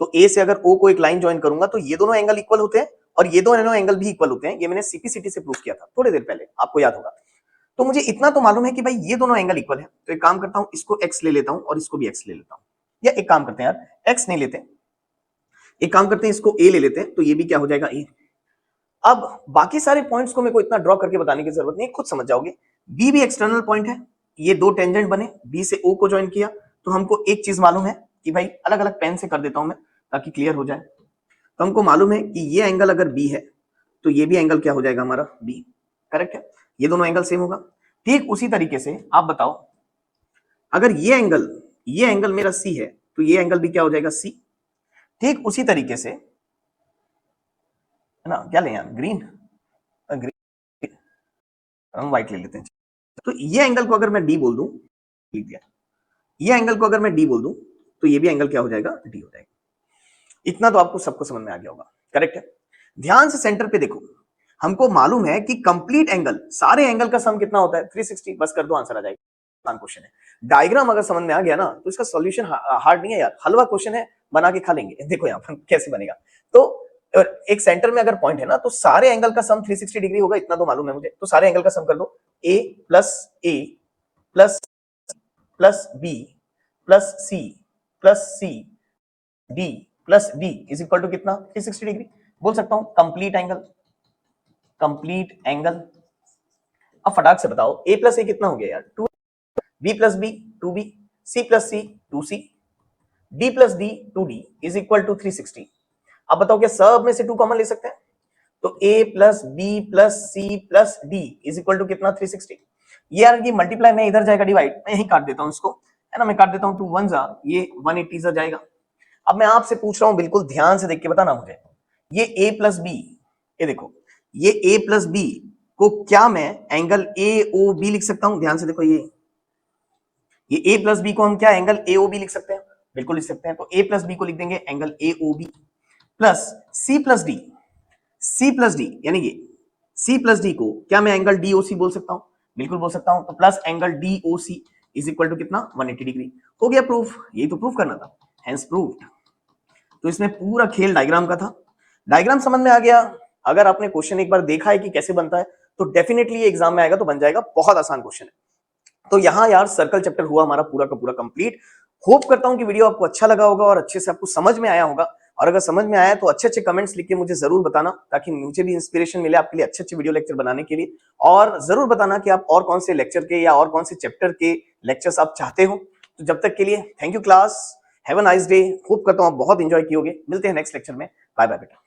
तो ए से अगर ओ को एक लाइन ज्वाइन करूंगा तो ये दोनों एंगल इक्वल होते हैं और ये दोनों एंगल भी इक्वल होते हैं। ये मैंने सीपीसीटी से प्रूफ किया था थोड़ी देर पहले, आपको याद होगा। तो मुझे इतना तो मालूम है कि भाई ये दोनों एंगल इक्वल है, तो एक काम करता हूं, इसको एक्स ले लेता हूं और इसको भी एक्स ले लेता हूं, या एक काम करते हैं यार, एक्स नहीं लेते, एक काम करते हैं, इसको ए ले लेते हैं, तो ये भी क्या हो जाएगा, ए। अब बाकी सारे पॉइंट्स को मेरे को इतना ड्रॉ करके बताने की जरूरत नहीं, खुद समझ जाओगे। बी भी एक्सटर्नल पॉइंट है, ये दो टेंजेंट बने, बी से ओ को ज्वाइन किया, तो हमको एक चीज मालूम है कि भाई, अलग अलग पेन से कर देता हूं मैं ताकि क्लियर हो जाए। तो हमको मालूम है कि ये एंगल अगर बी है तो ये भी एंगल क्या हो जाएगा हमारा, बी, करेक्ट है। ये दोनों एंगल सेम होगा। ठीक उसी तरीके से आप बताओ, अगर ये एंगल मेरा सी है तो ये एंगल भी क्या हो जाएगा, सी। ठीक उसी तरीके से, है ना, क्या लें यार, ग्रीन, ग्रीन, हम व्हाइट ले लेते हैं। तो ये एंगल को अगर मैं डी बोल दूं, लिख दिया, ये एंगल को अगर मैं डी बोल दूं तो ये भी एंगल क्या हो जाएगा, डी हो जाएगा। इतना तो आपको सबको समझ में आ गया होगा, करेक्ट है। ध्यान से सेंटर पे देखो, हमको मालूम है कि कंप्लीट एंगल, सारे एंगल का सम कितना होता है, 360, बस कर दो, आंसर आ जाएगा। क्वेश्चन है, डायग्राम अगर समझ में आ गया ना तो इसका सॉल्यूशन हार्ड नहीं है यार, हलवा क्वेश्चन है, बना के खा लेंगे। देखो यहाँ पर कैसे बनेगा। तो एक सेंटर में अगर पॉइंट है ना, तो सारे एंगल का सम 360 डिग्री होगा, इतना तो मालूम है मुझे। तो सारे एंगल का सम कर दो, A plus B plus C D plus D is equal to कितना, 360 डिग्री। बोल सकता हूं कंप्लीट एंगल। अब फटाक से बताओ, ए प्लस ए कितना हो गया यार, 2, B plus B 2b, C plus C 2c, D plus D 2d is equal to 360। अब बताओ क्या सब में से 2 कॉमन ले सकते हैं, तो a plus B plus C plus D is equal to कितना, 360। ये यार ये मल्टीप्लाई में इधर जाएगा, डिवाइड मैं यही काट देता हूं इसको, है ना, मैं काट देता हूं, 2 1 जा, ये 180 जा जाएगा। अब मैं आपसे पूछ रहा हूं, बिल्कुल ध्यान से देख के बताना मुझे, ये a प्लस बी, ये देखो, ये a प्लस बी को क्या मैं एंगल AOB लिख सकता हूं, ध्यान से देखो, ये a प्लस बी को हम क्या एंगल AOB लिख सकते हैं, बिल्कुल लिख सकते हैं। तो a प्लस बी को लिख देंगे angle AOB plus C plus D, यानी ये C प्लस डी को क्या मैं एंगल DOC बोल सकता हूं, बिल्कुल बोल सकता हूं। तो plus angle DOC is equal to कितना, 180 डिग्री। हो गया प्रूफ, यही तो प्रूफ करना था, हेंस प्रूव्ड। तो इसमें पूरा खेल डायग्राम का था, डायग्राम समझ में आ गया। अगर आपने क्वेश्चन एक बार देखा है कि कैसे बनता है तो डेफिनेटली एग्जाम में आएगा तो बन जाएगा, बहुत आसान क्वेश्चन है। तो यहां यार सर्कल चैप्टर हुआ हमारा पूरा का पूरा कंप्लीट। होप करता हूं कि वीडियो आपको अच्छा लगा होगा और अच्छे से आपको समझ में आया होगा। और अगर समझ में आया तो अच्छे-अच्छे कमेंट्स लिख के मुझे ज़रूर बताना, ताकि मुझे भी इंस्पिरेशन मिले आपके लिए अच्छे-अच्छे वीडियो लेक्चर बनाने के लिए। और ज़रूर बताना कि आप और कौन से लेक्चर के या और कौन से चैप्टर के लेक्चर्स आप चाहते हो। तो जब तक के लिए thank you class, have a nice day. Hope करता हूँ आप बहुत एंजॉय किए होगे। मिलते हैं नेक्स्ट लेक्चर में। बाय बाय बेटा।